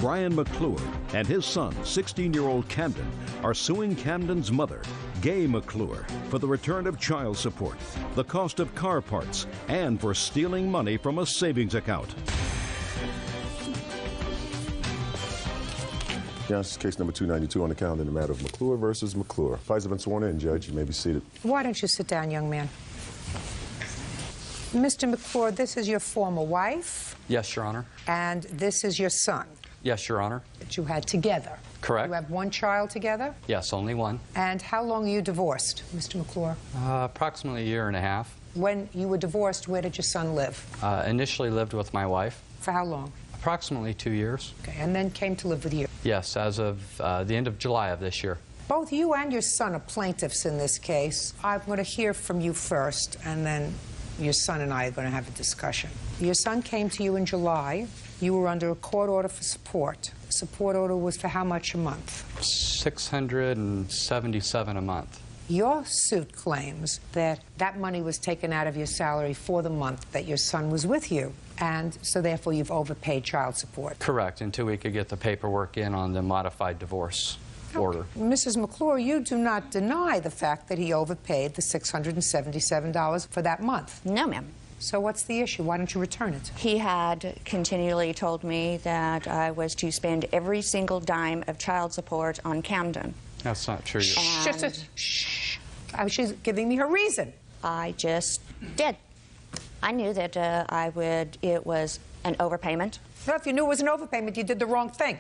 Brian McClure and his son, 16-year-old Camden, are suing Camden's mother, Gay McClure, for the return of child support, the cost of car parts, and for stealing money from a savings account. Yeah, this is case number 292 on the calendar in the matter of McClure versus McClure. Fights have been sworn in, Judge. You may be seated. Why don't you sit down, young man? Mr. McClure, this is your former wife? Yes, Your Honor. And this is your son? Yes, Your Honor. That you had together? Correct. You have one child together? Yes, only one. And how long are you divorced, Mr. McClure? Approximately a year and a half. When you were divorced, where did your son live? Initially lived with my wife. For how long? Approximately 2 years. Okay, and then came to live with you? Yes, as of the end of July of this year. Both you and your son are plaintiffs in this case. I'm going to hear from you first, and then your son and I are going to have a discussion. Your son came to you in July. You were under a court order for support. The support order was for how much a month? $677 a month. Your suit claims that that money was taken out of your salary for the month that your son was with you, and so therefore you've overpaid child support. Correct, until we could get the paperwork in on the modified divorce order. Mrs. McClure, you do not deny the fact that he overpaid the $677 for that month. No, ma'am. So what's the issue? Why don't you return it? He had continually told me that I was to spend every single dime of child support on Camden. That's not true. Shh. She's giving me her reason. I just did. I knew that it was an overpayment. Well, if you knew it was an overpayment, you did the wrong thing.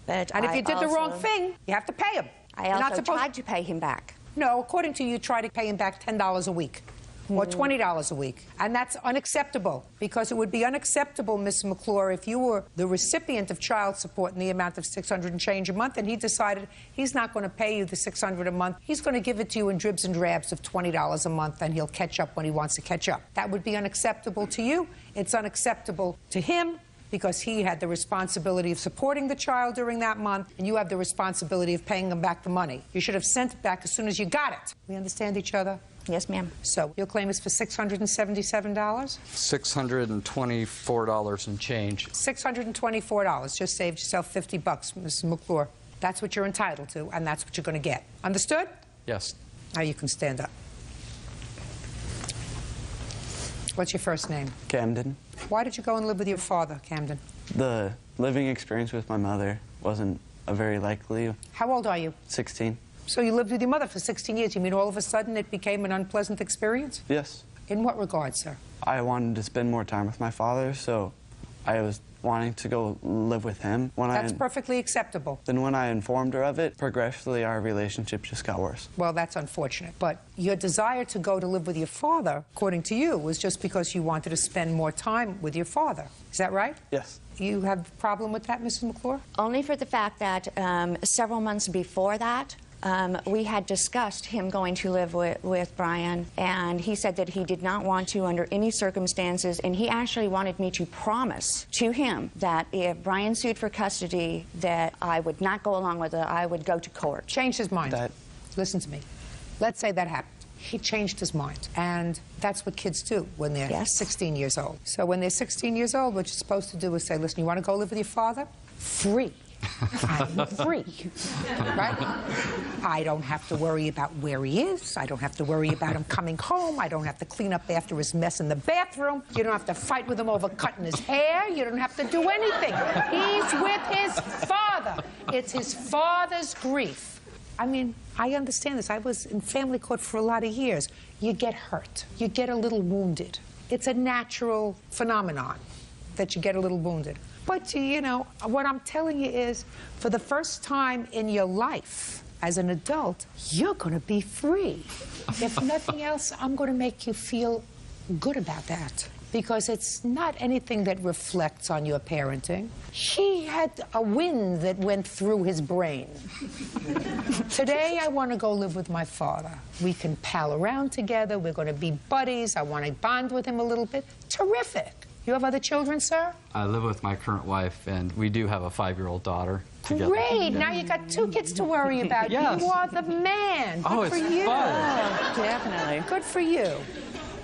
But and if you did the wrong thing, you have to pay him. I also tried to pay him back. No, according to you, tried to pay him back $10 a week. Or $20 a week. And that's unacceptable, because it would be unacceptable, Ms. McClure, if you were the recipient of child support in the amount of $600 and change a month, and he decided he's not going to pay you the $600 a month. He's going to give it to you in dribs and drabs of $20 a month, and he'll catch up when he wants to catch up. That would be unacceptable to you. It's unacceptable to him, because he had the responsibility of supporting the child during that month, and you have the responsibility of paying him back the money. You should have sent it back as soon as you got it. We understand each other? Yes, ma'am. So your claim is for $677? $624 and change. $624. Just saved yourself $50, Mrs. McClure. That's what you're entitled to, and that's what you're going to get. Understood? Yes. Now you can stand up. What's your first name? Camden. Why did you go and live with your father, Camden? The living experience with my mother wasn't a very likely. How old are you? 16. So you lived with your mother for 16 years. You mean all of a sudden it became an unpleasant experience? Yes. In what regard, sir? I wanted to spend more time with my father, so I was wanting to go live with him. That's perfectly acceptable. Then when I informed her of it, progressively our relationship just got worse. Well, that's unfortunate. But your desire to go to live with your father, according to you, was just because you wanted to spend more time with your father. Is that right? Yes. You have a problem with that, Mrs. McClure? Only for the fact that several months before that, we had discussed him going to live with Brian, and he said that he did not want to under any circumstances, and he actually wanted me to promise to him that if Brian sued for custody, that I would not go along with it, I would go to court. Changed his mind. Listen to me. Let's say that happened. He changed his mind, and that's what kids do when they're 16 years old. So when they're 16 years old, what you're supposed to do is say, listen, you want to go live with your father? Free. I'm free, right? I don't have to worry about where he is. I don't have to worry about him coming home. I don't have to clean up after his mess in the bathroom. You don't have to fight with him over cutting his hair. You don't have to do anything. He's with his father. It's his father's grief. I mean, I understand this. I was in family court for a lot of years. You get hurt. You get a little wounded. It's a natural phenomenon that you get a little wounded. But, you know, what I'm telling you is, for the first time in your life, as an adult, you're going to be free. If nothing else, I'm going to make you feel good about that. Because it's not anything that reflects on your parenting. He had a wind that went through his brain. Today, I want to go live with my father. We can pal around together. We're going to be buddies. I want to bond with him a little bit. Terrific. You have other children, sir? I live with my current wife, and we do have a 5-year-old daughter together. Great! Now you got 2 kids to worry about. Yes. You are the man. Good for you. Fun. Oh, definitely. Good for you.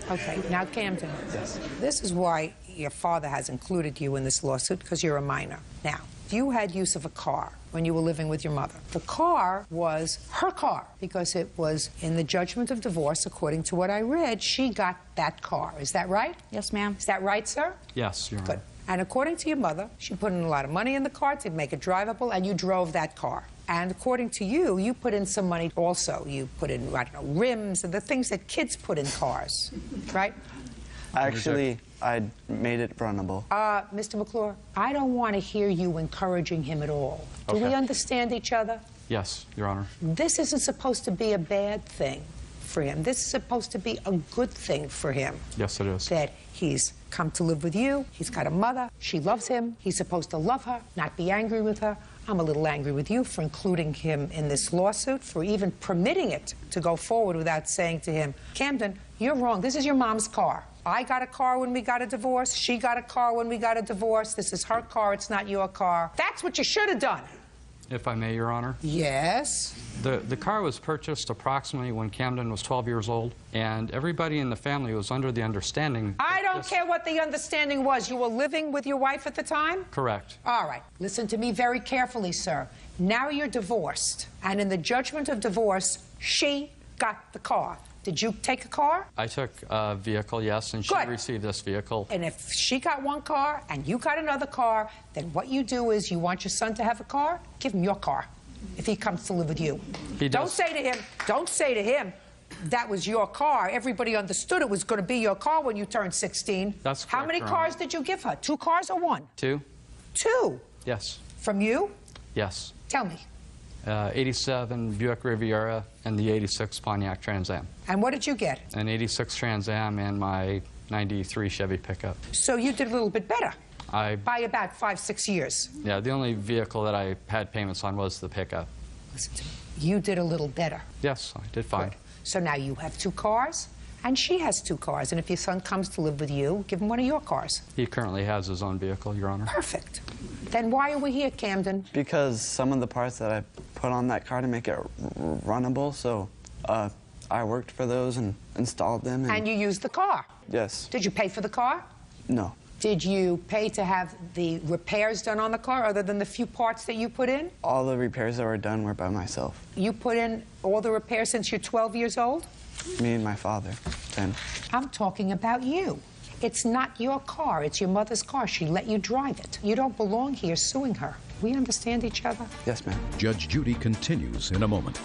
Okay, now Camden. Yes. This is why your father has included you in this lawsuit, because you're a minor. Now, you had use of a car when you were living with your mother. The car was her car because it was in the judgment of divorce, according to what I read, she got that car. Is that right? Yes, ma'am. Is that right, sir? Yes, Your Honor. Good. And according to your mother, she put in a lot of money in the car to make it drivable, and you drove that car. And according to you, you put in some money also. You put in, I don't know, rims and the things that kids put in cars, right? Actually, I made it runnable. Mr. McClure, I don't want to hear you encouraging him at all. Do we understand each other? Yes, Your Honor. This isn't supposed to be a bad thing for him. This is supposed to be a good thing for him. Yes, it is. That he's come to live with you, he's got a mother, she loves him, he's supposed to love her, not be angry with her. I'm a little angry with you for including him in this lawsuit, for even permitting it to go forward without saying to him, Camden, you're wrong, this is your mom's car. I got a car when we got a divorce, she got a car when we got a divorce, this is her car, it's not your car. That's what you should have done. If I may, Your Honor. Yes? The car was purchased approximately when Camden was 12 years old, and everybody in the family was under the understanding... I don't care what the understanding was. You were living with your wife at the time? Correct. All right. Listen to me very carefully, sir. Now you're divorced, and in the judgment of divorce, she got the car. Did you take a car? I took a vehicle, yes, and she received this vehicle. And if she got one car and you got another car, then what you do is you want your son to have a car, give him your car if he comes to live with you. He does. Don't say to him, that was your car. Everybody understood it was going to be your car when you turned 16. That's correct, How many Your cars Honor. did you give her? 2 cars or 1? 2. 2? Yes. From you? Yes. Tell me. 87 Buick Riviera and the 86 Pontiac Trans Am. And what did you get? An 86 Trans Am and my 93 Chevy pickup. So you did a little bit better. I By about 5-6 years. Yeah, the only vehicle that I had payments on was the pickup. Listen to me. You did a little better. Yes, I did fine. Good. So now you have 2 cars, and she has 2 cars. And if your son comes to live with you, give him one of your cars. He currently has his own vehicle, Your Honor. Perfect. Then why are we here, Camden? Because some of the parts that I put on that car to make it runnable, so I worked for those and installed them. And you used the car? Yes. Did you pay for the car? No. Did you pay to have the repairs done on the car other than the few parts that you put in? All the repairs that were done were by myself. You put in all the repairs since you're 12 years old? Me and my father, 10. I'm talking about you. It's not your car. It's your mother's car. She let you drive it. You don't belong here suing her. We understand each other? Yes, ma'am. Judge Judy continues in a moment.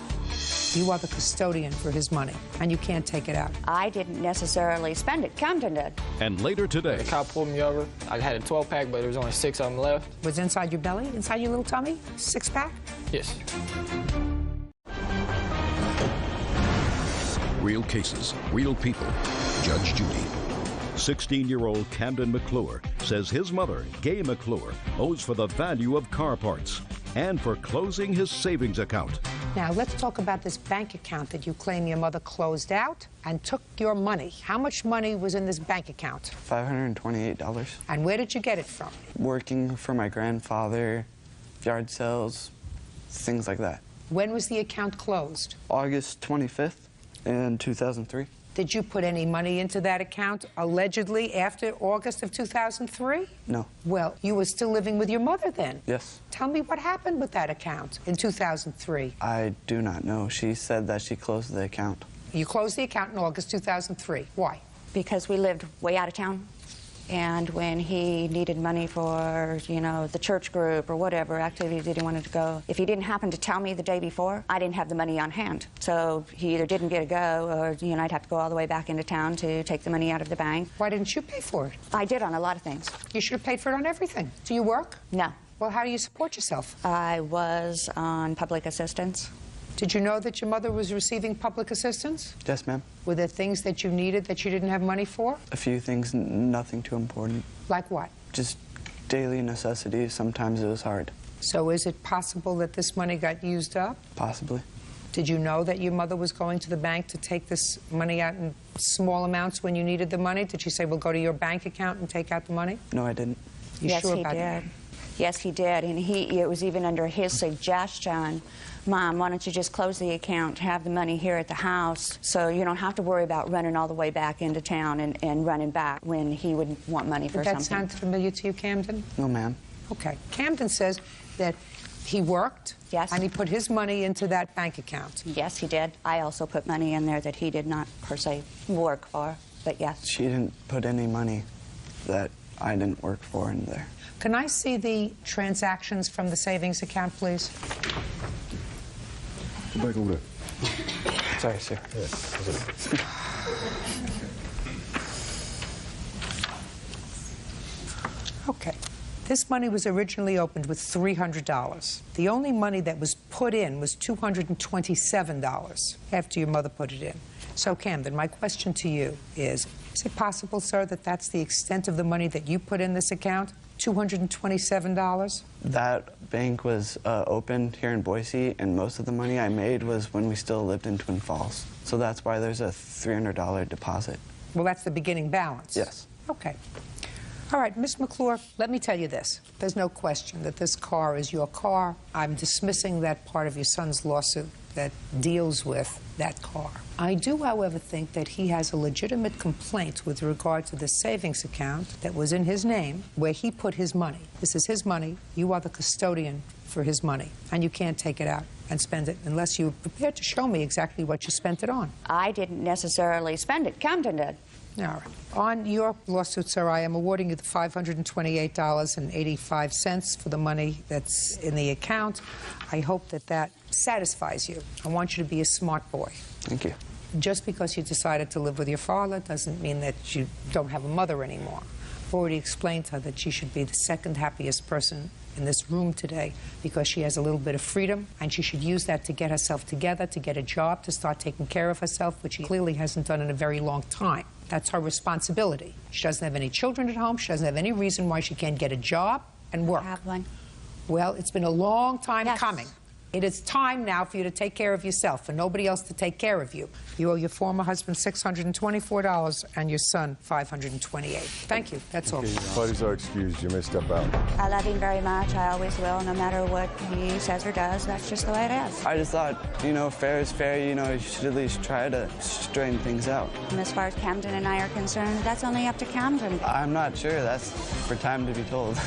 You are the custodian for his money, and you can't take it out. I didn't necessarily spend it. Camden did. And later today, The cop pulled me over. I had a 12-pack, but there was only 6 of them left. Was inside your belly? Inside your little tummy? 6-pack? Yes. real cases, real people. Judge Judy. 16-year-old Camden McClure says his mother, Gay McClure, owes for the value of car parts and for closing his savings account. Now, let's talk about this bank account that you claim your mother closed out and took your money. How much money was in this bank account? $528. And where did you get it from? Working for my grandfather, yard sales, things like that. When was the account closed? August 25th in 2003. Did you put any money into that account allegedly after August of 2003? No. Well, you were still living with your mother then? Yes. Tell me what happened with that account in 2003. I do not know. She said that she closed the account. You closed the account in August 2003. Why? Because we lived way out of town. And when he needed money for, you know, the church group or whatever activity that he wanted to go, if he didn't happen to tell me the day before, I didn't have the money on hand. So he either didn't get to go or, you know, I'd have to go all the way back into town to take the money out of the bank. Why didn't you pay for it? I did on a lot of things. You should have paid for it on everything. Do you work? No. Well, how do you support yourself? I was on public assistance. Did you know that your mother was receiving public assistance? Yes, ma'am. Were there things that you needed that you didn't have money for? A few things, nothing too important. Like what? Just daily necessities. Sometimes it was hard. So is it possible that this money got used up? Possibly. Did you know that your mother was going to the bank to take this money out in small amounts when you needed the money? Did she say, well, go to your bank account and take out the money? No, I didn't. You Yes, sure he about did. that? Yes, he did. And it was even under his suggestion, Mom, why don't you just close the account, have the money here at the house, so you don't have to worry about running all the way back into town and running back when he would want money for Did that something. sound familiar to you, Camden? No, ma'am. Okay. Camden says that he worked? Yes. And he put his money into that bank account? Yes, he did. I also put money in there that he did not, per se, work for, but yes. She didn't put any money that I didn't work for in there. Can I see the transactions from the savings account, please? Go back over there. Sorry, sir. Okay. This money was originally opened with $300. The only money that was put in was $227 after your mother put it in. So, Camden, my question to you is it possible, sir, that that's the extent of the money that you put in this account, $227? That bank was opened here in Boise, and most of the money I made was when we still lived in Twin Falls. So that's why there's a $300 deposit. Well, that's the beginning balance. Yes. Okay. All right, Ms. McClure, let me tell you this. There's no question that this car is your car. I'm dismissing that part of your son's lawsuit that deals with that car. I do, however, think that he has a legitimate complaint with regard to the savings account that was in his name where he put his money. This is his money. You are the custodian for his money, and you can't take it out and spend it unless you're prepared to show me exactly what you spent it on. I didn't necessarily spend it. Camden did. All right. On your lawsuit, sir, I am awarding you the $528.85 for the money that's in the account. I hope that that satisfies you. I want you to be a smart boy. Thank you. Just because you decided to live with your father doesn't mean that you don't have a mother anymore. I've already explained to her that she should be the second happiest person in this room today because she has a little bit of freedom, and she should use that to get herself together, to get a job, to start taking care of herself, which she clearly hasn't done in a very long time. That's her responsibility. She doesn't have any children at home. She doesn't have any reason why she can't get a job and work. I have one. Well, it's been a long time Yes. coming. It is time now for you to take care of yourself and nobody else to take care of you. You owe your former husband $624 and your son $528. Thank you. That's all. Parties are excused. You may step out. I love him very much. I always will, no matter what he says or does. That's just the way it is. I just thought, you know, fair is fair. You know, you should at least try to straighten things out. And as far as Camden and I are concerned, that's only up to Camden. I'm not sure. That's for time to be told.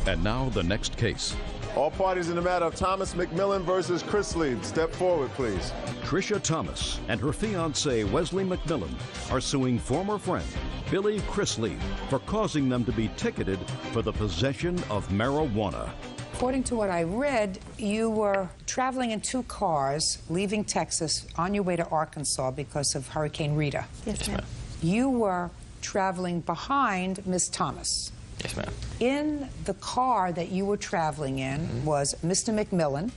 And now the next case. All parties in the matter of Thomas McMillan versus Chris Lee. Step forward, please. Tricia Thomas and her fiancé Wesley McMillan are suing former friend Billy Chrisley for causing them to be ticketed for the possession of marijuana. According to what I read, you were traveling in two cars, leaving Texas on your way to Arkansas because of Hurricane Rita. Yes, ma'am. You were traveling behind Miss Thomas. Yes, ma'am. In the car that you were traveling in was Mr. McMillan,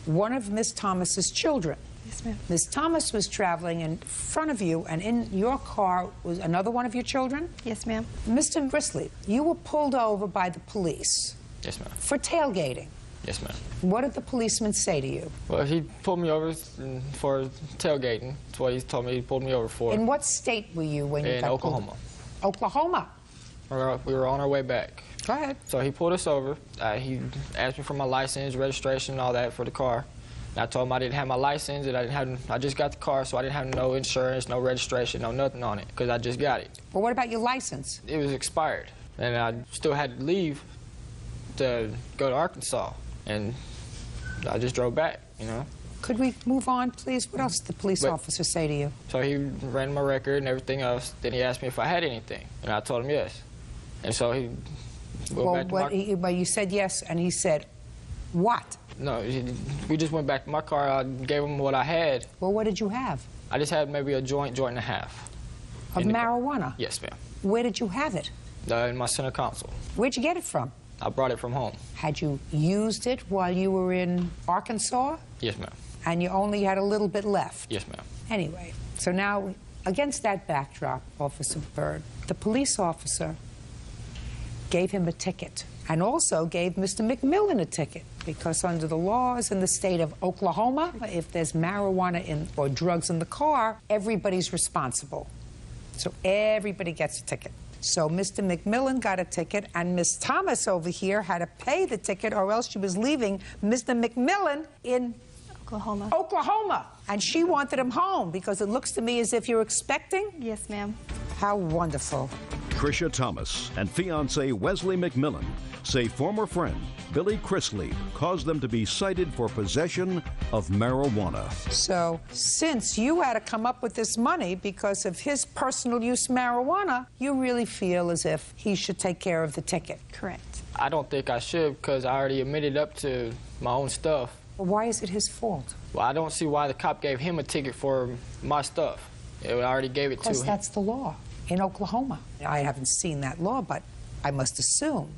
one of Miss Thomas's children. Yes, ma'am. Miss Thomas was traveling in front of you, and in your car was another one of your children? Yes, ma'am. Mr. Chrisley, you were pulled over by the police Yes, ma'am. for tailgating. Yes, ma'am. What did the policeman say to you? Well, he pulled me over for tailgating. That's what he told me he pulled me over for. In what state were you when you In got Oklahoma. pulled? Oklahoma. We were on our way back. Go ahead. So he pulled us over. He asked me for my license, registration, all that for the car. And I told him I didn't have my license, and I just got the car, so I didn't have no insurance, no registration, no nothing on it, because I just got it. Well, what about your license? It was expired, and I still had to leave to go to Arkansas, and I just drove back, you know. Could we move on, please? What else did the police officer say to you? So he ran my record and everything else. Then he asked me if I had anything, and I told him yes. And so he went back to my... Well, you said yes, and he said, what? No, we just went back to my car. I gave him what I had. Well, what did you have? I just had maybe a joint and a half. Of marijuana? Yes, ma'am. Where did you have it? In my center console. Where'd you get it from? I brought it from home. Had you used it while you were in Arkansas? Yes, ma'am. And you only had a little bit left? Yes, ma'am. Anyway, so now, against that backdrop, Officer Byrd, the police officer gave him a ticket and also gave Mr. McMillan a ticket because under the laws in the state of Oklahoma, if there's marijuana or drugs in the car, everybody's responsible. So everybody gets a ticket. So Mr. McMillan got a ticket, and Miss Thomas over here had to pay the ticket, or else she was leaving Mr. McMillan in Oklahoma. And she wanted him home because it looks to me as if you're expecting. Yes, ma'am. How wonderful. Tricia Thomas and fiancé Wesley McMillan say former friend Billy Chrisley caused them to be cited for possession of marijuana. So, since you had to come up with this money because of his personal use of marijuana, you really feel as if he should take care of the ticket. Correct. I don't think I should because I already admitted up to my own stuff. But why is it his fault? Well, I don't see why the cop gave him a ticket for my stuff. I already gave it to him. Because that's the law in Oklahoma. I haven't seen that law, but I must assume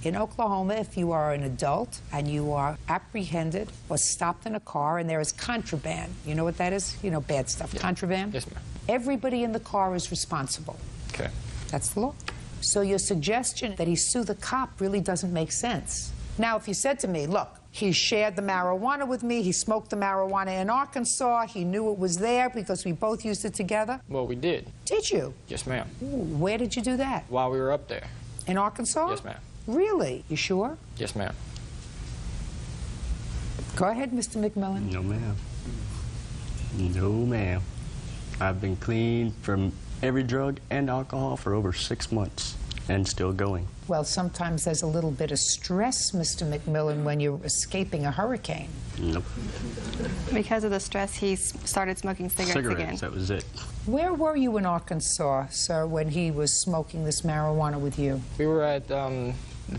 in Oklahoma, if you are an adult and you are apprehended or stopped in a car and there is contraband, you know what that is? You know, bad stuff, yeah. Contraband? Yes, ma'am. Everybody in the car is responsible. Okay. That's the law. So your suggestion that he sue the cop really doesn't make sense. Now, if you said to me, look, he shared the marijuana with me, he smoked the marijuana in Arkansas, he knew it was there because we both used it together. Well, we did. Did you? Yes, ma'am. Where did you do that? While we were up there. In Arkansas? Yes, ma'am. Really? You sure? Yes, ma'am. Go ahead, Mr. McMillan. No, ma'am. No, ma'am. I've been clean from every drug and alcohol for over 6 months and still going. Well, sometimes there's a little bit of stress, Mr. McMillan, when you're escaping a hurricane. Nope. Because of the stress, he started smoking cigarettes again. That was it. Where were you in Arkansas, sir, when he was smoking this marijuana with you? We were at the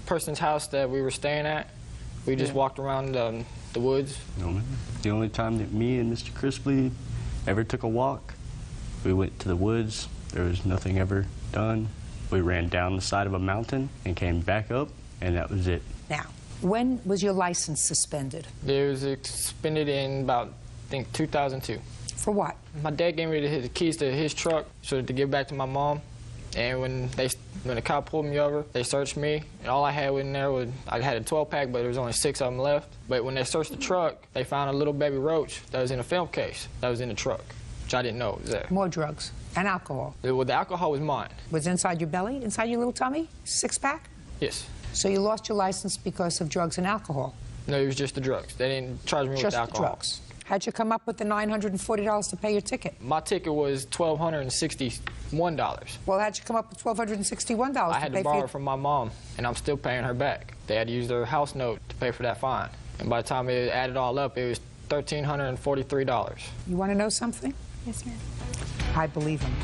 person's house that we were staying at. We just walked around the woods. No, ma'am. The only time that me and Mr. Crisply ever took a walk, we went to the woods. There was nothing ever done. We ran down the side of a mountain and came back up, and that was it. Now, when was your license suspended? It was suspended in about, I think, 2002. For what? My dad gave me the keys to his truck so to give back to my mom. And when the cop pulled me over, they searched me, and all I had in there was, I had a 12-pack, but there was only 6 of them left. But when they searched the truck, they found a little baby roach that was in a film case that was in the truck, which I didn't know was there. More drugs and alcohol? Well, the alcohol was mine. Was inside your belly, inside your little tummy? 6-pack? Yes. So you lost your license because of drugs and alcohol? No, it was just the drugs. They didn't charge me with the alcohol. Just the drugs. How'd you come up with the $940 to pay your ticket? My ticket was $1,261. Well, how'd you come up with $1,261 I had to borrow it from my mom, and I'm still paying her back. They had to use their house note to pay for that fine. And by the time it added all up, it was $1,343. You want to know something? Yes, ma'am. I believe him.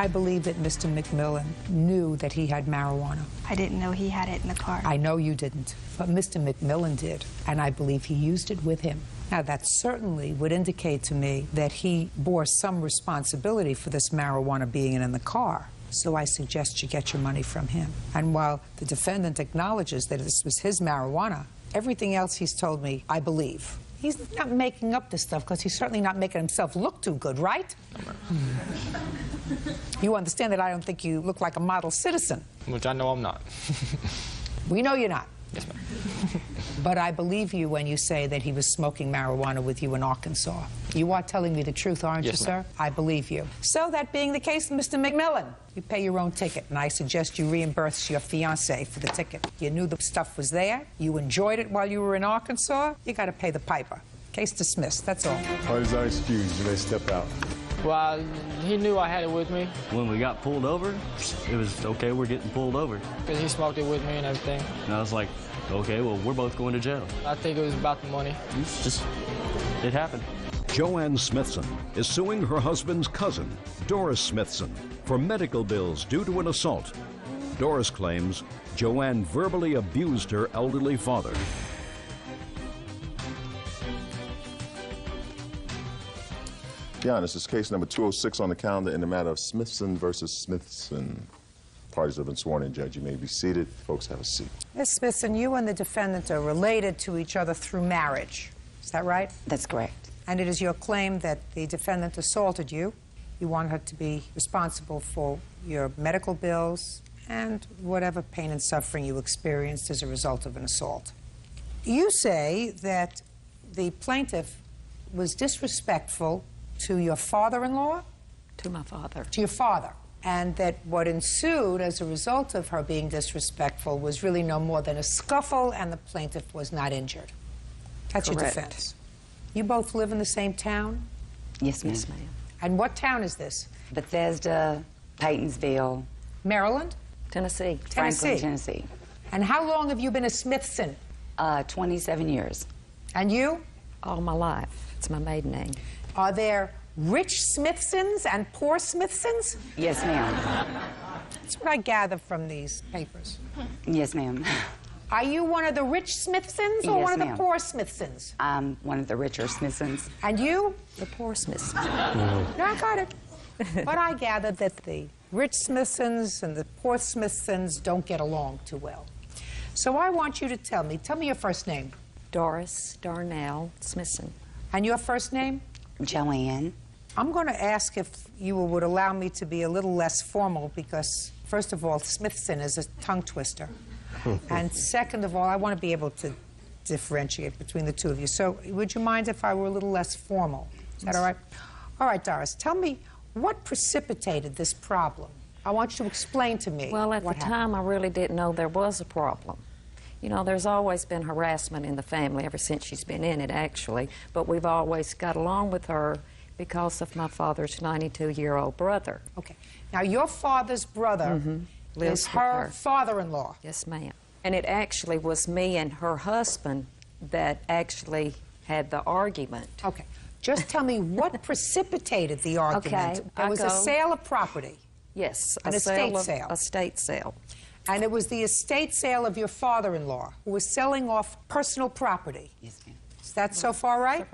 I believe that Mr. McMillan knew that he had marijuana. I didn't know he had it in the car. I know you didn't, but Mr. McMillan did, and I believe he used it with him. Now, that certainly would indicate to me that he bore some responsibility for this marijuana being in the car. So I suggest you get your money from him. And while the defendant acknowledges that this was his marijuana, everything else he's told me, I believe. He's not making up this stuff because he's certainly not making himself look too good, right? You understand that I don't think you look like a model citizen. Which I know I'm not. We know you're not. Yes, ma'am. But I believe you when you say that he was smoking marijuana with you in Arkansas. You are telling me the truth, aren't you, sir? I believe you. So that being the case, Mr. McMillan, you pay your own ticket, and I suggest you reimburse your fiancé for the ticket. You knew the stuff was there. You enjoyed it while you were in Arkansas. You got to pay the piper. Case dismissed. That's all. Parties are excused. You may step out. Well, he knew I had it with me. When we got pulled over, it was, okay, we're getting pulled over. Because he smoked it with me and everything. And I was like, okay, well, we're both going to jail. I think it was about the money. It's just, it happened. Joanne Smithson is suing her husband's cousin, Doris Smithson, for medical bills due to an assault. Doris claims Joanne verbally abused her elderly father. Yeah, this is case number 206 on the calendar in the matter of Smithson versus Smithson. Parties have been sworn in, Judge. You may be seated. Folks, have a seat. Ms. Smithson, you and the defendant are related to each other through marriage. Is that right? That's correct. And it is your claim that the defendant assaulted you. You want her to be responsible for your medical bills and whatever pain and suffering you experienced as a result of an assault. You say that the plaintiff was disrespectful to your father-in-law? To my father. To your father. And that what ensued as a result of her being disrespectful was really no more than a scuffle, and the plaintiff was not injured. That's Correct. your defense. You both live in the same town? Yes, ma'am. And what town is this? Bethesda, Paytonsville. Maryland? Tennessee. Franklin, Tennessee. And how long have you been a Smithson? 27 years. And you? All my life. It's my maiden name. Are there rich Smithsons and poor Smithsons? Yes, ma'am. That's what I gather from these papers. Yes, ma'am. Are you one of the rich Smithsons or Yes, one of the ma'am. poor Smithsons? I'm one of the richer Smithsons. And you? The poor Smithson. No, I got it. But I gather that the rich Smithsons and the poor Smithsons don't get along too well. So I want you to tell me your first name. Doris Darnell Smithson. And your first name? Joanne. I'm going to ask if you would allow me to be a little less formal because, first of all, Smithson is a tongue twister. And second of all, I want to be able to differentiate between the two of you. So would you mind if I were a little less formal? Is that all right? All right, Doris, tell me what precipitated this problem? I want you to explain to me. Well, at the time, I really didn't know there was a problem. You know, there's always been harassment in the family ever since she's been in it, actually. But we've always got along with her because of my father's 92-year-old brother. Okay. Now, your father's brother Lives is with her father-in-law. Yes, ma'am. And it actually was me and her husband that actually had the argument. Okay. Just tell me what precipitated the argument. Okay, It was a sale of property. Yes, An estate sale. Estate sale. And it was the estate sale of your father-in-law who was selling off personal property. Yes, ma'am. Is that so far right?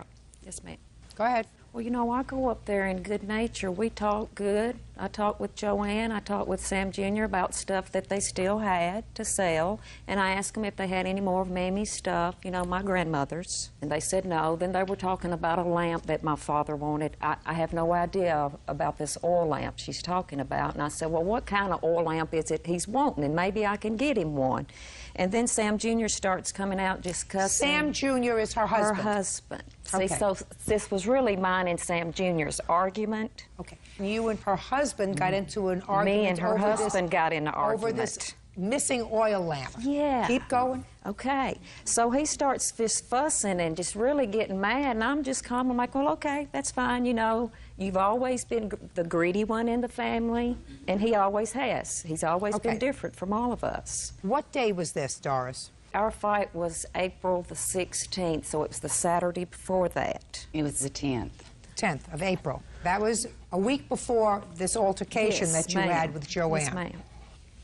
Yes, ma'am. Go ahead. Well, you know, I go up there in good nature. We talk good. I talked with Joanne. I talked with Sam Jr. about stuff that they still had to sell. And I asked them if they had any more of Mammy's stuff, you know, my grandmother's. And they said no. Then they were talking about a lamp that my father wanted. I have no idea about this oil lamp she's talking about. And I said, well, what kind of oil lamp is it he's wanting? And maybe I can get him one. And then Sam Jr. starts coming out discussing. Sam Jr. is her husband? Her husband. Okay. See, so this was really mine and Sam Jr.'s argument. Okay. You and her husband got into an argument. Me and her husband got in an argument. Over this missing oil lamp. Yeah. Keep going. Okay. So he starts just fussing and just really getting mad, and I'm just calm. I'm like, well, okay, that's fine. You know, you've always been the greedy one in the family, and he always has. He's always been different from all of us. What day was this, Doris? Our fight was April the 16th, so it was the Saturday before that. It was the 10th. 10th of April. That was a week before this altercation that you had with Joanne. Yes, ma'am.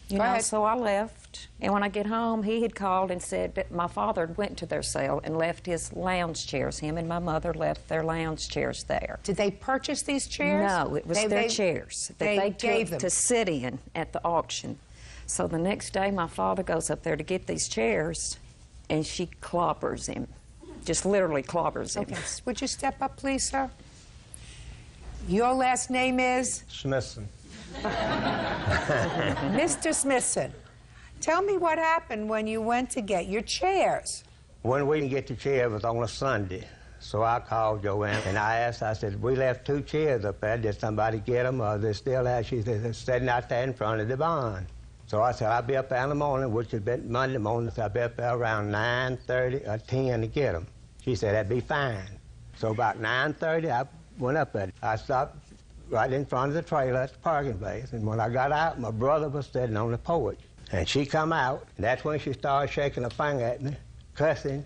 You Go know, ahead. so I left, and when I get home, he had called and said that my father went to their sale and left his lounge chairs. Him and my mother left their lounge chairs there. Did they purchase these chairs? No, it was their chairs that they gave took them to sit in at the auction. So the next day, my father goes up there to get these chairs, and she clobbers him, just literally clobbers him. Okay. Would you step up, please, sir? Your last name is? Smithson. Mr. Smithson, tell me what happened when you went to get your chairs. When we didn't get the chair, it was on a Sunday. So I called Joanne and I asked, I said, we left 2 chairs up there. Did somebody get them or they're still there? She said, they're sitting out there in front of the barn. So I said, I'll be up there in the morning, which had been Monday morning, so I'll be up there around 9:30 or 10 to get them. She said, that'd be fine. So about 9:30, I went up there. I stopped right in front of the trailer at the parking place. And when I got out, my brother was sitting on the porch. And she come out, and that's when she started shaking her finger at me, cussing.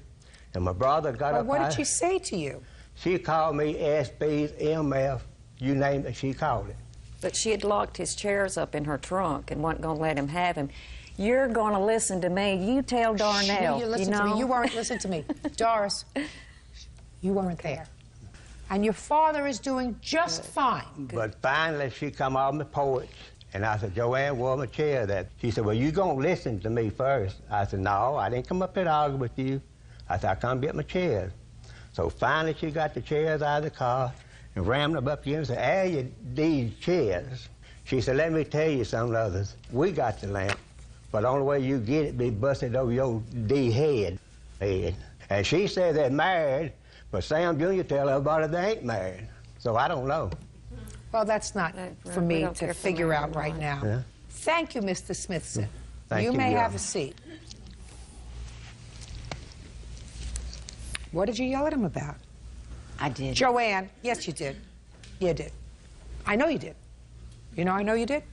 And my brother got up. What did she say to you? She called me SB's, MF, you name it, she called it. But she had locked his chairs up in her trunk and wasn't going to let him have him. You're going to listen to me. You tell Darnell. You listen to me. You weren't listening to me. Doris, you weren't there. And your father is doing just fine. But finally, she come off my porch, and I said, Joanne, where my chair at? She said, well, you gonna listen to me first. I said, no, I didn't come up here to argue with you. I said, I come get my chairs. So finally, she got the chairs out of the car and rammed them up again and said, add you these chairs. She said, let me tell you some others. We got the lamp, but the only way you get it be busted over your D head. And she said they're married, but Sam Jr. tell everybody they ain't married. So I don't know. Well, that's not for me to figure out right now. Yeah. Thank you, Mr. Smithson. Thank you, may Your have Honor. a seat. What did you yell at him about? I did. Joanne, yes, you did. You did. I know you did. You know, I know you did.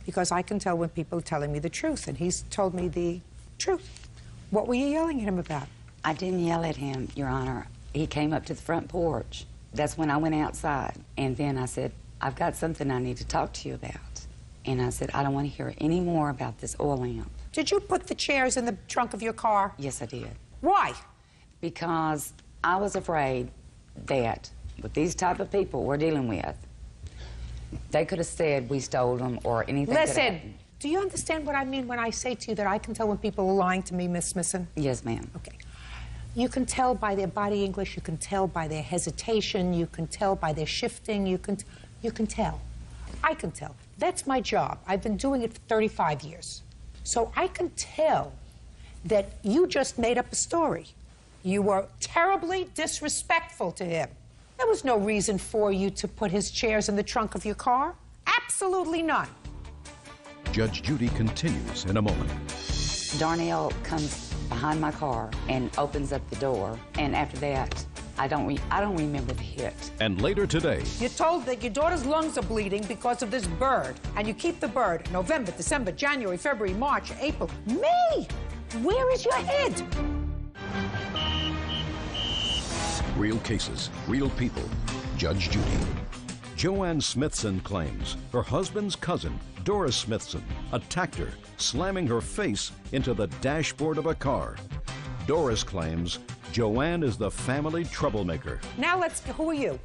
because I can tell when people are telling me the truth, and he's told me the truth. What were you yelling at him about? I didn't yell at him, Your Honor. He came up to the front porch. That's when I went outside. And then I said, I've got something I need to talk to you about. And I said, I don't want to hear any more about this oil lamp. Did you put the chairs in the trunk of your car? Yes, I did. Why? Because I was afraid that with these type of people we're dealing with, they could have said we stole them or anything. Listen, do you understand what I mean when I say to you that I can tell when people are lying to me, Miss Smithson? Yes, ma'am. Okay. You can tell by their body English, you can tell by their hesitation, you can tell by their shifting, you can tell. I can tell. That's my job. I've been doing it for 35 years. So I can tell that you just made up a story. You were terribly disrespectful to him. There was no reason for you to put his chairs in the trunk of your car. Absolutely none. Judge Judy continues in a moment. Darnell comes behind my car and opens up the door, and after that, I don't remember the hit. And later today, You're told that your daughter's lungs are bleeding because of this bird, and you keep the bird November, December, January, February, March, April, May. Where is your head? real cases, real people. Judge Judy. Joanne Smithson claims her husband's cousin, Doris Smithson, attacked her, slamming her face into the dashboard of a car. Doris claims Joanne is the family troublemaker. Now who are you?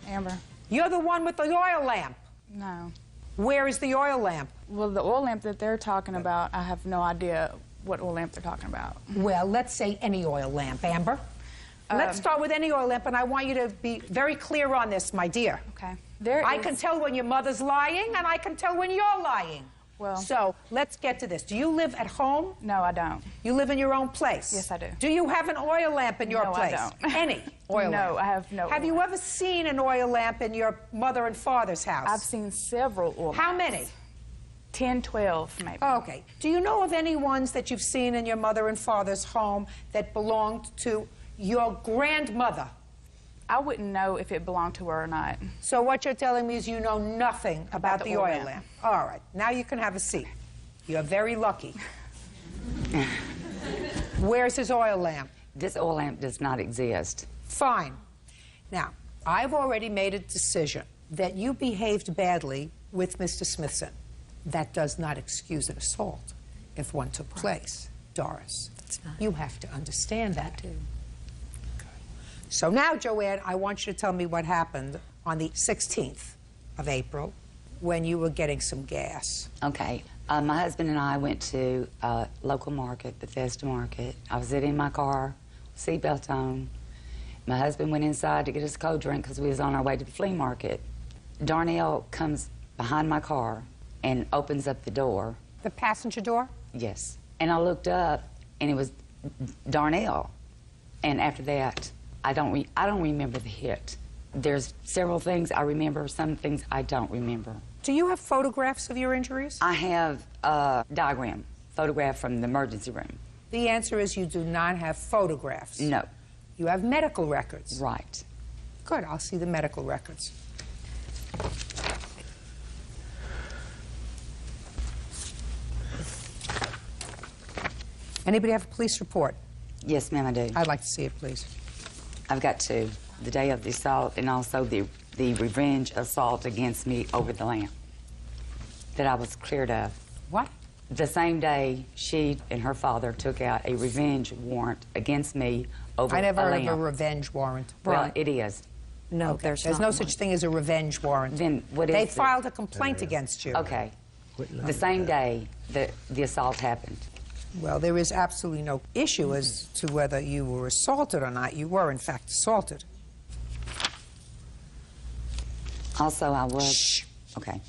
Amber. You're the one with the oil lamp. No. Where is the oil lamp? Well, the oil lamp that they're talking about, I have no idea what oil lamp they're talking about. Well, let's say any oil lamp, Amber. Let's start with any oil lamp, and I want you to be very clear on this, my dear. Okay. I can tell when your mother's lying, and I can tell when you're lying. Well. So, let's get to this. Do you live at home? No, I don't. You live in your own place? Yes, I do. Do you have an oil lamp in your place? No, I don't. Any oil lamp? No, I have no. Have you ever seen an oil lamp in your mother and father's house? I've seen several oil lamps. How many? 10, 12, maybe. Oh, okay. Do you know of any ones that you've seen in your mother and father's home that belonged to your grandmother? I wouldn't know if it belonged to her or not. So what you're telling me is you know nothing about the oil lamp. All right. Now you can have a seat. You're very lucky. Where's his oil lamp? This oil lamp does not exist. Fine. Now, I've already made a decision that you behaved badly with Mr. Smithson. That does not excuse an assault if one took place. Doris, you have to understand that. Too. So now, Joanne, I want you to tell me what happened on the 16th of April when you were getting some gas. Okay. My husband and I went to a local market, Bethesda Market. I was sitting in my car, seatbelt on. My husband went inside to get us a cold drink because we was on our way to the flea market. Darnell comes behind my car and opens up the door. The passenger door? Yes. And I looked up, and it was Darnell. And after that, I don't remember the hit. There's several things I remember, some things I don't remember. Do you have photographs of your injuries? I have a diagram, photograph from the emergency room. The answer is you do not have photographs. No. You have medical records. Right. Good, I'll see the medical records. Anybody have a police report? Yes, ma'am, I do. I'd like to see it, please. I've got two. The day of the assault and also the revenge assault against me over the lamp that I was cleared of. What? The same day, she and her father took out a revenge warrant against me over a lamp. I never heard of a revenge warrant. Well, it is. No, okay. there's no such thing as a revenge warrant. Then what is They it? filed a complaint against you. Okay. The same day the assault happened. Well, there is absolutely no issue as to whether you were assaulted or not. You were, in fact, assaulted. Also, I was... Shh. Okay.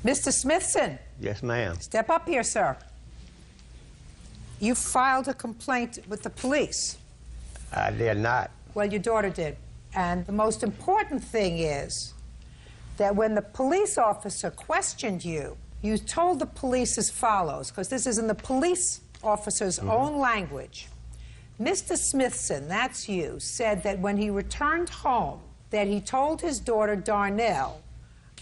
Mr. Smithson. Yes, ma'am. Step up here, sir. You filed a complaint with the police. I did not. Well, your daughter did. And the most important thing is that when the police officer questioned you, you told the police as follows, because this is in the police officer's own language, Mr. Smithson, that's you, said that when he returned home, that he told his daughter Darnell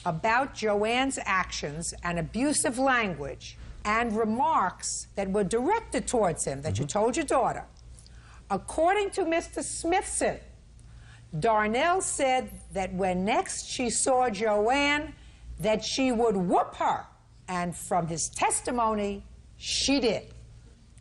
about Joanne's actions and abusive language and remarks that were directed towards him, that you told your daughter. According to Mr. Smithson, Darnell said that when next she saw Joanne, that she would whoop her. And from his testimony, she did.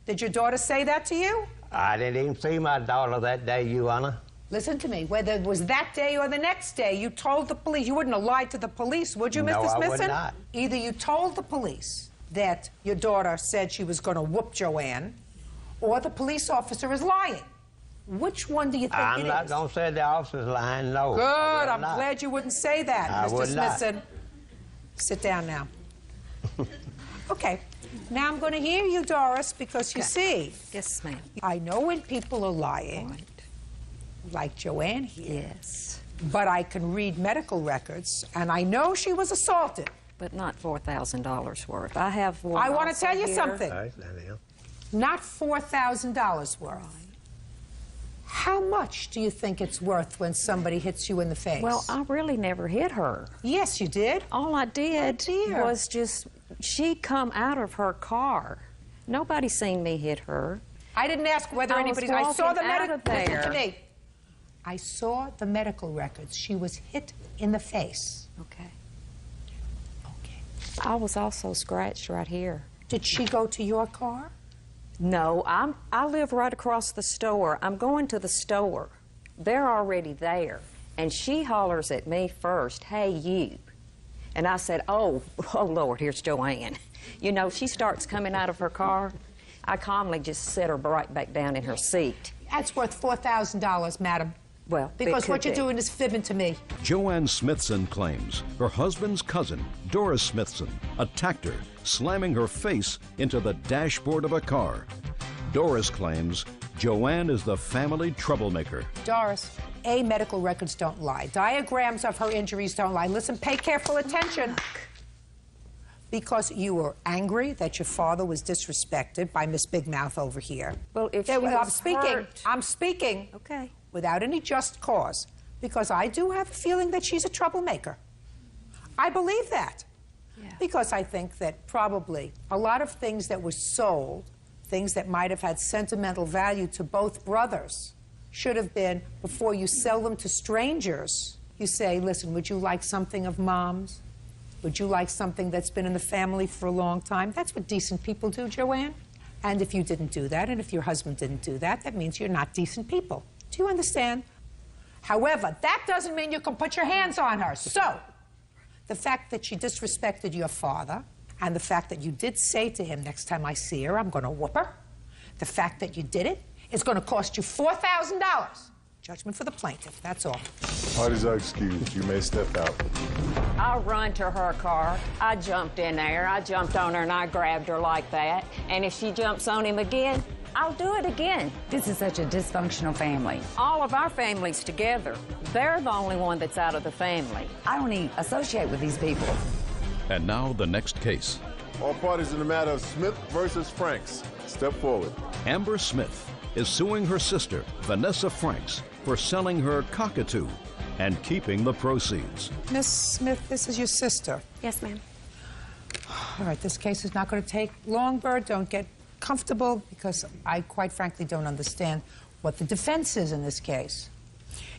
Did your daughter say that to you? I didn't even see my daughter that day, Your Honor. Listen to me. Whether it was that day or the next day, you told the police. You wouldn't have lied to the police, would you, Mr. Smithson? No, I would not. Either you told the police that your daughter said she was going to whoop Joanne, or the police officer is lying. Which one do you think it is? I'm not going to say the officer's lying, no. Good. I'm glad you wouldn't say that, Mr. Smithson. Sit down now. Okay. Now I'm going to hear you, Doris, because you see. Yes, ma'am. I know when people are lying, like Joanne here. Yes. But I can read medical records, and I know she was assaulted. But not $4,000 worth. I have one. I want to tell you here. something. Not $4,000 worth. How much do you think it's worth when somebody hits you in the face? Well, I really never hit her. Yes, you did. All I did was just, she come out of her car. Nobody seen me hit her. I didn't ask whether anybody. I saw the medical. Listen to me. I saw the medical records. She was hit in the face. Okay. Okay. I was also scratched right here. Did she go to your car? No, I live right across the store. I'm going to the store. They're already there. And she hollers at me first, "Hey, you." And I said, oh, Lord, here's Joanne. You know, she starts coming out of her car. I calmly just set her right back down in her seat. That's worth $4,000, madam. Well, because what you're doing is fibbing to me. Joanne Smithson claims her husband's cousin, Doris Smithson, attacked her, slamming her face into the dashboard of a car. Doris claims Joanne is the family troublemaker. Doris, A, medical records don't lie. Diagrams of her injuries don't lie. Listen, pay careful attention. Because you were angry that your father was disrespected by Miss Big Mouth over here. Well, if she was I'm speaking. Okay. Without any just cause, because I do have a feeling that she's a troublemaker. I believe that. Yeah. Because I think that probably a lot of things that were sold, things that might have had sentimental value to both brothers, should have been, before you sell them to strangers, you say, listen, would you like something of Mom's? Would you like something that's been in the family for a long time? That's what decent people do, Joanne. And if you didn't do that, and if your husband didn't do that, that means you're not decent people. Do you understand? However, that doesn't mean you can put your hands on her. So, the fact that she disrespected your father, and the fact that you did say to him, next time I see her, I'm going to whoop her, the fact that you did it is going to cost you $4,000. Judgment for the plaintiff, that's all. Parties are excused. You may step out. I run to her car. I jumped in there. I jumped on her and I grabbed her like that. And if she jumps on him again, I'll do it again. This is such a dysfunctional family. All of our families together, they're the only one that's out of the family. I don't even associate with these people. And now the next case. All parties in the matter of Smith versus Franks. Step forward. Amber Smith is suing her sister, Vanessa Franks, for selling her cockatoo and keeping the proceeds. Miss Smith, this is your sister. Yes, ma'am. All right, this case is not going to take long, Bird. Don't get comfortable, because I quite frankly don't understand what the defense is in this case.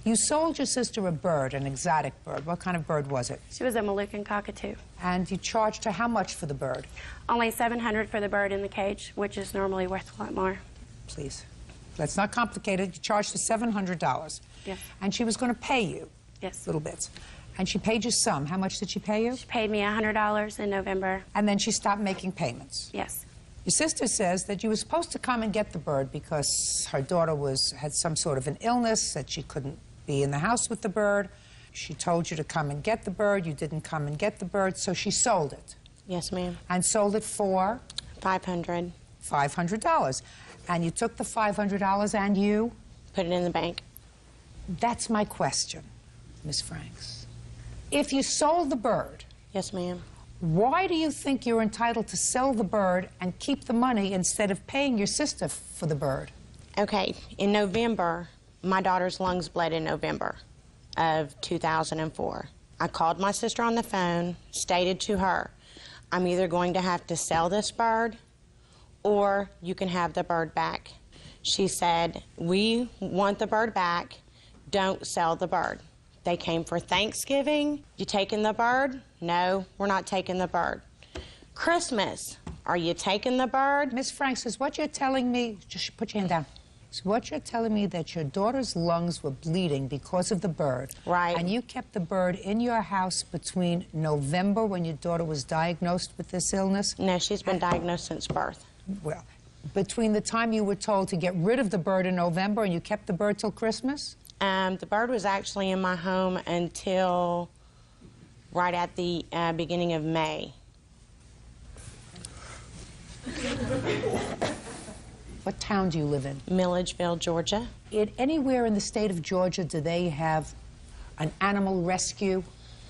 You sold your sister a bird, an exotic bird. What kind of bird was it? She was a Moluccan cockatoo. And you charged her how much for the bird? Only $700 for the bird in the cage, which is normally worth a lot more. Please. That's not complicated. You charged her $700. Yes. And she was going to pay you. Yes. Little bits. And she paid you some. How much did she pay you? She paid me $100 in November. And then she stopped making payments? Yes. Your sister says that you were supposed to come and get the bird because her daughter had some sort of an illness, that she couldn't be in the house with the bird. She told you to come and get the bird. You didn't come and get the bird, so she sold it. Yes, ma'am. And sold it for? $500. $500. And you took the $500 and you? Put it in the bank. That's my question, Miss Franks. If you sold the bird... Yes, ma'am. Why do you think you're entitled to sell the bird and keep the money instead of paying your sister for the bird? Okay, in November, my daughter's lungs bled in November of 2004. I called my sister on the phone, stated to her, I'm either going to have to sell this bird or you can have the bird back. She said, we want the bird back, don't sell the bird. They came for Thanksgiving. You taking the bird? No, we're not taking the bird. Christmas, are you taking the bird? Miss Franks, is what you're telling me, just put your hand down. So what you're telling me that your daughter's lungs were bleeding because of the bird. Right. And you kept the bird in your house between November, when your daughter was diagnosed with this illness? No, she's been diagnosed since birth. Well, between the time you were told to get rid of the bird in November and you kept the bird till Christmas? The bird was actually in my home until right at the beginning of May. What town do you live in? Milledgeville, Georgia. Anywhere in the state of Georgia, do they have an animal rescue?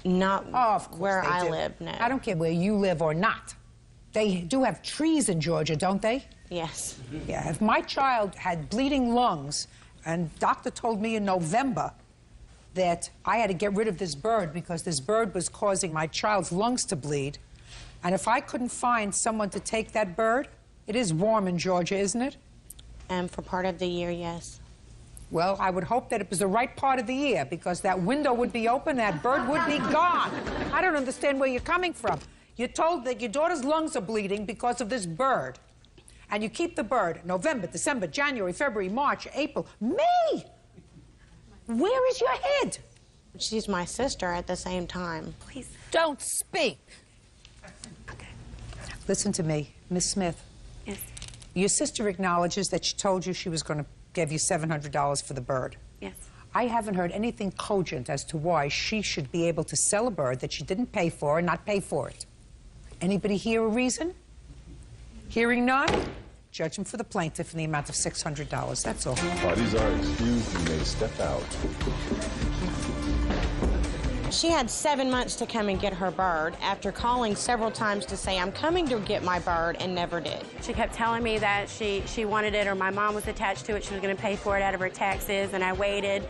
Not of course where they I do. live, no. I don't care where you live or not. They do have trees in Georgia, don't they? Yes. Yeah, if my child had bleeding lungs, and doctor told me in November that I had to get rid of this bird because this bird was causing my child's lungs to bleed, and if I couldn't find someone to take that bird, it is warm in Georgia, isn't it? For part of the year, yes. Well, I would hope that it was the right part of the year, because that window would be open, that bird would be gone. I don't understand where you're coming from. You're told that your daughter's lungs are bleeding because of this bird. And you keep the bird November, December, January, February, March, April, May! Where is your head? She's my sister at the same time. Please don't speak. Okay. Listen to me, Miss Smith. Yes. Your sister acknowledges that she told you she was going to give you $700 for the bird. Yes. I haven't heard anything cogent as to why she should be able to sell a bird that she didn't pay for and not pay for it. Anybody hear a reason? Hearing none, judgment for the plaintiff in the amount of $600. That's all. Parties are excused. You may step out. She had 7 months to come and get her bird after calling several times to say, I'm coming to get my bird, and never did. She kept telling me that she wanted it, or my mom was attached to it. She was going to pay for it out of her taxes, and I waited.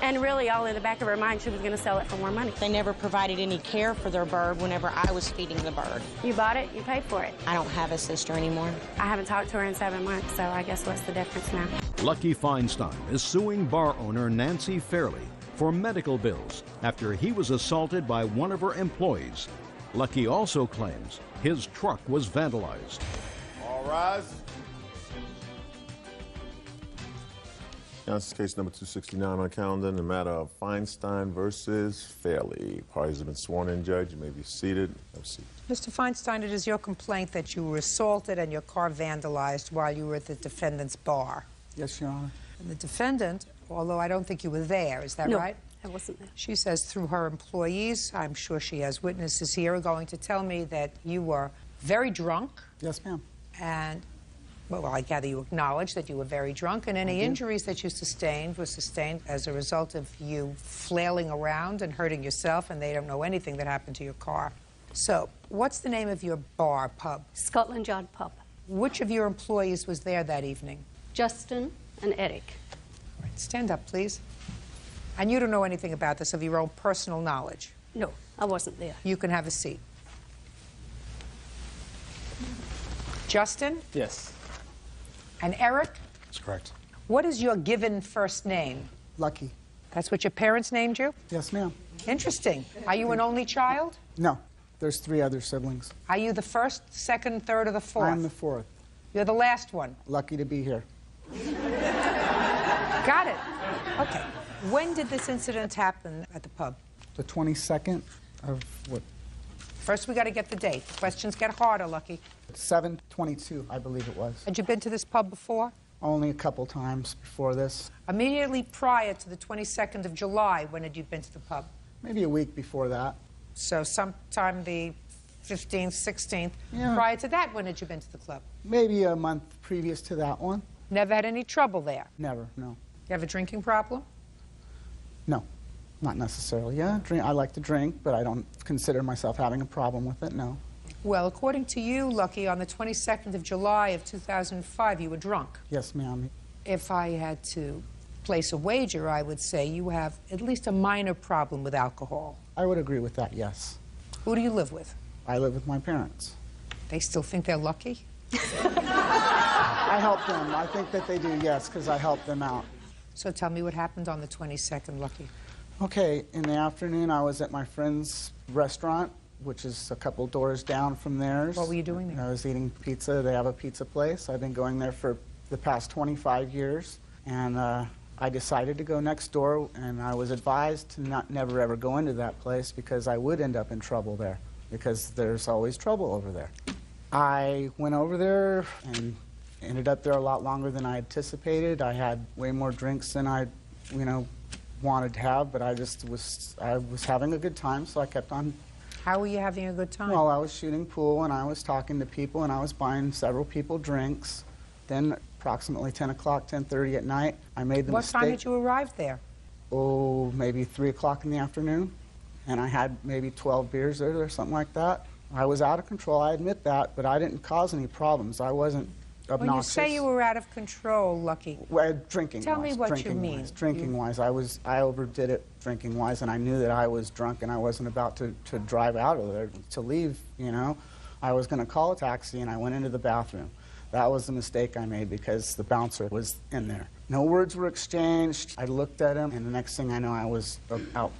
And really, all in the back of her mind, she was going to sell it for more money. They never provided any care for their bird whenever I was feeding the bird. You bought it, you paid for it. I don't have a sister anymore. I haven't talked to her in 7 months, so I guess what's the difference now? Lucky Feinstein is suing bar owner Nancy Fairley for medical bills after he was assaulted by one of her employees. Lucky also claims his truck was vandalized. All rise. This is case number 269 on the calendar in the matter of Feinstein versus Fairley. Parties have been sworn in, Judge. You may be seated. Have a seat. Mr. Feinstein, it is your complaint that you were assaulted and your car vandalized while you were at the defendant's bar. Yes, Your Honor. And the defendant, although I don't think you were there, is that right? I wasn't there. She says through her employees, I'm sure she has witnesses here, are going to tell me that you were very drunk. Yes, ma'am. And, well, I gather you acknowledge that you were very drunk, and any injuries that you sustained were sustained as a result of you flailing around and hurting yourself, and they don't know anything that happened to your car. So, what's the name of your bar, pub? Scotland Yard Pub. Which of your employees was there that evening? Justin and Eric. All right, stand up, please. And you don't know anything about this of your own personal knowledge? No, I wasn't there. You can have a seat. Justin? Yes. And Eric? That's correct. What is your given first name? Lucky. That's what your parents named you? Yes, ma'am. Interesting. Are you an only child? No. There's 3 other siblings. Are you the first, second, third, or the fourth? I'm the 4th. You're the last one. Lucky to be here. Got it. Okay. When did this incident happen at the pub? The 22nd of what? First, we got to get the date. Questions get harder, Lucky. 7/22, I believe it was. Had you been to this pub before? Only a couple times before this. Immediately prior to the 22nd of July, when had you been to the pub? Maybe a week before that. So sometime the 15th, 16th. Yeah. Prior to that, when had you been to the club? Maybe a month previous to that one. Never had any trouble there? Never, no. You have a drinking problem? No, not necessarily. Yeah, I like to drink, but I don't consider myself having a problem with it, no. Well, according to you, Lucky, on the 22nd of July of 2005, you were drunk. Yes, ma'am. If I had to place a wager, I would say you have at least a minor problem with alcohol. I would agree with that, yes. Who do you live with? I live with my parents. They still think they're lucky? I help them. I think that they do, yes, because I help them out. So tell me what happened on the 22nd, Lucky. Okay, in the afternoon, I was at my friend's restaurant, which is a couple doors down from theirs. What were you doing there? I was eating pizza. They have a pizza place. I've been going there for the past 25 years. And I decided to go next door, and I was advised to never ever go into that place because I would end up in trouble there, because there's always trouble over there. I went over there and ended up there a lot longer than I anticipated. I had way more drinks than I, wanted to have, but I was having a good time, so I kept on. How were you having a good time? Well, I was shooting pool, and I was talking to people, and I was buying several people drinks. Then approximately 10 o'clock, 10:30 at night, I made the mistake. What time did you arrive there? Oh, maybe 3 o'clock in the afternoon, and I had maybe 12 beers there or something like that. I was out of control, I admit that, but I didn't cause any problems. I wasn't obnoxious. When you say you were out of control, Lucky, well, drinking-wise. Tell me what you mean. Drinking-wise, I overdid it drinking-wise, and I knew that I was drunk and I wasn't about to drive out of there, to leave, I was going to call a taxi, and I went into the bathroom. That was the mistake I made because the bouncer was in there. No words were exchanged. I looked at him, and the next thing I know, I was out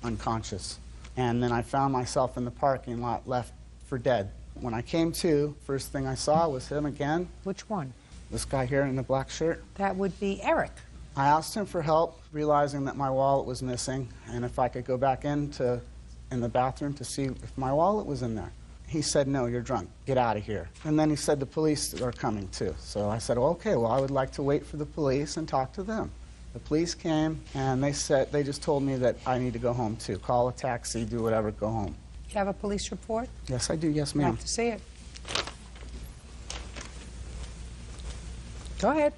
unconscious. And then I found myself in the parking lot, left for dead. When I came to, first thing I saw was him again. Which one? This guy here in the black shirt. That would be Eric. I asked him for help, realizing that my wallet was missing, and if I could go back in the bathroom to see if my wallet was in there. He said, "No, you're drunk. Get out of here." And then he said the police are coming too. So I said, well, okay, well, I would like to wait for the police and talk to them. The police came, and they just told me that I need to go home too. Call a taxi, do whatever, go home. You have a police report? Yes, I do. Yes, I'd ma'am. like to see it. Go ahead.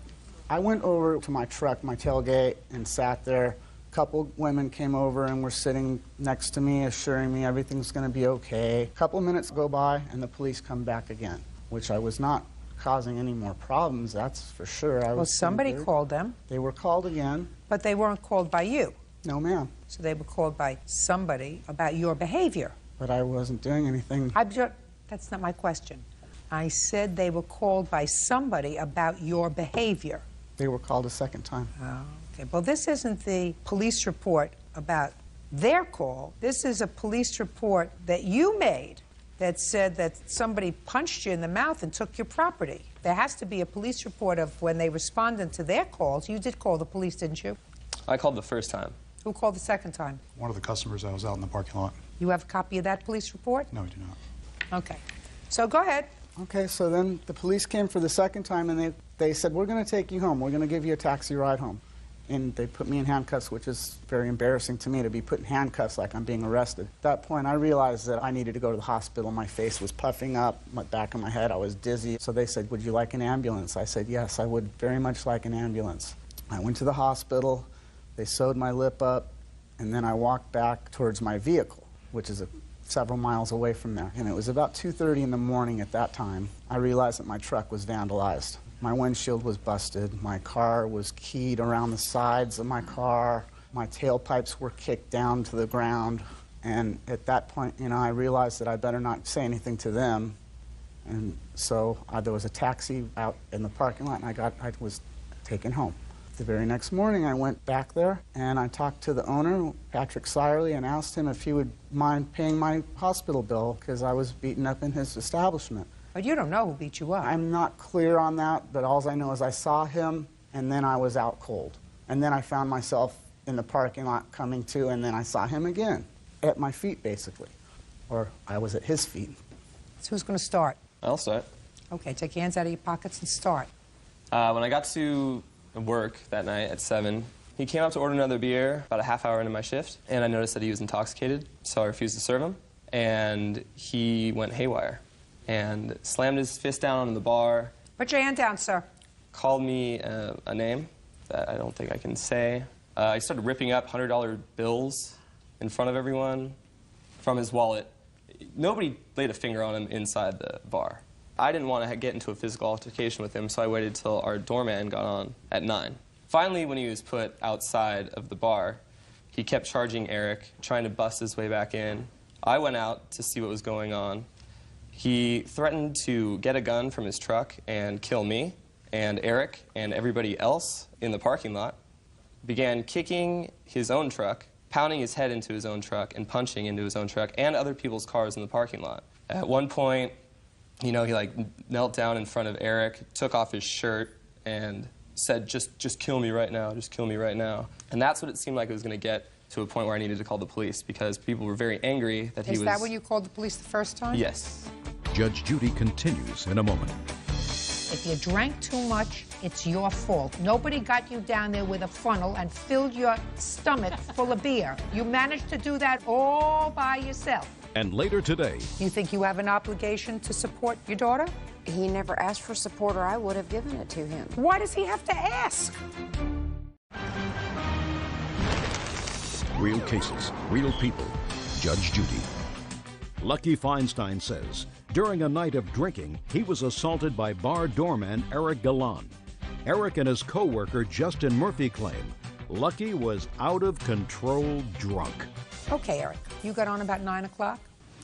I went over to my truck, my tailgate, and sat there. A couple women came over and were sitting next to me, assuring me everything's going to be okay. A couple minutes go by, and the police come back again, which I was not causing any more problems, that's for sure. Well, somebody called them. They were called again. But they weren't called by you. No, ma'am. So they were called by somebody about your behavior. But I wasn't doing anything. That's not my question. I said they were called by somebody about your behavior. They were called a second time. Oh, okay. Well, this isn't the police report about their call. This is a police report that you made that said that somebody punched you in the mouth and took your property. There has to be a police report of when they responded to their calls. You did call the police, didn't you? I called the first time. Who called the second time? One of the customers that was out in the parking lot. You have a copy of that police report? No, I do not. Okay. So go ahead. Okay, so then the police came for the second time, and they said, we're going to take you home. We're going to give you a taxi ride home. And they put me in handcuffs, which is very embarrassing to me to be put in handcuffs like I'm being arrested. At that point, I realized that I needed to go to the hospital. My face was puffing up, my back of my head, I was dizzy. So they said, would you like an ambulance? I said, yes, I would very much like an ambulance. I went to the hospital, they sewed my lip up, and then I walked back towards my vehicle, which is several miles away from there. And it was about 2:30 in the morning at that time. I realized that my truck was vandalized. My windshield was busted. My car was keyed around the sides of my car. My tailpipes were kicked down to the ground. And at that point, I realized that I better not say anything to them. And so there was a taxi out in the parking lot, and I was taken home. The very next morning, I went back there, and I talked to the owner, Patrick Sirely, and asked him if he would mind paying my hospital bill because I was beaten up in his establishment. But you don't know who beat you up. I'm not clear on that, but all I know is I saw him, and then I was out cold. And then I found myself in the parking lot coming to, and then I saw him again, at my feet, basically. Or I was at his feet. So who's going to start? I'll start. Okay, take your hands out of your pockets and start. When I got to work that night at 7, he came up to order another beer about a half hour into my shift, and I noticed that he was intoxicated, so I refused to serve him, and he went haywire and slammed his fist down on the bar. Put your hand down, sir. Called me a name that I don't think I can say. He started ripping up $100 bills in front of everyone from his wallet. Nobody laid a finger on him inside the bar. I didn't want to get into a physical altercation with him, so I waited till our doorman got on at 9. Finally, when he was put outside of the bar, he kept charging Eric, trying to bust his way back in. I went out to see what was going on. He threatened to get a gun from his truck and kill me and Eric and everybody else in the parking lot. Began kicking his own truck, pounding his head into his own truck, and punching into his own truck and other people's cars in the parking lot. At one point, you know, he like knelt down in front of Eric, took off his shirt, and said, just kill me right now, just kill me right now. And that's what it seemed like it was going to get to a point where I needed to call the police, because people were very angry that he was... Is that when you called the police the first time? Yes. Judge Judy continues in a moment. If you drank too much, it's your fault. Nobody got you down there with a funnel and filled your stomach full of beer. You managed to do that all by yourself. And later today... You think you have an obligation to support your daughter? He never asked for support, or I would have given it to him. Why does he have to ask? Real cases, real people. Judge Judy. Lucky Feinstein says during a night of drinking, he was assaulted by bar doorman Eric Galan. Eric and his co-worker Justin Murphy claim Lucky was out of control drunk. Okay, Eric, you got on about 9 o'clock?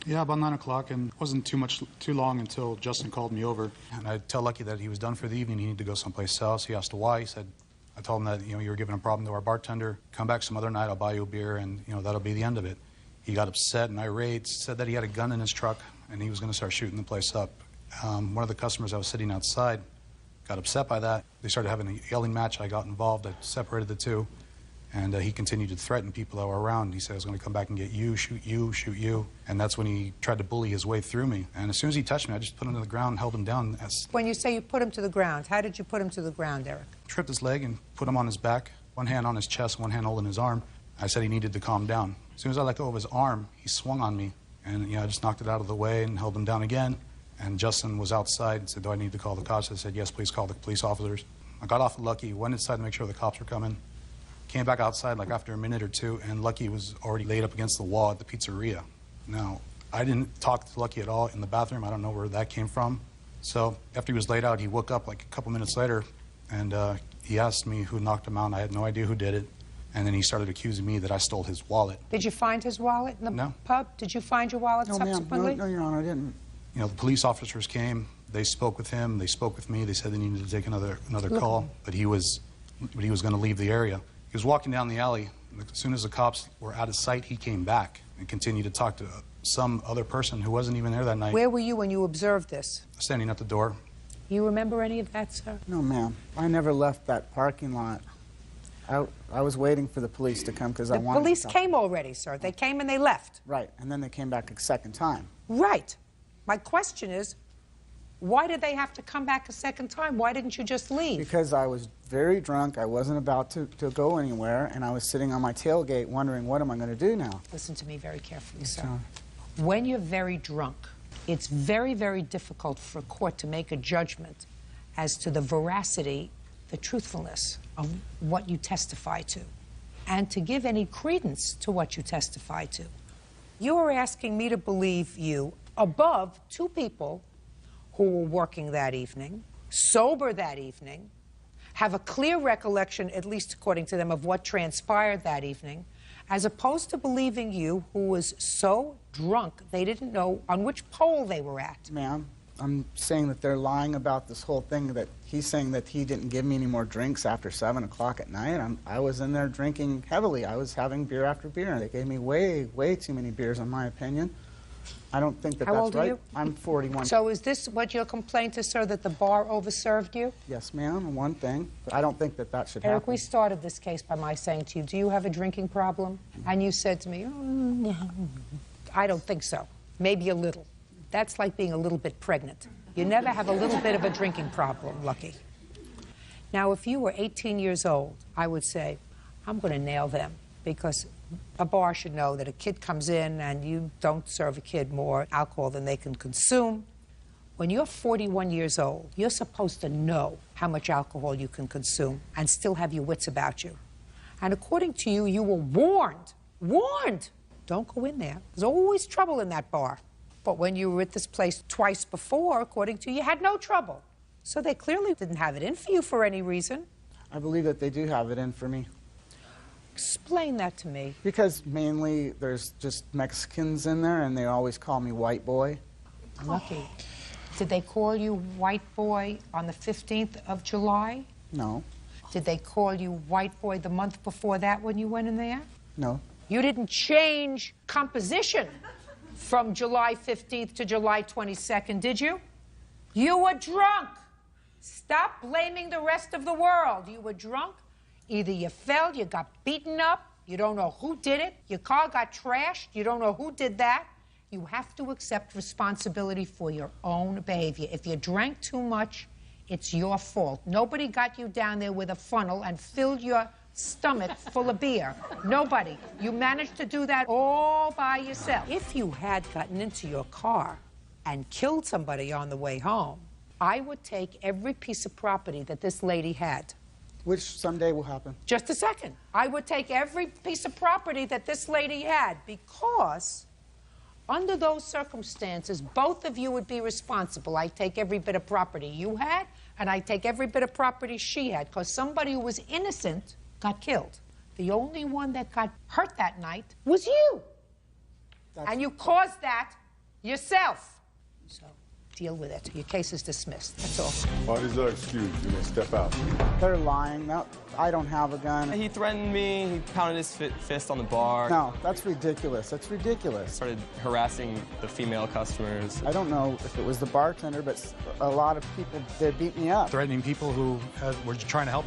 Yeah, about 9 o'clock, and it wasn't too long until Justin called me over. And I tell Lucky that he was done for the evening, he needed to go someplace else. He asked why. He said, I told him that, you know, you were giving a problem to our bartender. Come back some other night, I'll buy you a beer, and, you know, that'll be the end of it. He got upset and irate, said that he had a gun in his truck, and he was going to start shooting the place up. One of the customers that was sitting outside got upset by that. They started having a yelling match. I got involved. I separated the two. And he continued to threaten people that were around. He said, I was going to come back and get you, shoot you, shoot you. And that's when he tried to bully his way through me. And as soon as he touched me, I just put him to the ground and held him down. When you say you put him to the ground, how did you put him to the ground, Eric? Tripped his leg and put him on his back, one hand on his chest, one hand holding his arm. I said he needed to calm down. As soon as I let go of his arm, he swung on me. And, you know, I just knocked it out of the way and held him down again. And Justin was outside and said, do I need to call the cops? I said, yes, please call the police officers. I got off of Lucky, went inside to make sure the cops were coming. Came back outside like after a minute or two, and Lucky was already laid up against the wall at the pizzeria. Now, I didn't talk to Lucky at all in the bathroom. I don't know where that came from. So after he was laid out, he woke up like a couple minutes later, and he asked me who knocked him out. I had no idea who did it. And then he started accusing me that I stole his wallet. Did you find his wallet in the pub? Did you find your wallet subsequently? No, Your Honor, I didn't. You know, the police officers came. They spoke with him. They spoke with me. They said they needed to take another call, but he was going to leave the area. He was walking down the alley. As soon as the cops were out of sight, he came back and continued to talk to some other person who wasn't even there that night. Where were you when you observed this? Standing at the door. You remember any of that, sir? No, ma'am. I never left that parking lot. I was waiting for the police to come because I wanted to. The police came already, sir. They came and they left. Right, and then they came back a second time. Right. My question is, why did they have to come back a second time? Why didn't you just leave? Because I was very drunk. I wasn't about to go anywhere, and I was sitting on my tailgate wondering, what am I going to do now? Listen to me very carefully, sir. When you're very drunk, it's very, very difficult for a court to make a judgment as to the veracity, the truthfulness of what you testify to, and to give any credence to what you testify to. You are asking me to believe you above two people who were working that evening, sober that evening, have a clear recollection, at least according to them, of what transpired that evening, as opposed to believing you, who was so drunk they didn't know on which pole they were at. Ma'am, I'm saying that they're lying about this whole thing, that he's saying that he didn't give me any more drinks after 7 o'clock at night. I was in there drinking heavily. I was having beer after beer, and they gave me way, way too many beers, in my opinion. I don't think that How that's old right. Are you? I'm 41. So is this what your complaint is, sir, that the bar overserved you? Yes, ma'am, one thing. But I don't think that that should happen. Eric, we started this case by my saying to you, do you have a drinking problem? And you said to me, I don't think so. Maybe a little. That's like being a little bit pregnant. You never have a little bit of a drinking problem, Lucky. Now, if you were 18 years old, I would say, I'm going to nail them, because a bar should know that a kid comes in and you don't serve a kid more alcohol than they can consume. When you're 41 years old, you're supposed to know how much alcohol you can consume and still have your wits about you. And according to you, you were warned, don't go in there. There's always trouble in that bar. But when you were at this place twice before, according to you, had no trouble. So they clearly didn't have it in for you for any reason. I believe that they do have it in for me. Explain that to me. Because mainly there's just Mexicans in there, and they always call me white boy. Lucky. Did they call you white boy on the 15th of July? No. Did they call you white boy the month before that when you went in there? No. You didn't change composition from July 15th to July 22nd, did you? You were drunk. Stop blaming the rest of the world. You were drunk. Either you fell, you got beaten up, you don't know who did it, your car got trashed, you don't know who did that. You have to accept responsibility for your own behavior. If you drank too much, it's your fault. Nobody got you down there with a funnel and filled your stomach full of beer. Nobody. You managed to do that all by yourself. If you had gotten into your car and killed somebody on the way home, I would take every piece of property that this lady had. Which someday will happen. Just a second. I would take every piece of property that this lady had, because under those circumstances, both of you would be responsible. I'd take every bit of property you had, and I'd take every bit of property she had, because somebody who was innocent got killed. The only one that got hurt that night was you. And you caused that yourself. So deal with it. Your case is dismissed. That's all. Parties are excused. You may step out. They're lying. No, I don't have a gun. He threatened me. He pounded his fist on the bar. No, that's ridiculous. That's ridiculous. Started harassing the female customers. I don't know if it was the bartender, but a lot of people, they beat me up. Threatening people who were trying to help.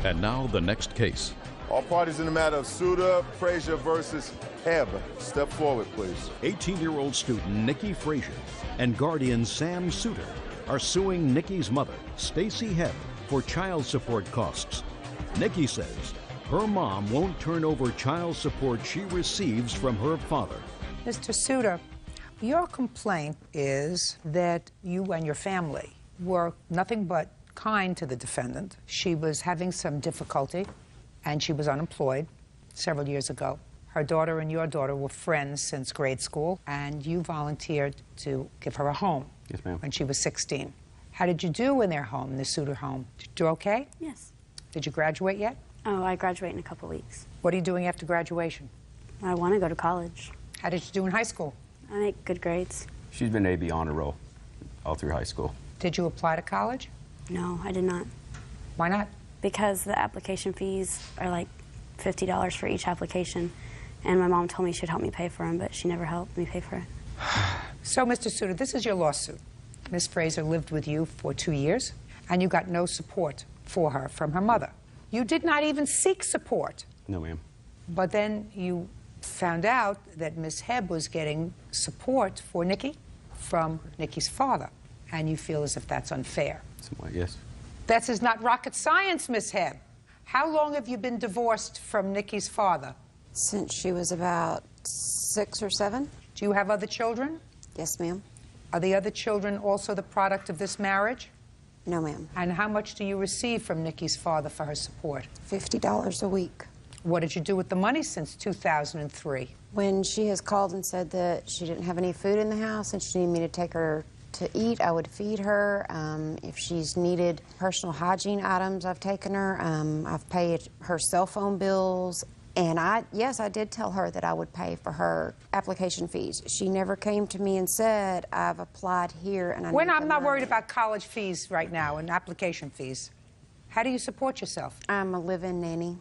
And now the next case. All parties in the matter of Suda, Frazier versus Hebb. Step forward, please. 18-year-old student Nikki Frazier and guardian Sam Suter are suing Nikki's mother, Stacy Hebb, for child support costs. Nikki says her mom won't turn over child support she receives from her father. Mr. Suter, your complaint is that you and your family were nothing but kind to the defendant. She was having some difficulty, and she was unemployed several years ago. Her daughter and your daughter were friends since grade school, and you volunteered to give her a home. Yes, ma'am. When she was 16. How did you do in their home, the Suter home? Did you do okay? Yes. Did you graduate yet? Oh, I graduate in a couple weeks. What are you doing after graduation? I want to go to college. How did you do in high school? I make good grades. She's been AB honor roll all through high school. Did you apply to college? No, I did not. Why not? Because the application fees are like $50 for each application, and my mom told me she'd help me pay for them, but she never helped me pay for it. So, Mr. Suter, this is your lawsuit. Ms. Fraser lived with you for 2 years, and you got no support for her from her mother. You did not even seek support. No, ma'am. But then you found out that Ms. Hebb was getting support for Nikki from Nikki's father, and you feel as if that's unfair. Somewhat, yes. This is not rocket science, Ms. Hebb. How long have you been divorced from Nikki's father? Since she was about 6 or 7. Do you have other children? Yes, ma'am. Are the other children also the product of this marriage? No, ma'am. And how much do you receive from Nikki's father for her support? $50 a week. What did you do with the money since 2003? When she has called and said that she didn't have any food in the house and she needed me to take her to eat, I would feed her. If she's needed personal hygiene items, I've taken her. I've paid her cell phone bills. And yes, I did tell her that I would pay for her application fees. She never came to me and said, I've applied here and I'm not worried about college fees right now and application fees. How do you support yourself? I'm a live-in nanny.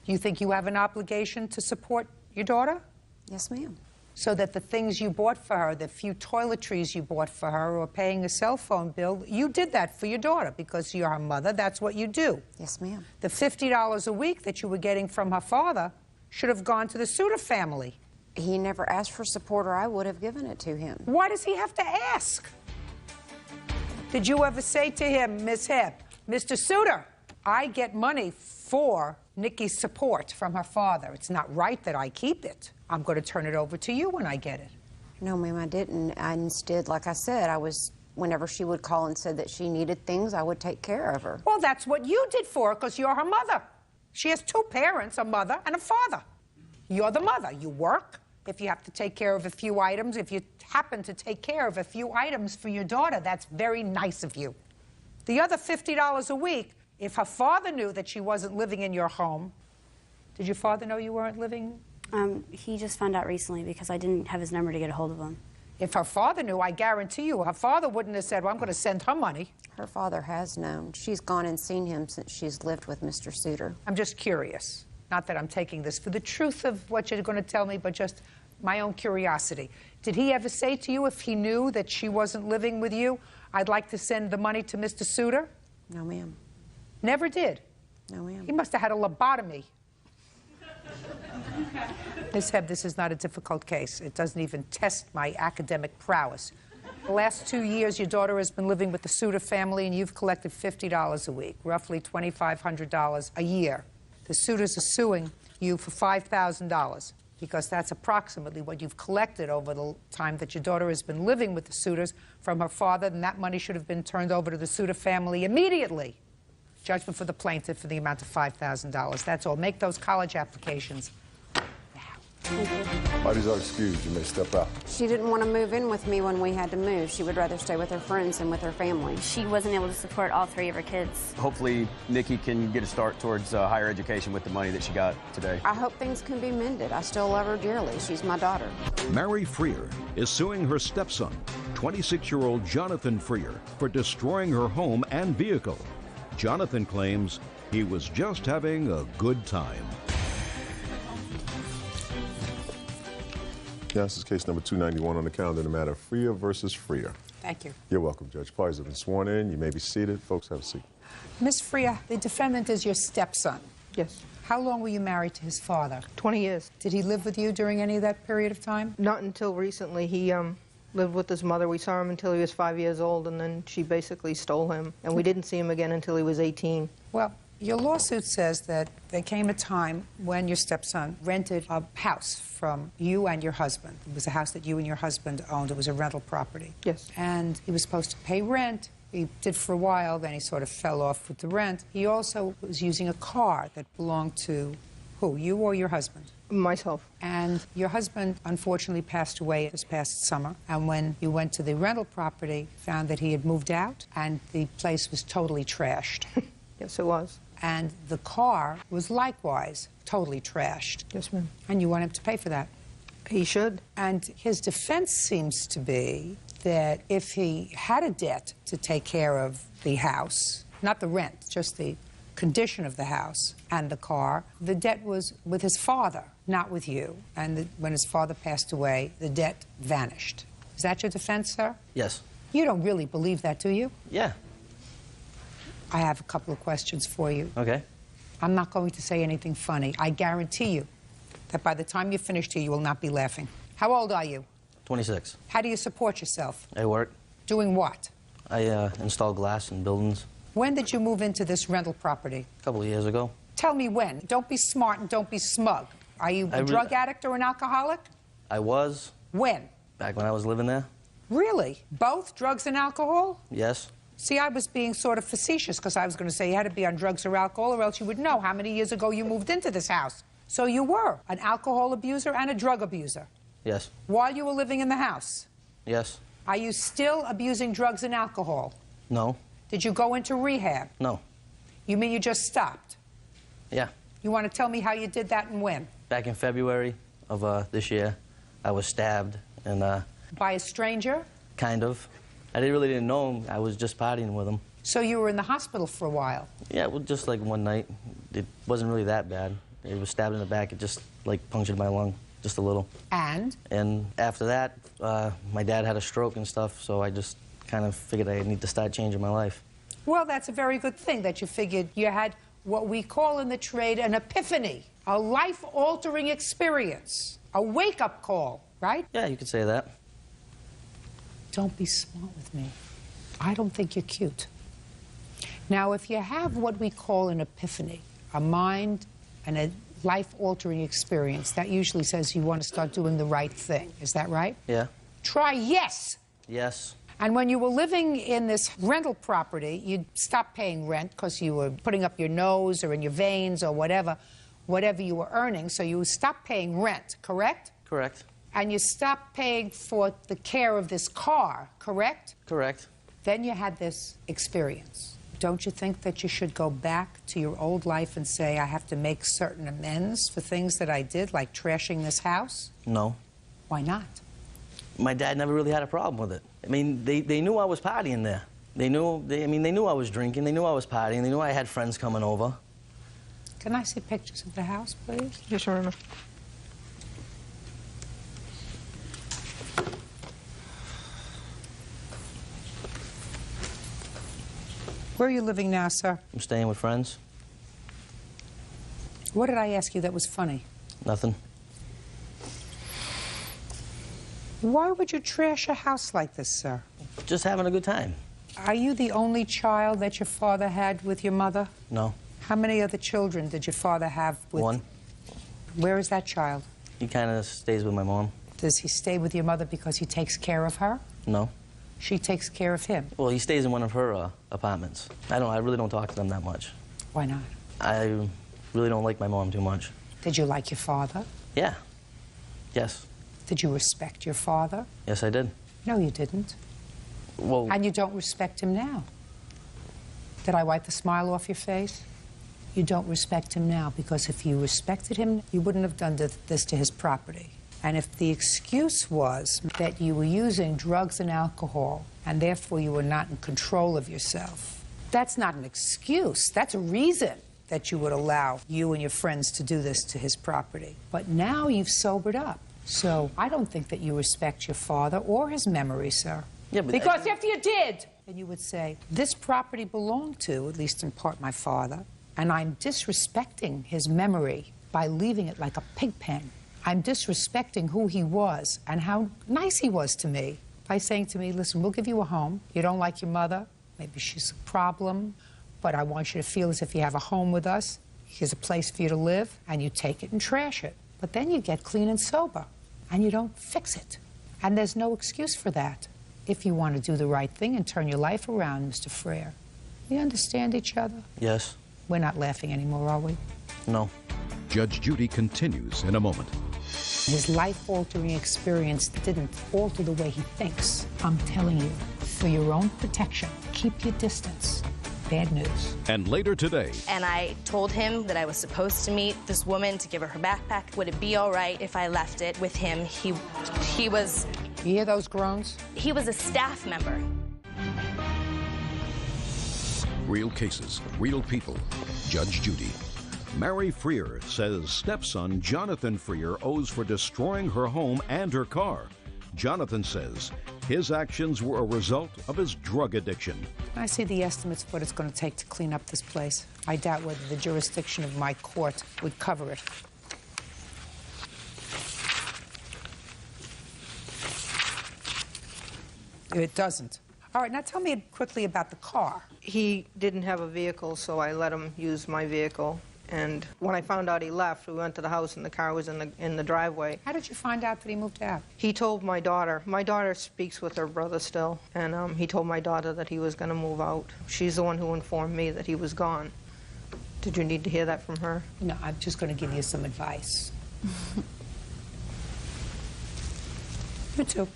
You think you have an obligation to support your daughter? Yes, ma'am. So that the things you bought for her, the few toiletries you bought for her, or paying a cell phone bill, you did that for your daughter because you're her mother. That's what you do. Yes, ma'am. The $50 a week that you were getting from her father should have gone to the Suter family. He never asked for support, or I would have given it to him. Why does he have to ask? Did you ever say to him, Miss Hebb, Mr. Suter, I get money for Nikki's support from her father. It's not right that I keep it. I'm going to turn it over to you when I get it. No, ma'am, I didn't. I instead, like I said, whenever she would call and said that she needed things, I would take care of her. Well, that's what you did for her because you're her mother. She has two parents, a mother and a father. You're the mother. You work, If you have to take care of a few items, if you happen to take care of a few items for your daughter, that's very nice of you. The other $50 a week, if her father knew that she wasn't living in your home, did your father know you weren't living? He just found out recently because I didn't have his number to get a hold of him. If her father knew, I guarantee you, her father wouldn't have said, well, I'm going to send her money. Her father has known. She's gone and seen him since she's lived with Mr. Suter. I'm just curious. Not that I'm taking this for the truth of what you're going to tell me, but just my own curiosity. Did he ever say to you, if he knew that she wasn't living with you, I'd like to send the money to Mr. Suter? No, ma'am. Never did? No, ma'am. He must have had a lobotomy. Ms. Hebb, this is not a difficult case. It doesn't even test my academic prowess. The last 2 years, your daughter has been living with the Suter family, and you've collected $50 a week, roughly $2,500 a year. The Suters are suing you for $5,000 because that's approximately what you've collected over the time that your daughter has been living with the Suters from her father, and that money should have been turned over to the Suter family immediately. Judgment for the plaintiff for the amount of $5,000. That's all. Make those college applications. Parties are excused. You may step out. She didn't want to move in with me when we had to move. She would rather stay with her friends and with her family. She wasn't able to support all 3 of her kids. Hopefully, Nikki can get a start towards higher education with the money that she got today. I hope things can be mended. I still love her dearly. She's my daughter. Mary Freer is suing her stepson, 26-year-old Jonathan Freer, for destroying her home and vehicle. Jonathan claims he was just having a good time. Yeah, this is case number 291 on the calendar in the matter of Freer versus Freer. Thank you. You're welcome, Judge. Parties have been sworn in. You may be seated. Folks, have a seat. Ms. Freer, the defendant is your stepson. Yes. How long were you married to his father? 20 years. Did he live with you during any of that period of time? Not until recently. He lived with his mother. We saw him until he was 5 years old, and then she basically stole him. And we didn't see him again until he was 18. Well, your lawsuit says that there came a time when your stepson rented a house from you and your husband. It was a house that you and your husband owned. It was a rental property. Yes. And he was supposed to pay rent. He did for a while, then he sort of fell off with the rent. He also was using a car that belonged to who, you or your husband? Myself. And your husband, unfortunately, passed away this past summer. And when you went to the rental property, found that he had moved out, and the place was totally trashed. Yes, it was. And the car was likewise totally trashed. Yes, ma'am. And you want him to pay for that. He should. And his defense seems to be that if he had a debt to take care of the house, not the rent, just the condition of the house and the car, the debt was with his father, not with you. And when his father passed away, the debt vanished. Is that your defense, sir? Yes. You don't really believe that, do you? Yeah. I have a couple of questions for you. Okay. I'm not going to say anything funny. I guarantee you that by the time you're finished here, you will not be laughing. How old are you? 26. How do you support yourself? I work. Doing what? I install glass in buildings. When did you move into this rental property? A couple of years ago. Tell me when. Don't be smart and don't be smug. Are you a drug addict or an alcoholic? I was. When? Back when I was living there. Really? Both drugs and alcohol? Yes. See, I was being sort of facetious because I was going to say you had to be on drugs or alcohol or else you would know how many years ago you moved into this house. So you were an alcohol abuser and a drug abuser. Yes. While you were living in the house. Yes. Are you still abusing drugs and alcohol? No. Did you go into rehab? No. You mean you just stopped? Yeah. You want to tell me how you did that and when? Back in February of this year, I was stabbed and By a stranger? kind of. I really didn't know him. I was just partying with him. So you were in the hospital for a while? Yeah, well, just like one night. It wasn't really that bad. It was stabbed in the back. It just like punctured my lung, just a little. And? And after that, my dad had a stroke and stuff, so I just kind of figured I need to start changing my life. Well, that's a very good thing that you figured you had what we call in the trade an epiphany, a life-altering experience, a wake-up call, right? Yeah, you could say that. Don't be smart with me. I don't think you're cute. Now, if you have what we call an epiphany, a mind and a life-altering experience, that usually says you want to start doing the right thing. Is that right? Yeah. Try yes. Yes. And when you were living in this rental property, you'd stop paying rent because you were putting up your nose or in your veins or whatever you were earning, so you stopped paying rent, correct? Correct. And you stopped paying for the care of this car, correct? Correct. Then you had this experience. Don't you think that you should go back to your old life and say, I have to make certain amends for things that I did, like trashing this house? No. Why not? My dad never really had a problem with it. I mean, they knew I was partying there. They knew I was drinking. They knew I was partying. They knew I had friends coming over. Can I see pictures of the house, please? Yes, Your Honor. Where are you living now, sir? I'm staying with friends. What did I ask you that was funny? Nothing. Why would you trash a house like this, sir? Just having a good time. Are you the only child that your father had with your mother? No. How many other children did your father have with... One. Where is that child? He kind of stays with my mom. Does he stay with your mother because he takes care of her? No. She takes care of him? Well, he stays in one of her apartments. I really don't talk to them that much. Why not? I really don't like my mom too much. Did you like your father? Yeah. Yes. Did you respect your father? Yes, I did. No, you didn't. Well... And you don't respect him now. Did I wipe the smile off your face? You don't respect him now because if you respected him, you wouldn't have done this to his property. And if the excuse was that you were using drugs and alcohol and therefore you were not in control of yourself, that's not an excuse. That's a reason that you would allow you and your friends to do this to his property. But now you've sobered up. So I don't think that you respect your father or his memory, sir. Yeah, but because if you did, then you would say, this property belonged to, at least in part, my father, and I'm disrespecting his memory by leaving it like a pig pen. I'm disrespecting who he was and how nice he was to me by saying to me, listen, we'll give you a home. You don't like your mother. Maybe she's a problem, but I want you to feel as if you have a home with us. Here's a place for you to live, and you take it and trash it. But then you get clean and sober, and you don't fix it. And there's no excuse for that if you want to do the right thing and turn your life around, Mr. Frere. We understand each other? Yes. We're not laughing anymore, are we? No. Judge Judy continues in a moment. His life-altering experience didn't alter the way he thinks. I'm telling you, for your own protection, keep your distance. Bad news. And later today... And I told him that I was supposed to meet this woman to give her her backpack. Would it be all right if I left it with him? He was... You hear those groans? He was a staff member. Real cases, real people. Judge Judy. Mary Freer says stepson Jonathan Freer owes for destroying her home and her car. Jonathan says his actions were a result of his drug addiction. I see the estimates of what it's going to take to clean up this place. I doubt whether the jurisdiction of my court would cover it. It doesn't. All right, now tell me quickly about the car. He didn't have a vehicle, so I let him use my vehicle. And when I found out he left, we went to the house and the car was in the driveway. How did you find out that he moved out? He told my daughter. My daughter speaks with her brother still, and he told my daughter that he was going to move out. She's the one who informed me that he was gone. Did you need to hear that from her? No, I'm just going to give you some advice. You too.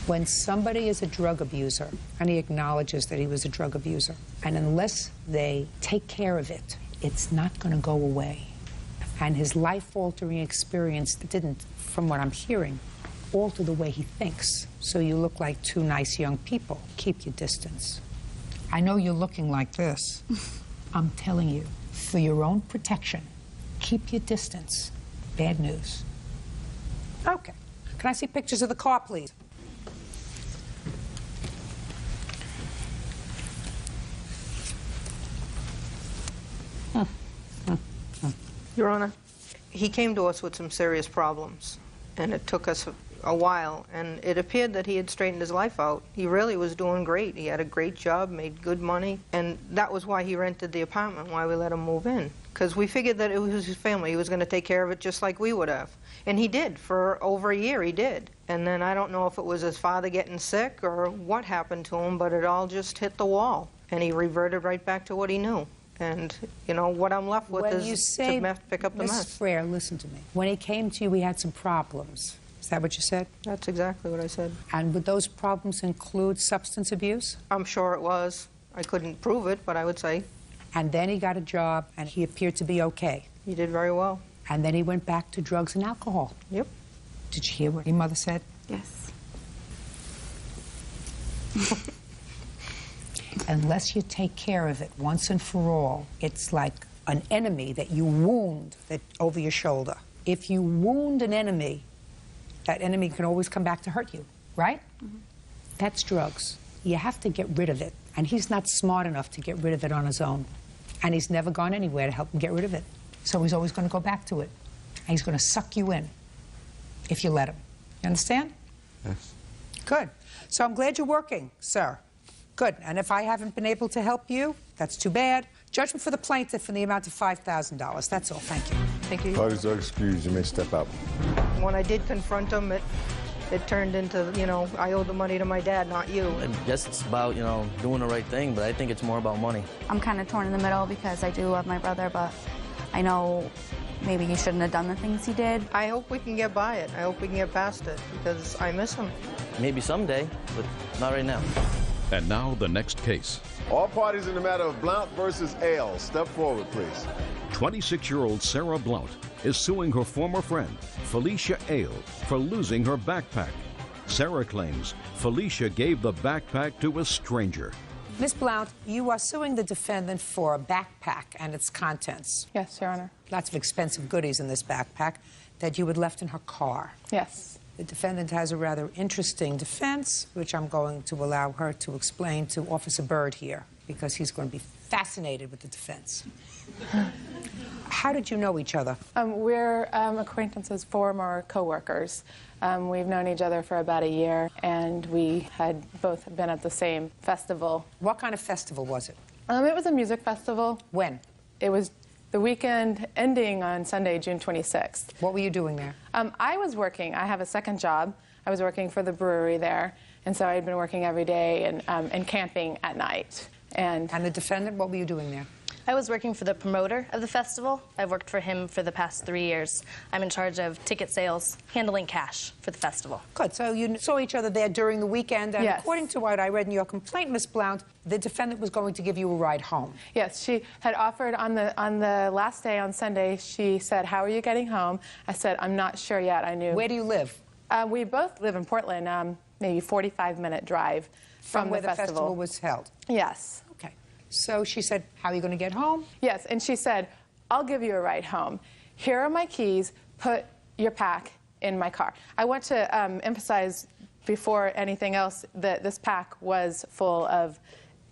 When somebody is a drug abuser, and he acknowledges that he was a drug abuser, and unless they take care of it, it's not going to go away. And his life-altering experience didn't, from what I'm hearing, alter the way he thinks. So you look like two nice young people. Keep your distance. I know you're looking like this. I'm telling you, for your own protection, keep your distance. Bad news. Okay. Can I see pictures of the car, please? Your Honor, he came to us with some serious problems, and it took us a while, and it appeared that he had straightened his life out. He really was doing great. He had a great job, made good money, and that was why he rented the apartment, why we let him move in, because we figured that it was his family. He was going to take care of it just like we would have. And he did. For over a year, he did. And then I don't know if it was his father getting sick or what happened to him, but it all just hit the wall, and he reverted right back to what he knew. And, you know, what I'm left with When is you say, to pick up the Ms. mess. Frere, listen to me. When he came to you, he had some problems. Is that what you said? That's exactly what I said. And would those problems include substance abuse? I'm sure it was. I couldn't prove it, but I would say. And then he got a job, and he appeared to be okay. He did very well. And then he went back to drugs and alcohol. Yep. Did you hear what your mother said? Yes. Unless you take care of it once and for all, it's like an enemy that you wound over your shoulder. If you wound an enemy, that enemy can always come back to hurt you, right? Mm-hmm. That's drugs. You have to get rid of it. And he's not smart enough to get rid of it on his own. And he's never gone anywhere to help him get rid of it. So he's always going to go back to it. And he's going to suck you in if you let him. You understand? Yes. Good. So I'm glad you're working, sir. Good. And if I haven't been able to help you, that's too bad. Judgment for the plaintiff in the amount of $5,000. That's all. Thank you. Thank you. Parties are excused. You may step out. When I did confront him, it turned into, you know, I owe the money to my dad, not you. I guess it's about, you know, doing the right thing, but I think it's more about money. I'm kind of torn in the middle because I do love my brother, but I know maybe he shouldn't have done the things he did. I hope we can get by it. I hope we can get past it because I miss him. Maybe someday, but not right now. And now the next case. All parties in the matter of Blount versus Ale. Step forward, please. 26-year-old Sarah Blount is suing her former friend, Felicia Ale, for losing her backpack. Sarah claims Felicia gave the backpack to a stranger. Ms. Blount, you are suing the defendant for a backpack and its contents. Yes, Your Honor. Lots of expensive goodies in this backpack that you had left in her car. Yes. The defendant has a rather interesting defense, which I'm going to allow her to explain to Officer Byrd here, because he's going to be fascinated with the defense. How did you know each other? We're acquaintances, former co-workers. We've known each other for about a year, and we had both been at the same festival. What kind of festival was it? It was a music festival. When? It was the weekend ending on Sunday, June 26th. What were you doing there? I was working. I have a second job. I was working for the brewery there, and so I had been working every day and camping at night. And the defendant, what were you doing there? I was working for the promoter of the festival. I've worked for him for the past 3 years. I'm in charge of ticket sales, handling cash for the festival. Good. So you saw each other there during the weekend, and yes. According to what I read in your complaint, Ms. Blount, the defendant was going to give you a ride home. Yes, she had offered on the last day on Sunday. She said, "How are you getting home?" I said, "I'm not sure yet." I knew. Where do you live? We both live in Portland. Maybe 45-minute drive from where the festival was held. Yes. Okay. So she said, "How are you going to get home?" Yes, and she said, "I'll give you a ride home. Here are my keys. Put your pack in my car." I want to emphasize before anything else that this pack was full of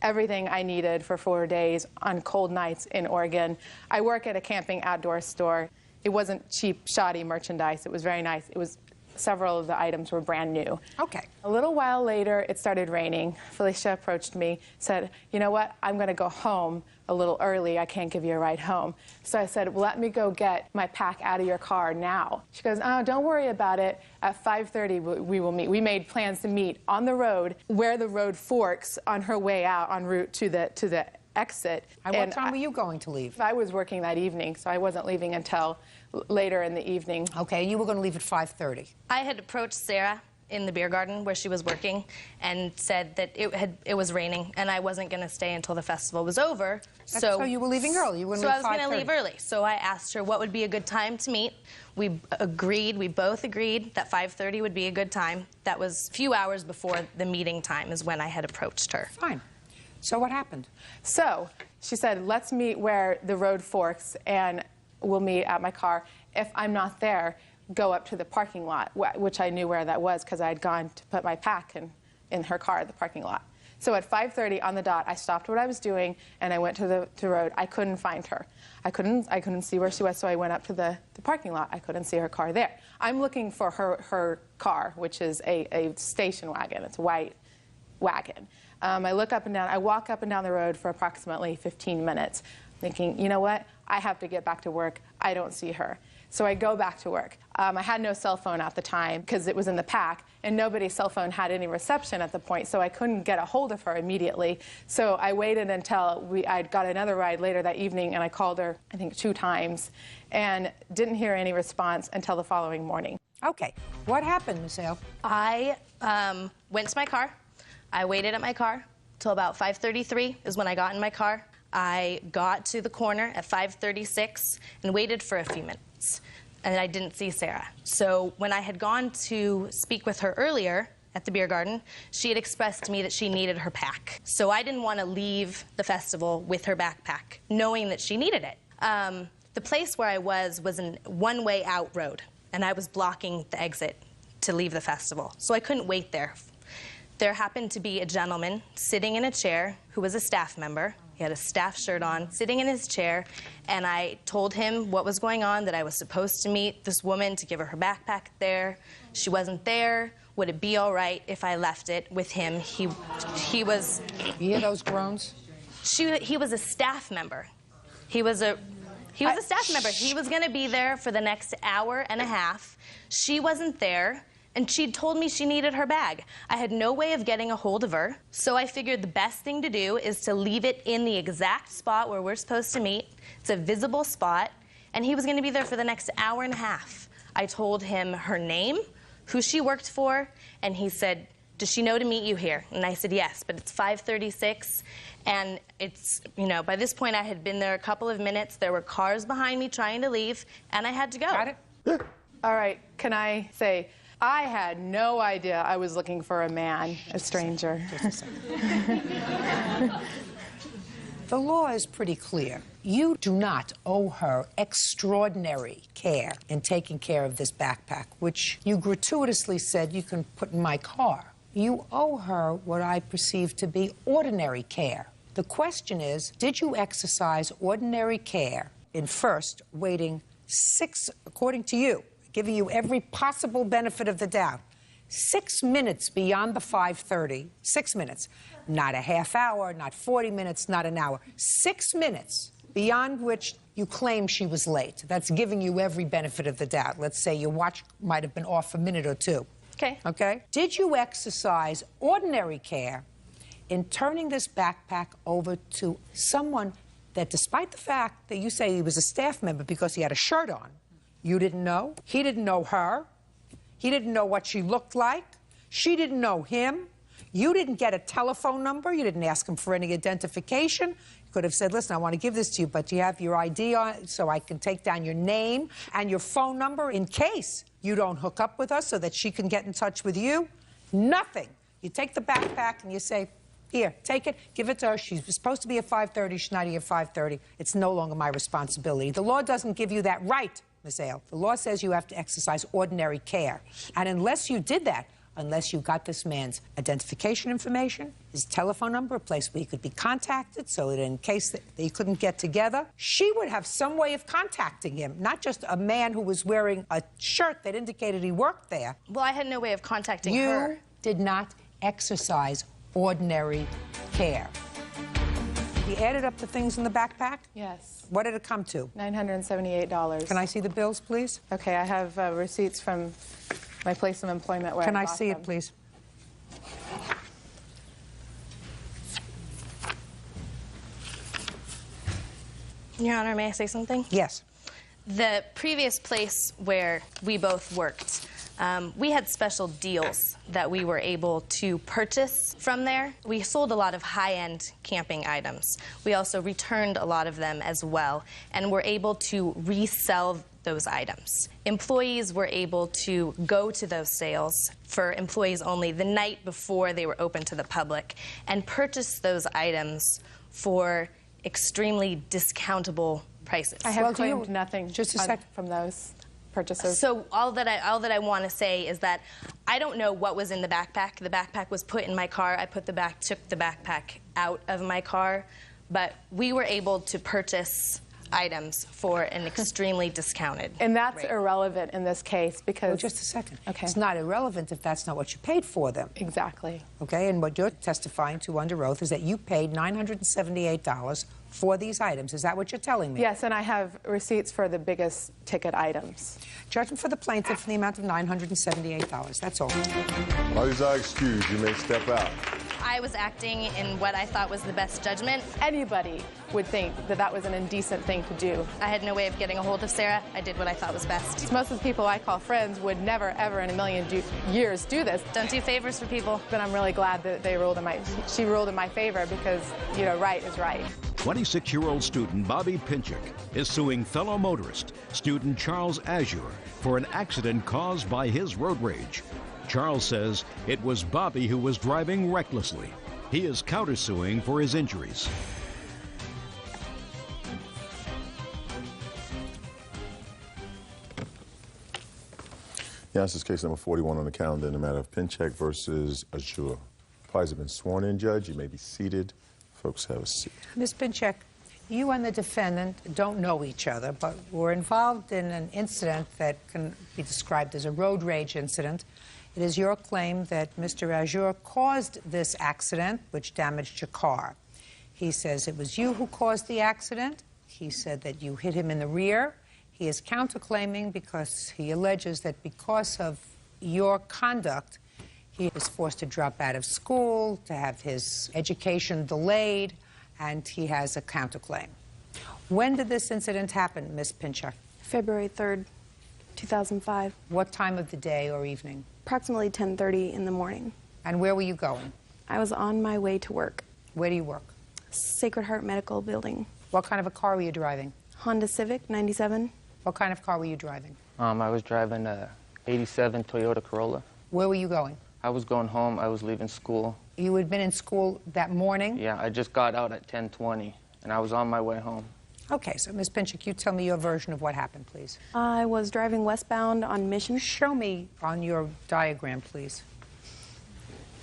everything I needed for 4 days on cold nights in Oregon. I work at a camping outdoor store. It wasn't cheap, shoddy merchandise. It was very nice. It was several of the items were brand new. Okay. A little while later, it started raining. Felicia approached me, said, "You know what? I'm going to go home a little early. I can't give you a ride home." So I said, "Well, let me go get my pack out of your car now." She goes, "Oh, don't worry about it. At 5:30, we will meet." We made plans to meet on the road where the road forks on her way out en route to the exit. And what time were you going to leave? I was working that evening, so I wasn't leaving until later in the evening. Okay, you were going to leave at 5:30. I had approached Sarah in the beer garden where she was working and said that it was raining and I wasn't going to stay until the festival was over. So you were leaving early. You were so I was going to leave early. So I asked her what would be a good time to meet. We both agreed that 5:30 would be a good time. That was a few hours before the meeting time is when I had approached her. Fine. So what happened? So she said, "Let's meet where the road forks and we'll meet at my car. If I'm not there, go up to the parking lot," which I knew where that was because I had gone to put my pack in her car at the parking lot. So at 5:30 on the dot, I stopped what I was doing and I went to the road. I couldn't find her. I couldn't see where she was, so I went up to the parking lot. I couldn't see her car there. I'm looking for her car, which is a station wagon. It's a white wagon. I look up and down. I walk up and down the road for approximately 15 minutes, thinking, you know what? I have to get back to work. I don't see her. So I go back to work. I had no cell phone at the time because it was in the pack, and nobody's cell phone had any reception at the point, so I couldn't get a hold of her immediately. So I waited until I got another ride later that evening, and I called her, I think, 2 times, and didn't hear any response until the following morning. Okay. What happened, Ms. Hale? I went to my car. I waited at my car till about 5:33 is when I got in my car. I got to the corner at 5:36 and waited for a few minutes, and I didn't see Sarah. So when I had gone to speak with her earlier at the beer garden, she had expressed to me that she needed her pack. So I didn't want to leave the festival with her backpack, knowing that she needed it. The place where I was a one-way out road, and I was blocking the exit to leave the festival, so I couldn't wait there. There happened to be a gentleman sitting in a chair who was a staff member. He had a staff shirt on, sitting in his chair, and I told him what was going on, that I was supposed to meet this woman to give her her backpack there. She wasn't there. Would it be all right if I left it with him? He was... You hear those groans? He was a staff member. He was a staff member. He was going to be there for the next hour and a half. She wasn't there, and she'd told me she needed her bag. I had no way of getting a hold of her, so I figured the best thing to do is to leave it in the exact spot where we're supposed to meet. It's a visible spot, and he was going to be there for the next hour and a half. I told him her name, who she worked for, and he said, "Does she know to meet you here?" And I said, "Yes, but it's 5:36, and it's, you know, by this point I had been there a couple of minutes. There were cars behind me trying to leave, and I had to go." Got it? All right, can I say, I had no idea I was looking for a man, a stranger. The law is pretty clear. You do not owe her extraordinary care in taking care of this backpack, which you gratuitously said you can put in my car. You owe her what I perceive to be ordinary care. The question is, did you exercise ordinary care in first waiting according to you, giving you every possible benefit of the doubt, 6 minutes beyond the 5:30, 6 minutes, not a half hour, not 40 minutes, not an hour, 6 minutes beyond which you claim she was late. That's giving you every benefit of the doubt. Let's say your watch might have been off a minute or two. Okay. Okay? Did you exercise ordinary care in turning this backpack over to someone that, despite the fact that you say he was a staff member because he had a shirt on, you didn't know? He didn't know her. He didn't know what she looked like. She didn't know him. You didn't get a telephone number. You didn't ask him for any identification. You could have said, "Listen, I want to give this to you, but do you have your ID on it so I can take down your name and your phone number in case you don't hook up with us so that she can get in touch with you?" Nothing. You take the backpack and you say, "Here, take it, give it to her. She's supposed to be at 5:30. She's not here at 5:30. It's no longer my responsibility." The law doesn't give you that right, Ms. Ale. The law says you have to exercise ordinary care. And unless you did that, unless you got this man's identification information, his telephone number, a place where he could be contacted so that in case that they couldn't get together, she would have some way of contacting him, not just a man who was wearing a shirt that indicated he worked there. Well, I had no way of contacting her. You did not exercise ordinary care. You added up the things in the backpack? Yes. What did it come to? $978. Can I see the bills, please? Okay, I have receipts from my place of employment where Can I bought see them. it, please? Your Honor, may I say something? Yes. The previous place where we both worked, we had special deals that we were able to purchase from there. We sold a lot of high-end camping items. We also returned a lot of them as well, and were able to resell those items. Employees were able to go to those sales for employees only the night before they were open to the public and purchase those items for extremely discountable prices. I have claimed nothing just a second from those purchases. So all that I want to say is that I don't know what was in the backpack. The backpack was put in my car. I took the backpack out of my car, but we were able to purchase items for an extremely discounted And that's rate. irrelevant in this case because... Well, just a second. Okay. It's not irrelevant if that's not what you paid for them. Exactly. Okay, and what you're testifying to under oath is that you paid $978 for these items. Is that what you're telling me? Yes, and I have receipts for the biggest ticket items. Judgment for the plaintiff for the amount of $978. That's all. Parties are excused. You may step out. I was acting in what I thought was the best judgment. Anybody would think that that was an indecent thing to do. I had no way of getting a hold of Sarah. I did what I thought was best. Most of the people I call friends would never, ever in a million years do this. Don't do favors for people. But I'm really glad that she ruled in my favor because, you know, right is right. 26-year-old student Bobby Pinchuk is suing fellow motorist, student Charles Azure, for an accident caused by his road rage. Charles says it was Bobby who was driving recklessly. He is countersuing for his injuries. Yeah, this is case number 41 on the calendar in the matter of Pinchuk versus Azure. Parties have been sworn in, Judge. You may be seated. Folks, have a seat. Ms. Pinchuk, you and the defendant don't know each other, but were involved in an incident that can be described as a road rage incident. It is your claim that Mr. Azure caused this accident, which damaged your car. He says it was you who caused the accident. He said that you hit him in the rear. He is counterclaiming because he alleges that because of your conduct, he was forced to drop out of school, to have his education delayed, and he has a counterclaim. When did this incident happen, Ms. Pinchuk? February 3rd, 2005. What time of the day or evening? Approximately 10:30 in the morning. And where were you going? I was on my way to work. Where do you work? Sacred Heart Medical Building. What kind of a car were you driving? Honda Civic, 97. What kind of car were you driving? I was driving a 87 Toyota Corolla. Where were you going? I was going home. I was leaving school. You had been in school that morning? Yeah, I just got out at 10:20, and I was on my way home. Okay, so Ms. Pinchuk, you tell me your version of what happened, please. I was driving westbound on Mission. Show me on your diagram, please.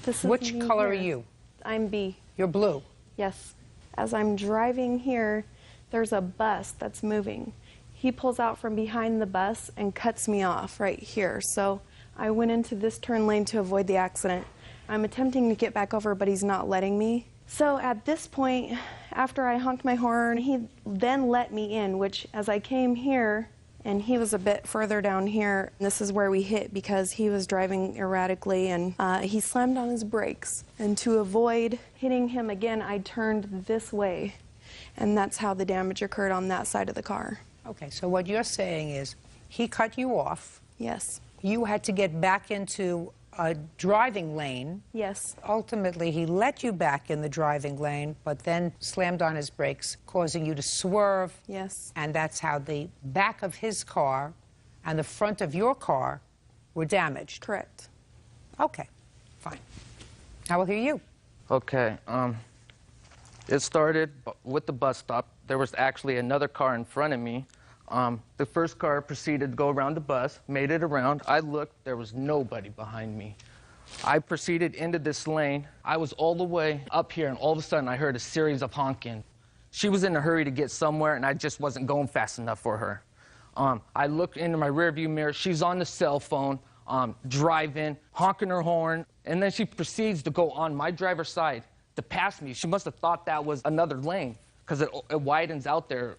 This is Which me color here. are you? I'm B. You're blue. Yes. As I'm driving here, there's a bus that's moving. He pulls out from behind the bus and cuts me off right here. So I went into this turn lane to avoid the accident. I'm attempting to get back over, but he's not letting me. So at this point, after I honked my horn, he then let me in, which as I came here, and he was a bit further down here, this is where we hit because he was driving erratically and he slammed on his brakes. And to avoid hitting him again, I turned this way. And that's how the damage occurred on that side of the car. Okay, so what you're saying is he cut you off. Yes. You had to get back into a driving lane. Yes. Ultimately, he let you back in the driving lane, but then slammed on his brakes, causing you to swerve. Yes. And that's how the back of his car and the front of your car were damaged. Correct. Okay, fine. I will hear you. Okay, it started with the bus stop. There was actually another car in front of me. The first car proceeded to go around the bus, made it around. I looked, there was nobody behind me. I proceeded into this lane. I was all the way up here, and all of a sudden I heard a series of honking. She was in a hurry to get somewhere, and I just wasn't going fast enough for her. I looked into my rearview mirror. She's on the cell phone, driving, honking her horn, and then she proceeds to go on my driver's side to pass me. She must have thought that was another lane, because it widens out there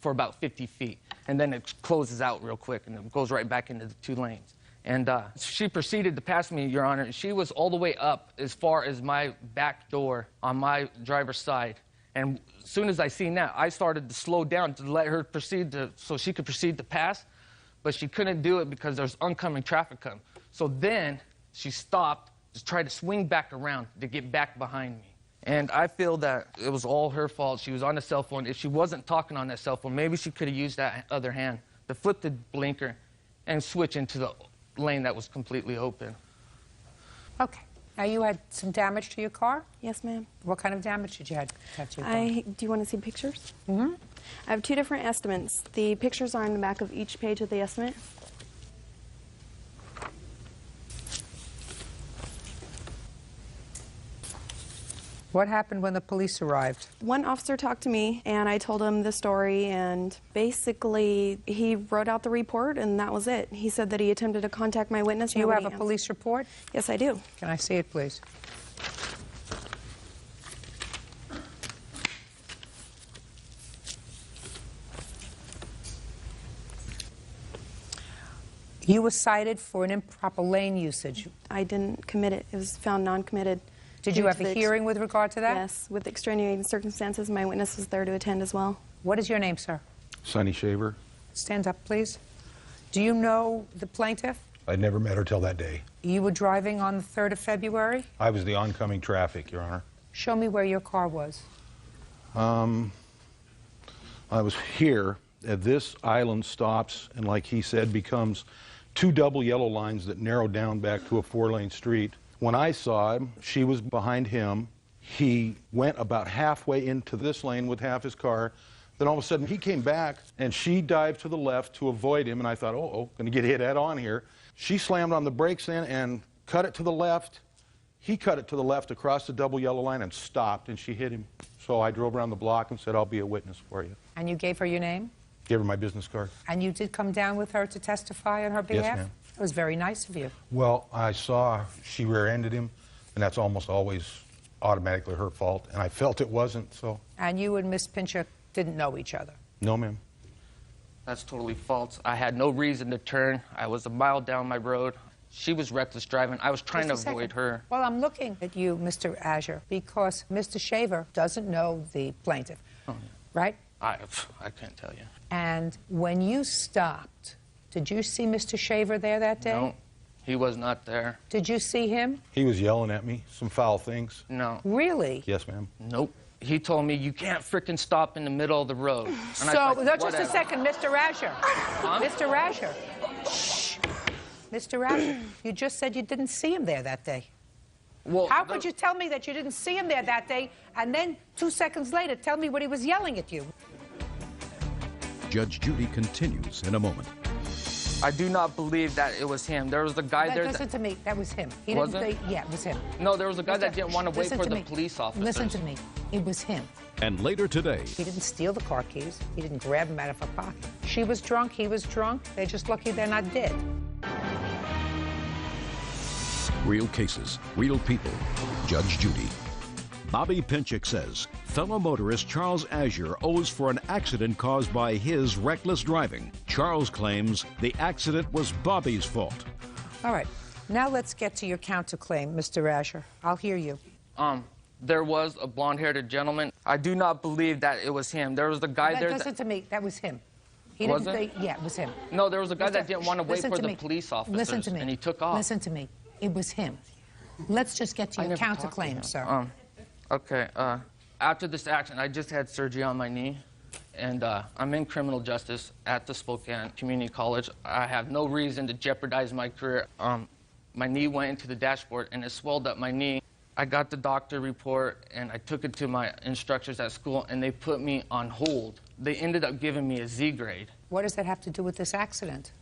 for about 50 feet, and then it closes out real quick, and it goes right back into the two lanes. And she proceeded to pass me, Your Honor. She was all the way up as far as my back door on my driver's side. And as soon as I seen that, I started to slow down to let her proceed so she could proceed to pass, but she couldn't do it because there's oncoming traffic coming. So then she stopped, just tried to swing back around to get back behind me. And I feel that it was all her fault. She was on the cell phone. If she wasn't talking on that cell phone, maybe she could have used that other hand to flip the blinker and switch into the lane that was completely open. Okay. Now, you had some damage to your car? Yes, ma'am. What kind of damage did you have to your car? Do you want to see pictures? Mm-hmm. I have two different estimates. The pictures are on the back of each page of the estimate. What happened when the police arrived? One officer talked to me, and I told him the story, and basically he wrote out the report, and that was it. He said that he attempted to contact my witness. Do you have a police report? Yes, I do. Can I see it, please? You were cited for an improper lane usage. I didn't commit it. It was found non-committed. Did you have a hearing with regard to that? Yes, with extenuating circumstances. My witness was there to attend as well. What is your name, sir? Sonny Shaver. Stand up, please. Do you know the plaintiff? I never met her till that day. You were driving on the 3rd of February? I was the oncoming traffic, Your Honor. Show me where your car was. I was here. This island stops and, like he said, becomes 2 double yellow lines that narrow down back to a 4-lane street. When I saw him, she was behind him. He went about halfway into this lane with half his car. Then all of a sudden he came back and she dived to the left to avoid him, and I thought, oh, going to get hit head on here. She slammed on the brakes then and cut it to the left. He cut it to the left across the double yellow line and stopped, and she hit him. So I drove around the block and said, I'll be a witness for you. And you gave her your name? Gave her my business card. And you did come down with her to testify on her behalf? Yes, ma'am. It was very nice of you. Well, I saw she rear-ended him, and that's almost always automatically her fault, and I felt it wasn't, so. And you and Miss Pinchuk didn't know each other? No, ma'am. That's totally false. I had no reason to turn. I was a mile down my road. She was reckless driving. I was trying to avoid her. Well, I'm looking at you, Mr. Azure, because Mr. Shaver doesn't know the plaintiff, right? I can't tell you. And when you stopped, did you see Mr. Shaver there that day? No, he was not there. Did you see him? He was yelling at me, some foul things. No. Really? Yes, ma'am. Nope. He told me, you can't frickin' stop in the middle of the road. And So, just a second, Mr. Azure. Mr. Azure. Shh. Mr. Azure, you just said you didn't see him there that day. Well, how could you tell me that you didn't see him there that day, and then 2 seconds later tell me what he was yelling at you? Judge Judy continues in a moment. I do not believe that it was him. There was a guy there. Listen to me. That was him. He Was didn't it? Yeah, it was him. No, there was a guy that didn't want to wait for the police officers. Listen to me. It was him. And later today, He didn't steal the car keys. He didn't grab them out of her pocket. She was drunk. He was drunk. They're just lucky they're not dead. real cases, real people. Judge Judy. Bobby Pinchuk says fellow motorist Charles Azure owes for an accident caused by his reckless driving. Charles claims the accident was Bobby's fault. All right. Now let's get to your counterclaim, Mr. Azure. I'll hear you. There was a blonde-haired gentleman. I do not believe that it was him. There was a guy there. Listen to me. That was him. He Was didn't. it? Yeah, it was him. No, there was a guy that didn't want to wait Listen for to the me. police officers. Listen to me. And he took off. Listen to me. It was him. Let's just get to I your never talked to him. counterclaim, sir. Okay. After this accident, I just had surgery on my knee, and I'm in criminal justice at the Spokane Community College. I have no reason to jeopardize my career. My knee went into the dashboard, and it swelled up my knee. I got the doctor report, and I took it to my instructors at school, and they put me on hold. They ended up giving me a Z grade. What does that have to do with this accident?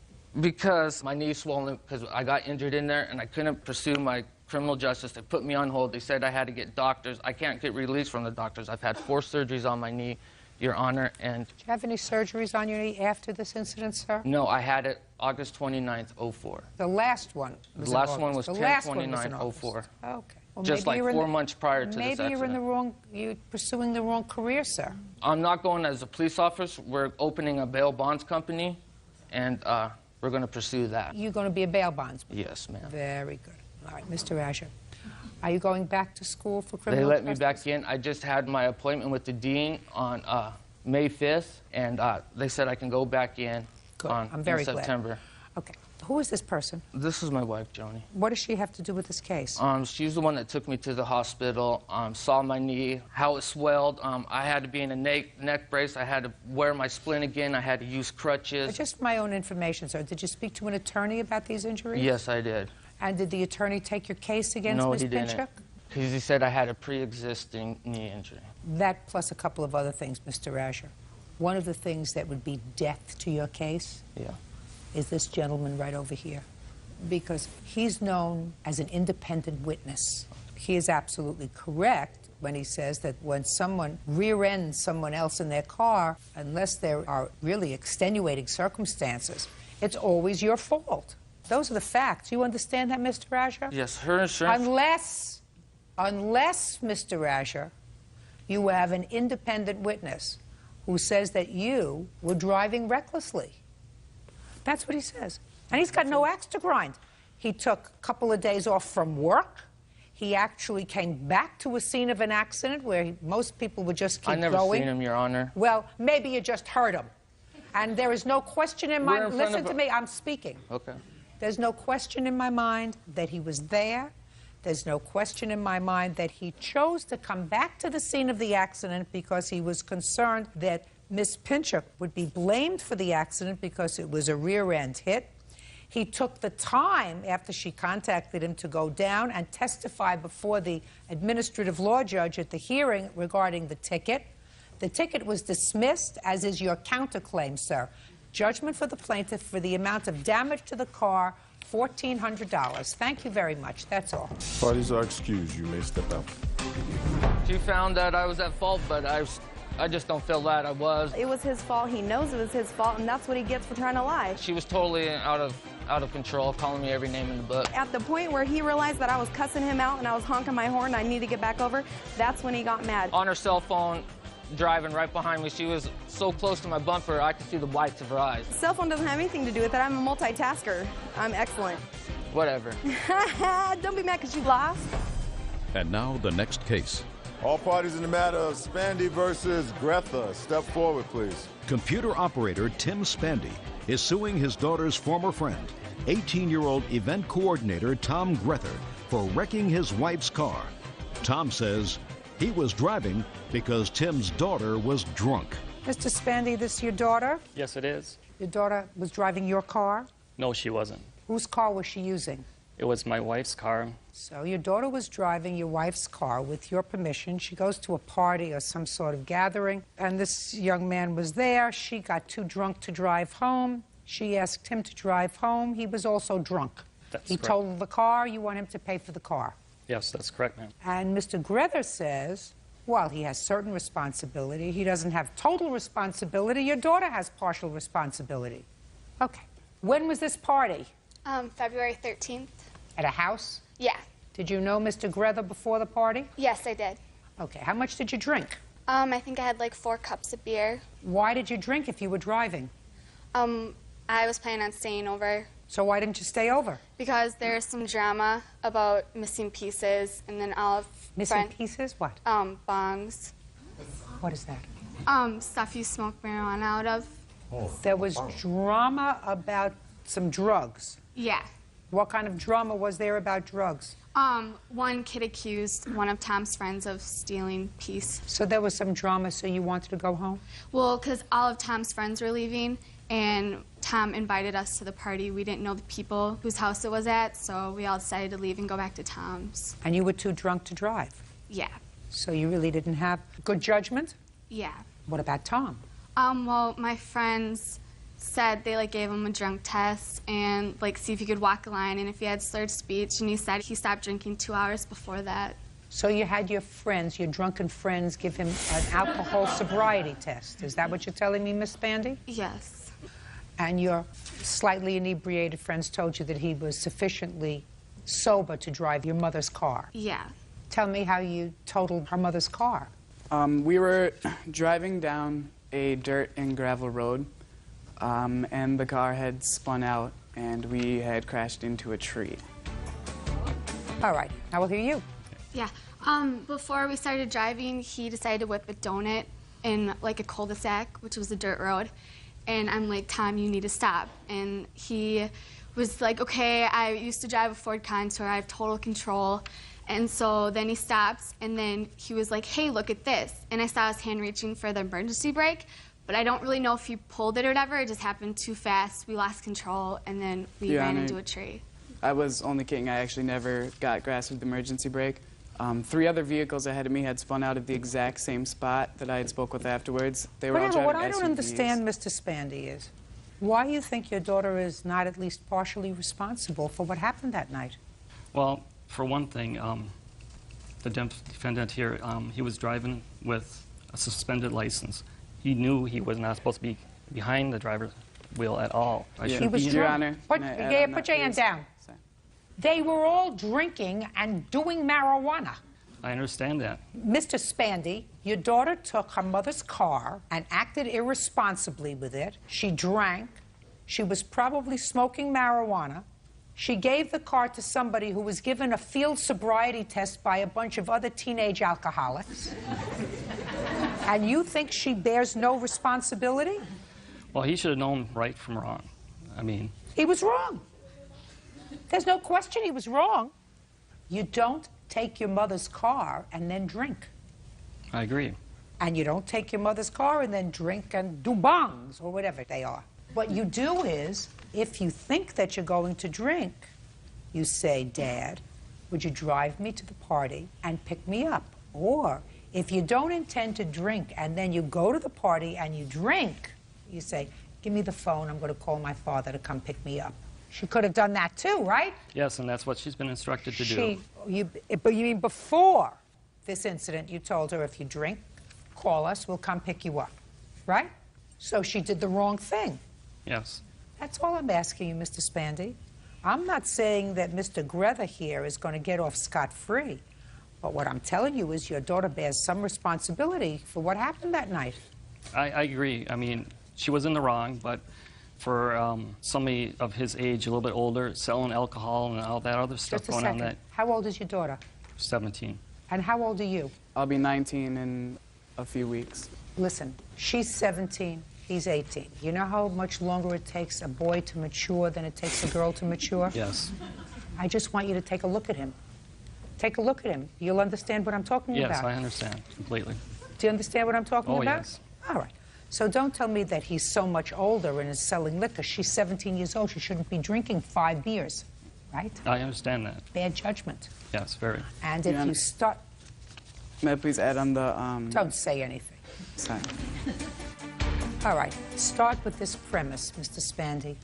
Because my knee swollen, because I got injured in there, and I couldn't pursue my criminal justice. They put me on hold. They said I had to get doctors. I can't get released from the doctors. I've had 4 surgeries on my knee, Your Honor, and... Did you have any surgeries on your knee after this incident, sir? No, I had it August 29th, 04. The last one was The last in one August. was The last one was in 10/29/04. August. Okay. Well, Just maybe like you're 4 months prior to this Maybe accident. you're in the wrong... You're pursuing the wrong career, sir. I'm not going as a police officer. We're opening a bail bonds company, and we're going to pursue that. You're going to be a bail bondsman? Yes, ma'am. Very good. All right, Mr. Azure. Are you going back to school for They criminal let me justice? back in. I just had my appointment with the dean on May 5th, and they said I can go back in I'm very in September. Glad. Okay. Who is this person? This is my wife, Joni. What does she have to do with this case? She's the one that took me to the hospital, saw my knee, how it swelled. I had to be in a neck brace. I had to wear my splint again. I had to use crutches. Just for my own information, sir, did you speak to an attorney about these injuries? Yes, I did. And did the attorney take your case against No, Ms. he Pinchuk? didn't. Because he said I had a pre-existing knee injury. That plus a couple of other things, Mr. Azure. One of the things that would be death to your case is this gentleman right over here. Because he's known as an independent witness. he is absolutely correct when he says that when someone rear-ends someone else in their car, unless there are really extenuating circumstances, it's always your fault. Those are the facts. You understand that, Mr. Asher? Yes, her insurance... Unless, Mr. Asher, you have an independent witness who says that you were driving recklessly. That's what he says. And he's got no axe to grind. He took a couple of days off from work. He actually came back to a scene of an accident where most people would just keep going. I never seen him, Your Honor. Well, maybe you just heard him. And there is no question in my mind. Listen to me, I'm speaking. Okay. There's no question in my mind that he was there. There's no question in my mind that he chose to come back to the scene of the accident because he was concerned that Miss Pinchuk would be blamed for the accident because it was a rear-end hit. He took the time after she contacted him to go down and testify before the administrative law judge at the hearing regarding the ticket. The ticket was dismissed, as is your counterclaim, sir. Judgment for the plaintiff for the amount of damage to the car, $1,400. Thank you very much. That's all. Parties are excused. You may step out. She found that I was at fault, but I just don't feel that I was. It was his fault. He knows it was his fault, and that's what he gets for trying to lie. She was totally out of control, calling me every name in the book. At the point where he realized that I was cussing him out and I was honking my horn, I need to get back over, that's when he got mad. On her cell phone, driving right behind me, she was so close to my bumper, I could see the whites of her eyes. Cell phone doesn't have anything to do with it. I'm a multitasker. I'm excellent. Whatever. Don't be mad because you lost. And now the next case. All parties in the matter of Spandy versus Gretha, step forward, please. Computer operator Tim Spandy is suing his daughter's former friend, 18-year-old event coordinator Tom Grether, for wrecking his wife's car. Tom says he was driving because Tim's daughter was drunk. Mr. Spandy, this your daughter? Yes, it is. Your daughter was driving your car? No, she wasn't. Whose car was she using? It was my wife's car. So your daughter was driving your wife's car with your permission. She goes to a party or some sort of gathering, and this young man was there. She got too drunk to drive home. She asked him to drive home. He was also drunk. That's he correct. totaled the car. You want him to pay for the car. Yes, that's correct, ma'am. And Mr. Grether says, well, he has certain responsibility. He doesn't have total responsibility. Your daughter has partial responsibility. Okay. When was this party? February 13th. At a house? Yeah. Did you know Mr. Grether before the party? Yes, I did. Okay. How much did you drink? I think I had like 4 cups of beer. Why did you drink if you were driving? I was planning on staying over. So why didn't you stay over? Because there's some drama about missing pieces, and then all of Missing pieces? What? Bongs. What is that? Stuff you smoke marijuana out of. Oh. There was drama about some drugs. Yeah. What kind of drama was there about drugs? One kid accused one of Tom's friends of stealing piece. So there was some drama, so you wanted to go home? Well, because all of Tom's friends were leaving, and Tom invited us to the party. We didn't know the people whose house it was at, so we all decided to leave and go back to Tom's. And you were too drunk to drive? Yeah. So you really didn't have good judgment? Yeah. What about Tom? Well, my friends said they gave him a drunk test and see if he could walk a line and if he had slurred speech, and he said he stopped drinking 2 hours before that. So you had your friends, your drunken friends, give him an alcohol sobriety test. Is that what you're telling me, Miss Spandy? Yes. And your slightly inebriated friends told you that he was sufficiently sober to drive your mother's car? Yeah. Tell me how you totaled her mother's car. We were driving down a dirt and gravel road, and the car had spun out, and we had crashed into a tree. All right, now we'll hear you. Yeah. Before we started driving, he decided to whip a donut in a cul-de-sac, which was a dirt road. And I'm like, Tom, you need to stop. And he was like, okay, I used to drive a Ford Contour, I have total control. And so then he stops, and then he was like, hey, look at this. And I saw his hand reaching for the emergency brake, but I don't really know if he pulled it or whatever. It just happened too fast. We lost control, and then we ran into a tree. I was only kidding. I actually never got grasped with the emergency brake. 3 other vehicles ahead of me had spun out at the exact same spot that I had spoke with afterwards. They were all driving What I SUVs. don't understand, Mr. Spandy, is why you think your daughter is not at least partially responsible for what happened that night. Well, for one thing, the defendant here, he was driving with a suspended license. He knew he was not supposed to be behind the driver's wheel at all. He was Your Honor. Put your hand down. They were all drinking and doing marijuana. I understand that. Mr. Spandy, your daughter took her mother's car and acted irresponsibly with it. She drank. She was probably smoking marijuana. She gave the car to somebody who was given a field sobriety test by a bunch of other teenage alcoholics. And you think she bears no responsibility? Well, he should have known right from wrong. I mean... He was wrong. There's no question he was wrong. You don't take your mother's car and then drink. I agree. And you don't take your mother's car and then drink and do bongs or whatever they are. What you do is, if you think that you're going to drink, you say, Dad, would you drive me to the party and pick me up? Or if you don't intend to drink and then you go to the party and you drink, you say, give me the phone, I'm going to call my father to come pick me up. She could have done that too, right? Yes, and that's what she's been instructed to do. But you mean before this incident, you told her, if you drink, call us, we'll come pick you up, right? So she did the wrong thing. Yes. That's all I'm asking you, Mr. Spandy. I'm not saying that Mr. Grether here is going to get off scot-free. But what I'm telling you is your daughter bears some responsibility for what happened that night. I agree. I mean, she was in the wrong, but for somebody of his age, a little bit older, selling alcohol and all that other stuff Just a going on. second. How old is your daughter? 17. And how old are you? I'll be 19 in a few weeks. Listen, she's 17, he's 18. You know how much longer it takes a boy to mature than it takes a girl to mature? Yes. I just want you to take a look at him. Take a look at him. You'll understand what I'm talking about. Yes, I understand completely. Do you understand what I'm talking about? Oh, yes. All right. So don't tell me that he's so much older and is selling liquor. She's 17 years old. She shouldn't be drinking 5 beers, right? I understand that. Bad judgment. Yes, very. And if you start... May I please add on the... Don't say anything. Sorry. All right. Start with this premise, Mr. Spandy.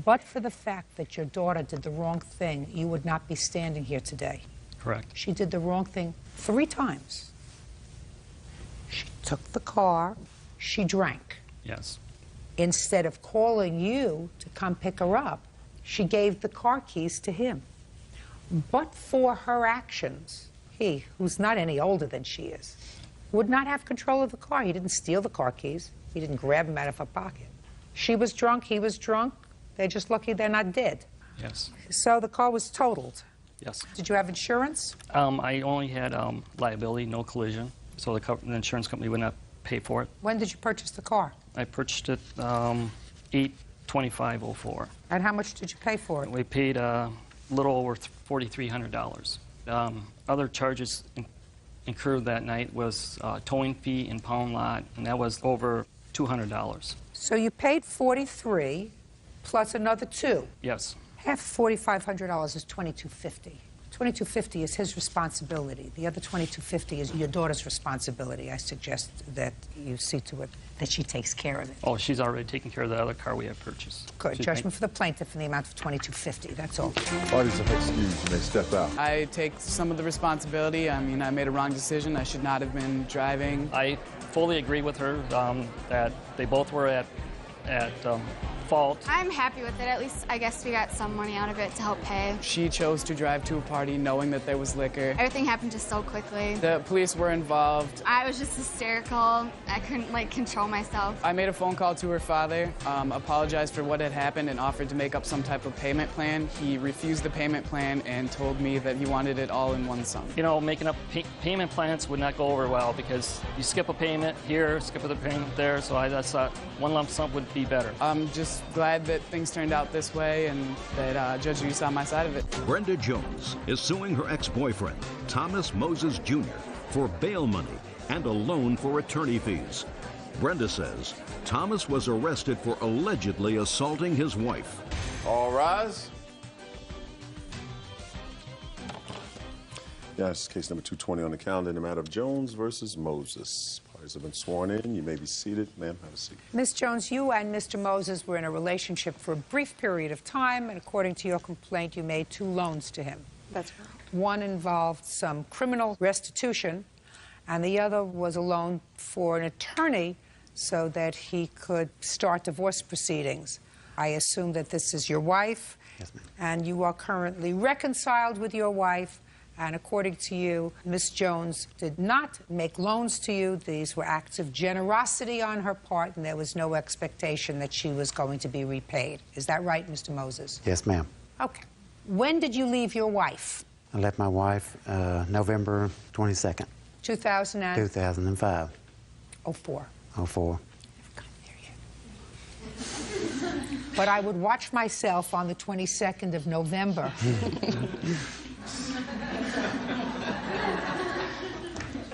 But for the fact that your daughter did the wrong thing, you would not be standing here today. Correct. She did the wrong thing 3 times. She took the car. She drank. Yes. Instead of calling you to come pick her up, she gave the car keys to him. But for her actions, he, who's not any older than she is, would not have control of the car. He didn't steal the car keys. He didn't grab them out of her pocket. She was drunk. He was drunk. They're just lucky they're not dead. Yes. So the car was totaled. Yes. Did you have insurance? I only had liability, no collision, so the insurance company would not pay for it. When did you purchase the car? I purchased it 8/25/04. And how much did you pay for it? We paid a little over $4,300. Other charges incurred that night was towing fee and pound lot, and that was over $200. So you paid $43 plus another $2. Yes. Half $4,500 is $2,250. $2,250 is his responsibility. The other $2,250 is your daughter's responsibility. I suggest that you see to it that she takes care of it. Oh, she's already taken care of the other car we have purchased. Good. Judgment for the plaintiff in the amount of $2,250. That's all. Parties have excused. You may step out. I take some of the responsibility. I mean, I made a wrong decision. I should not have been driving. I fully agree with her that they both were at fault. I'm happy with it. At least I guess we got some money out of it to help pay. She chose to drive to a party knowing that there was liquor. Everything happened just so quickly. The police were involved. I was just hysterical. I couldn't, control myself. I made a phone call to her father, apologized for what had happened, and offered to make up some type of payment plan. He refused the payment plan and told me that he wanted it all in one sum. You know, making up payment plans would not go over well because you skip a payment here, skip a payment there, so I just thought one lump sum would be better. I'm just glad that things turned out this way and that Judge Judy saw my side of it. Brenda Jones is suing her ex-boyfriend, Thomas Moses Jr., for bail money and a loan for attorney fees. Brenda says Thomas was arrested for allegedly assaulting his wife. All rise. Yes, case number 220 on the calendar in the matter of Jones versus Moses. Parties have been sworn in. You may be seated. Ma'am, have a seat. Ms. Jones, you and Mr. Moses were in a relationship for a brief period of time, and according to your complaint, you made 2 loans to him. That's correct. One involved some criminal restitution, and the other was a loan for an attorney so that he could start divorce proceedings. I assume that this is your wife. Yes, ma'am. And you are currently reconciled with your wife, and according to you, Miss Jones did not make loans to you. These were acts of generosity on her part, and there was no expectation that she was going to be repaid. Is that right, Mr. Moses? Yes, ma'am. Okay. When did you leave your wife? I left my wife November 22nd, 2005. 04. 04. But I would watch myself on the 22nd of November.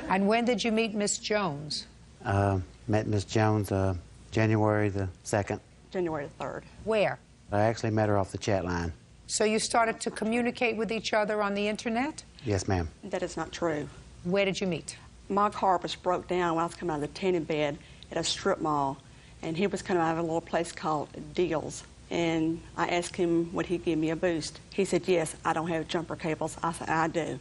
And when did you meet Miss Jones? Met Miss Jones January the 2nd. January the 3rd. Where? I actually met her off the chat line. So you started to communicate with each other on the internet? Yes, ma'am. That is not true. Where did you meet? My car was broke down when I was coming out of the tanning bed at a strip mall, and he was coming out of a little place called Deals. And I asked him, would he give me a boost? He said, yes, I don't have jumper cables. I said, I do.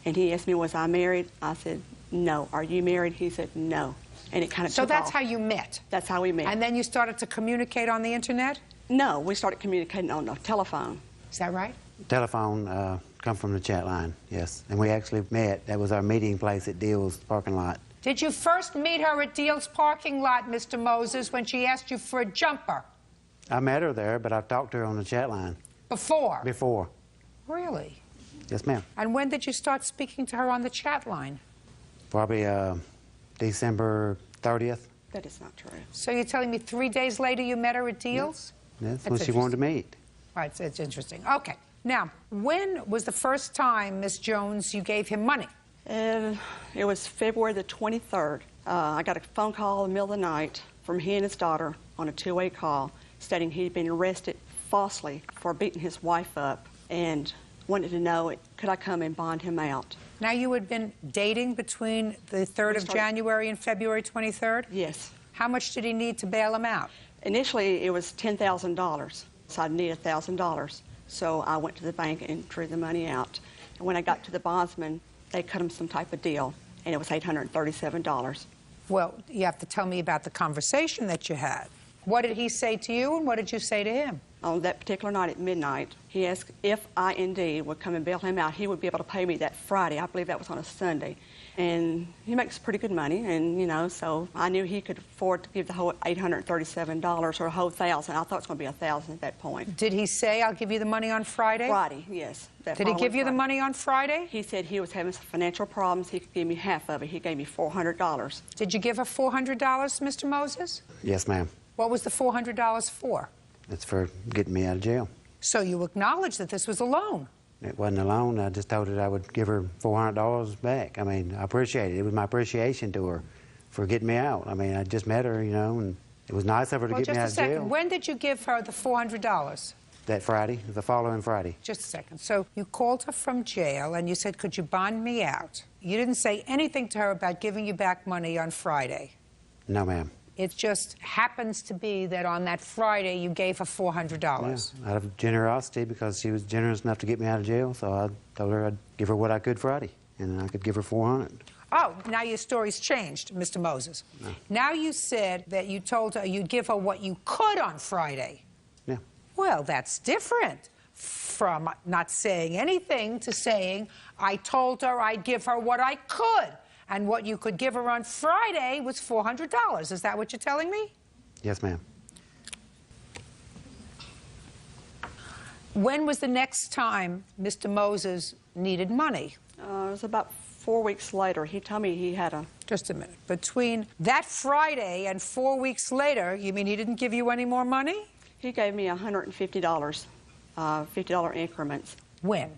And he asked me, was I married? I said, no. Are you married? He said, no. And it kind of So took that's off. how you met? That's how we met. And then you started to communicate on the internet? No, we started communicating on the telephone. Is that right? Telephone come from the chat line, yes. And we actually met. That was our meeting place at Deal's parking lot. Did you first meet her at Deal's parking lot, Mr. Moses, when she asked you for a jumper? I met her there, but I talked to her on the chat line. Before? Before. Really? Yes, ma'am. And when did you start speaking to her on the chat line? Probably December 30th. That is not true. So you're telling me 3 days later you met her at Deal's? That's when she wanted to meet. Right, it's interesting. Okay. Now, when was the first time, Miss Jones, you gave him money? It was February the 23rd. I got a phone call in the middle of the night from he and his daughter on a two-way call stating he'd been arrested falsely for beating his wife up and wanted to know, could I come and bond him out? Now, you had been dating between the 3rd of January and February 23rd? Yes. How much did he need to bail him out? Initially, it was $10,000, so I needed $1,000. So I went to the bank and drew the money out. And when I got to the bondsman, they cut him some type of deal, and it was $837. Well, you have to tell me about the conversation that you had. What did he say to you, and what did you say to him? On that particular night at midnight, he asked if I indeed would come and bail him out. He would be able to pay me that Friday. I believe that was on a Sunday. And he makes pretty good money, and, you know, so I knew he could afford to give the whole $837 or a whole $1,000. I thought it was going to be $1,000 at that point. Did he say, I'll give you the money on Friday? Friday, yes. Did he give you the money on Friday? He said he was having some financial problems. He could give me half of it. He gave me $400. Did you give her $400, Mr. Moses? Yes, ma'am. What was the $400 for? It's for getting me out of jail. So you acknowledge that this was a loan? It wasn't a loan. I just told her I would give her $400 back. I mean, I appreciate it. It was my appreciation to her for getting me out. I mean, I just met her, you know, and it was nice of her to get me out of jail. Just a second. When did you give her the $400? That Friday, the following Friday. Just a second. So you called her from jail and you said, could you bond me out? You didn't say anything to her about giving you back money on Friday? No, ma'am. It just happens to be that on that Friday you gave her $400. Yeah, out of generosity, because she was generous enough to get me out of jail, so I told her I'd give her what I could Friday, and I could give her $400. Oh, now your story's changed, Mr. Moses. No. Now you said that you told her you'd give her what you could on Friday. Yeah. Well, that's different from not saying anything to saying, I told her I'd give her what I could. And what you could give her on Friday was $400. Is that what you're telling me? Yes, ma'am. When was the next time Mr. Moses needed money? It was about 4 weeks later. He told me he had a... Just a minute. Between that Friday and 4 weeks later, you mean he didn't give you any more money? He gave me $150, $50 increments. When?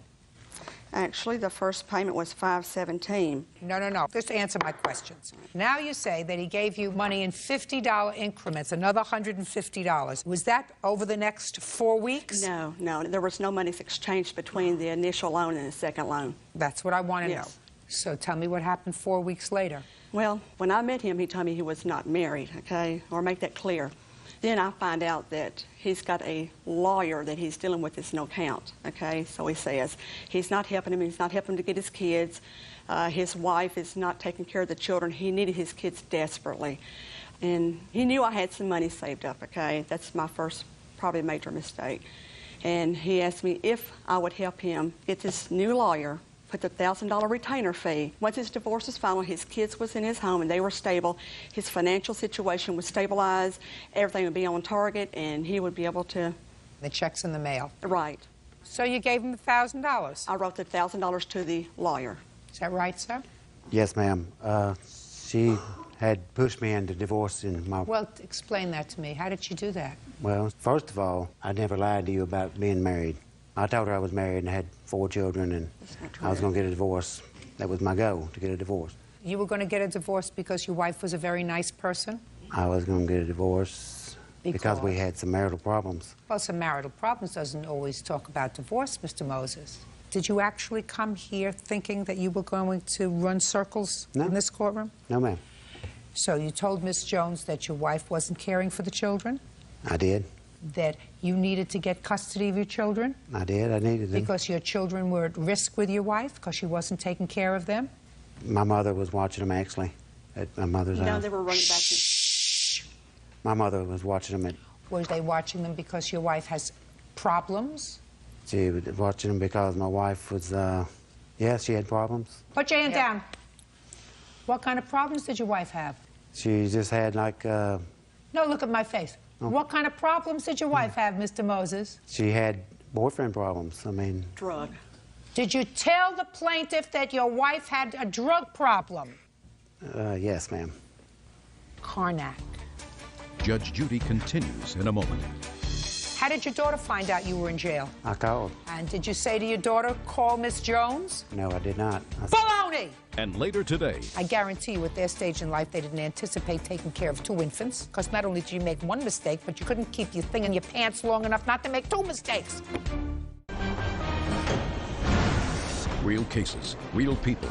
Actually, the first payment was $517. No. Just answer my questions. Now you say that he gave you money in $50 increments, another $150. Was that over the next 4 weeks? No. There was no money exchanged between the initial loan and the second loan. That's what I want to know. So tell me what happened 4 weeks later. Well, when I met him, he told me he was not married, okay? Or make that clear. Then I find out that he's got a lawyer that he's dealing with that's no account, okay? So he says he's not helping him, he's not helping him to get his kids. His wife is not taking care of the children. He needed his kids desperately. And he knew I had some money saved up, okay? That's my first probably major mistake. And he asked me if I would help him get this new lawyer, put the $1,000 retainer fee. Once his divorce was final, his kids was in his home and they were stable. His financial situation was stabilized. Everything would be on target and he would be able to... The check's in the mail. Right. So you gave him $1,000? I wrote the $1,000 to the lawyer. Is that right, sir? Yes, ma'am. She had pushed me into divorcing my... Well, explain that to me. How did she do that? Well, first of all, I never lied to you about being married. I told her I was married and had 4 children and I was going to get a divorce. That was my goal, to get a divorce. You were going to get a divorce because your wife was a very nice person? I was going to get a divorce because we had some marital problems. Well, some marital problems doesn't always talk about divorce, Mr. Moses. Did you actually come here thinking that you were going to run circles in this courtroom? No, ma'am. So you told Miss Jones that your wife wasn't caring for the children? I did. That you needed to get custody of your children? I did. I needed them. Because your children were at risk with your wife because she wasn't taking care of them? My mother was watching them, actually, at my mother's house. No, they were running back to... My mother was watching them at... Were they watching them because your wife has problems? She was watching them because my wife was, yeah, she had problems. Put your hand down. What kind of problems did your wife have? She just had, like, No, look at my face. Oh. What kind of problems did your wife have, Mr. Moses? She had boyfriend problems. I mean... Drug. Did you tell the plaintiff that your wife had a drug problem? Yes, ma'am. Karnak. Judge Judy continues in a moment. How did your daughter find out you were in jail? I called. And did you say to your daughter, call Miss Jones? No, I did not. Baloney! And later today... I guarantee you, at their stage in life, they didn't anticipate taking care of 2 infants, because not only did you make 1 mistake, but you couldn't keep your thing in your pants long enough not to make 2 mistakes. Real cases, real people.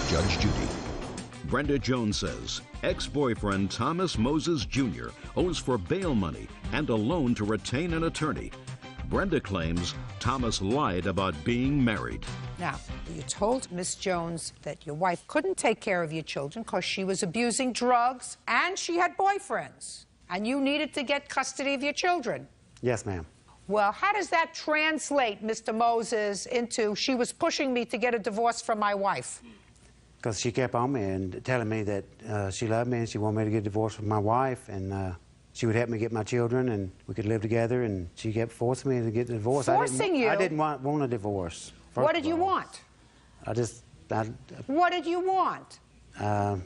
Judge Judy. Brenda Jones says ex-boyfriend Thomas Moses Jr. owes for bail money and a loan to retain an attorney. Brenda claims Thomas lied about being married. Now, you told Miss Jones that your wife couldn't take care of your children because she was abusing drugs and she had boyfriends, and you needed to get custody of your children. Yes, ma'am. Well, how does that translate, Mr. Moses, into she was pushing me to get a divorce from my wife? Because she kept on me and telling me that she loved me and she wanted me to get divorced from my wife, and she would help me get my children and we could live together, and she kept forcing me to get a divorce. Forcing you? I didn't want a divorce. What did you want? What did you want? I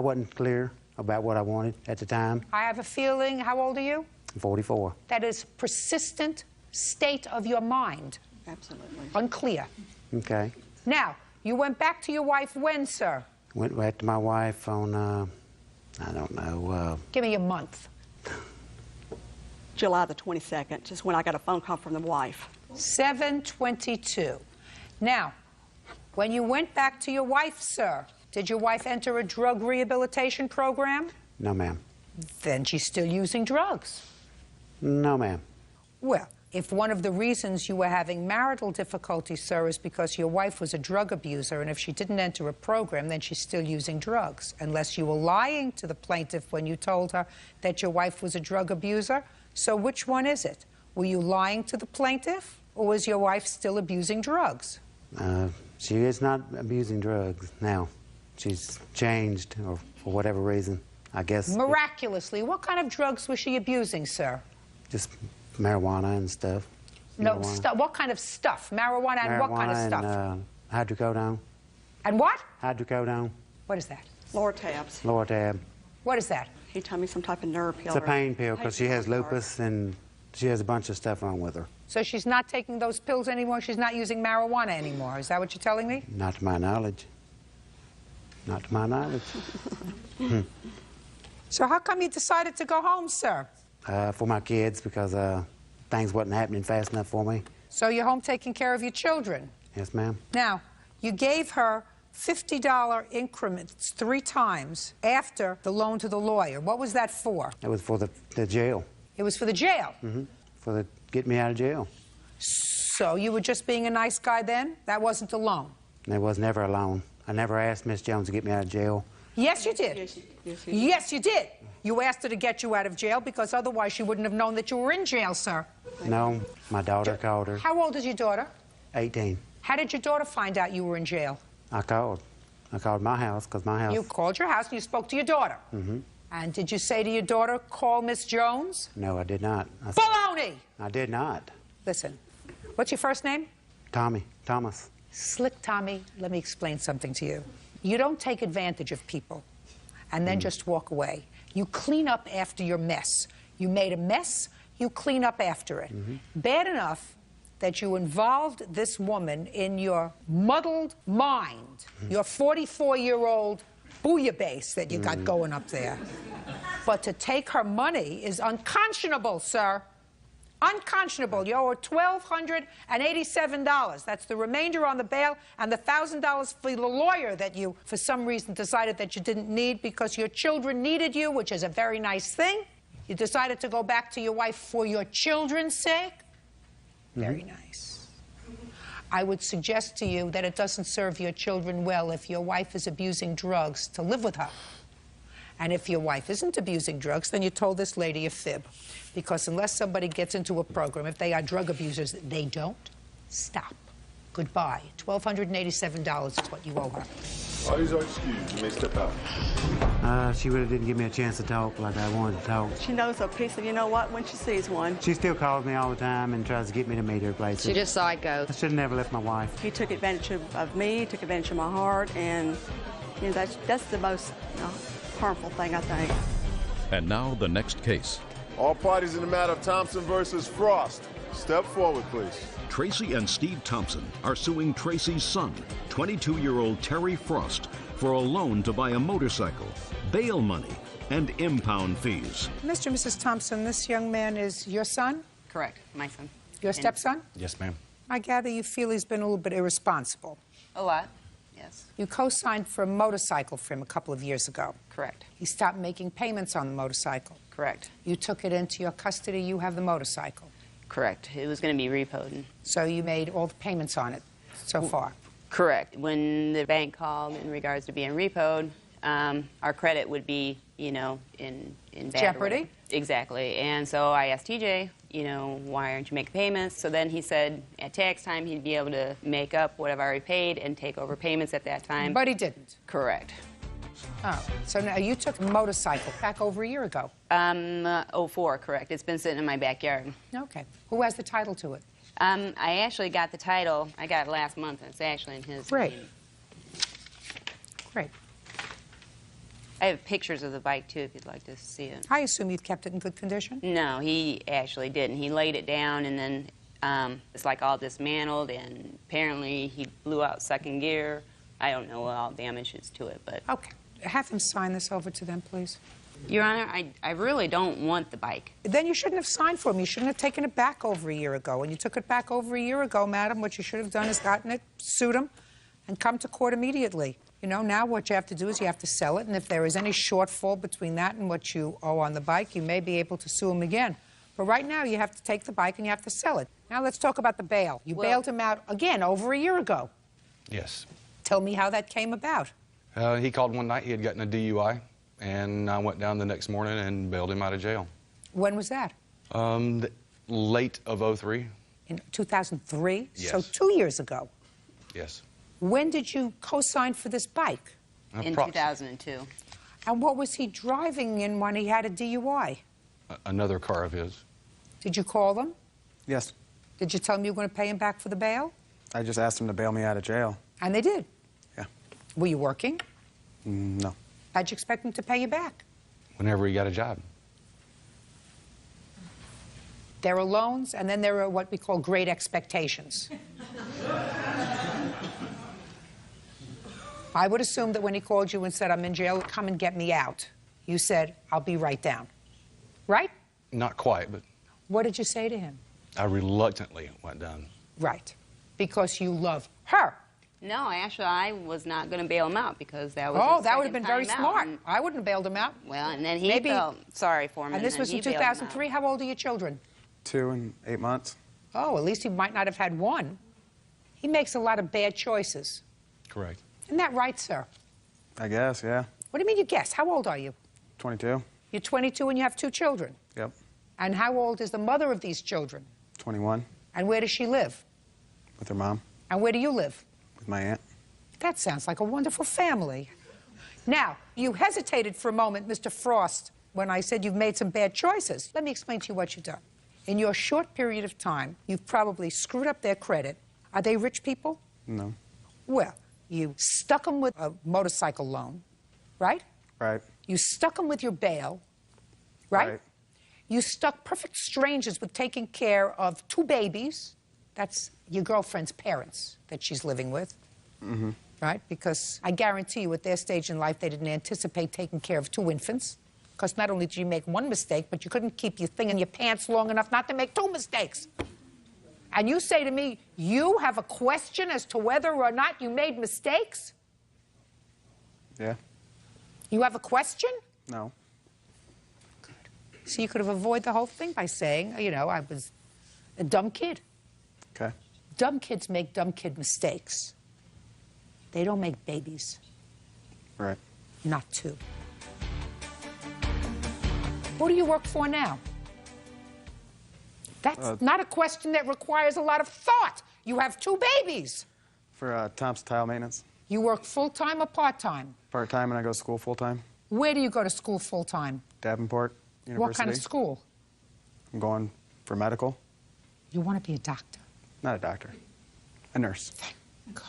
wasn't clear about what I wanted at the time. I have a feeling, how old are you? I'm 44. That is persistent state of your mind. Absolutely. Unclear. Okay. Now, you went back to your wife when, sir? Went back to my wife on, I don't know. Give me a month. July the 22nd, just when I got a phone call from the wife. 7/22. Now, when you went back to your wife, sir, did your wife enter a drug rehabilitation program? No, ma'am. Then she's still using drugs. No, ma'am. Well, if one of the reasons you were having marital difficulties, sir, is because your wife was a drug abuser, and if she didn't enter a program, then she's still using drugs, unless you were lying to the plaintiff when you told her that your wife was a drug abuser. So which one is it? Were you lying to the plaintiff, or was your wife still abusing drugs? She is not abusing drugs now. She's changed, or for whatever reason, I guess. Miraculously. What kind of drugs was she abusing, sir? Just marijuana and stuff. No, what kind of stuff? Marijuana and what kind of stuff? And, hydrocodone. And what? Hydrocodone. What is that? Lortabs. Lortab. What is that? He told me some type of nerve pill. It's a pain pill because she has lupus and she has a bunch of stuff wrong with her. So she's not taking those pills anymore? She's not using marijuana anymore? Is that what you're telling me? Not to my knowledge. Not to my knowledge. So how come you decided to go home, sir? For my kids, because things wasn't happening fast enough for me. So you're home taking care of your children? Yes, ma'am. Now, you gave her $50 increments 3 times after the loan to the lawyer. What was that for? It was for the jail. It was for the jail. For the get me out of jail. So you were just being a nice guy then? That wasn't a loan? It was never a loan. I never asked Miss Jones to get me out of jail. Yes, you did. Yes, you did. You asked her to get you out of jail because otherwise she wouldn't have known that you were in jail, sir. No, my daughter called her. How old is your daughter? 18. How did your daughter find out you were in jail? I called. I called my house because my house. You called your house and you spoke to your daughter. And did you say to your daughter, call Miss Jones? No, I did not. Baloney! I did not. Listen, what's your first name? Tommy. Thomas. Slick Tommy, let me explain something to you. You don't take advantage of people and then just walk away. You clean up after your mess. You made a mess, you clean up after it. Bad enough that you involved this woman in your muddled mind, your 44-year-old bouillabaisse that you got going up there. But to take her money is unconscionable, sir. Unconscionable. You owe her $1,287. That's the remainder on the bail and the $1,000 for the lawyer that you, for some reason, decided that you didn't need because your children needed you, which is a very nice thing. You decided to go back to your wife for your children's sake. Very nice. I would suggest to you that it doesn't serve your children well if your wife is abusing drugs to live with her. And if your wife isn't abusing drugs, then you told this lady a fib. Because unless somebody gets into a program, if they are drug abusers, they don't stop. Goodbye. $1,287 is what you owe her. Parties are excused. You may step out. She really didn't give me a chance to talk like I wanted to talk. She knows a piece of you know what when she sees one. She still calls me all the time and tries to get me to meet her places. She just psycho. I should have never left my wife. He took advantage of me, took advantage of my heart, and you know, that's the most harmful thing, I think. And now the next case. All parties in the matter of Thompson versus Frost. Step forward, please. Tracy and Steve Thompson are suing Tracy's son, 22-year-old Terry Frost, for a loan to buy a motorcycle, bail money, and impound fees. Mr. and Mrs. Thompson, this young man is your son? Correct, my son. Your stepson? Yes, ma'am. I gather you feel he's been a little bit irresponsible. A lot, yes. You co-signed for a motorcycle for him a couple of years ago. Correct. He stopped making payments on the motorcycle. Correct. You took it into your custody. You have the motorcycle. Correct. It was going to be repoed. So you made all the payments on it so far? Correct. When the bank called in regards to being repoed, our credit would be, you know, in bad jeopardy? order. Exactly. And so I asked TJ, you know, why aren't you making payments? So then he said at tax time he'd be able to make up what I've already paid and take over payments at that time. But he didn't? Correct. Oh, so now you took a motorcycle back over a year ago? 04, correct. It's been sitting in my backyard. Okay. Who has the title to it? I actually got the title. I got it last month, and it's actually in his Great. name. Great. I have pictures of the bike, too, if you'd like to see it. I assume you've kept it in good condition? No, he actually didn't. He laid it down, and then it's like all dismantled, and apparently he blew out second gear. I don't know what all damage is to it, but... Okay. Have him sign this over to them, please. Your Honor, I really don't want the bike. Then you shouldn't have signed for him. You shouldn't have taken it back over a year ago. When you took it back over a year ago, madam, what you should have done is gotten it, sued him, and come to court immediately. You know, now what you have to do is you have to sell it, and if there is any shortfall between that and what you owe on the bike, you may be able to sue him again. But right now, you have to take the bike and you have to sell it. Now let's talk about the bail. You bailed him out, again, over a year ago. Yes. Tell me how that came about. He called one night. He had gotten a DUI, and I went down the next morning and bailed him out of jail. When was that? Late of 03. In 2003? Yes. So 2 years ago. Yes. When did you co-sign for this bike? In 2002. And what was he driving in when he had a DUI? Another car of his. Did you call them? Yes. Did you tell them you were going to pay him back for the bail? I just asked him to bail me out of jail. And they did? Yeah. Were you working? No. How'd you expect him to pay you back? Whenever he got a job. There are loans, and then there are what we call great expectations. I would assume that when he called you and said, I'm in jail, come and get me out, you said, I'll be right down. Right? Not quite, but What did you say to him? I reluctantly went down. Right. Because you love her. No, actually, I was not going to bail him out because that was Oh, his that would have been very second time smart. out. I wouldn't have bailed him out. Well, and then he Maybe, felt sorry for him. And this then was in he bailed him out. 2003. How old are your children? 2 and 8 months. Oh, at least he might not have had one. He makes a lot of bad choices. Correct. Isn't that right, sir? I guess, yeah. What do you mean you guess? How old are you? 22. You're 22 and you have 2 children. Yep. And how old is the mother of these children? 21. And where does she live? With her mom. And where do you live? With my aunt. That sounds like a wonderful family. Now, you hesitated for a moment, Mr. Frost, when I said you've made some bad choices. Let me explain to you what you've done. In your short period of time, you've probably screwed up their credit. Are they rich people? No. Well, you stuck them with a motorcycle loan, right? Right. You stuck them with your bail, right? You stuck perfect strangers with taking care of 2 babies. That's your girlfriend's parents that she's living with. Mm-hmm. Right? Because I guarantee you at their stage in life, they didn't anticipate taking care of 2 infants. Because not only did you make 1 mistake, but you couldn't keep your thing in your pants long enough not to make 2 mistakes. And you say to me, you have a question as to whether or not you made mistakes? Yeah. You have a question? No. So you could have avoided the whole thing by saying, you know, I was a dumb kid. Okay. Dumb kids make dumb kid mistakes. They don't make babies. Right. Not 2. Who do you work for now? That's not a question that requires a lot of thought. You have 2 babies. For Thompson Tile Maintenance. You work full-time or part-time? Part-time, and I go to school full-time. Where do you go to school full-time? Davenport University. What kind of school? I'm going for medical. You want to be a doctor? Not a doctor. A nurse. Thank God.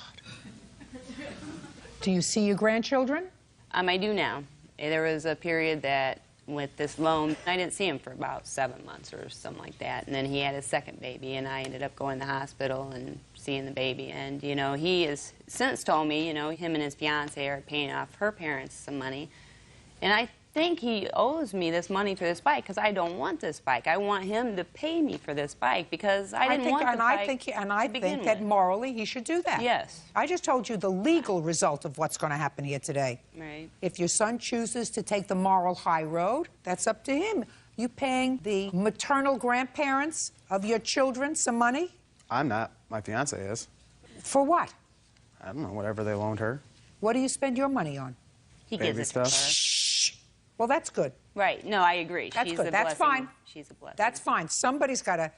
Do you see your grandchildren? I do now. There was a period that with this loan, I didn't see him for about 7 months or something like that. And then he had his second baby, and I ended up going to the hospital and seeing the baby. And, you know, he has since told me, you know, him and his fiance are paying off her parents some money. And I think he owes me this money for this bike because I don't want this bike. I want him to pay me for this bike because I didn't want the bike I think that morally he should do that. Yes. I just told you the legal result of what's going to happen here today. Right. If your son chooses to take the moral high road, that's up to him. You paying the maternal grandparents of your children some money? I'm not. My fiance is. For what? I don't know, whatever they loaned her. What do you spend your money on? He Baby gives it to her. Shh. Well, that's good. Right. No, I agree. That's She's good. a That's blessing. fine. She's a blessing. That's fine. Somebody's got to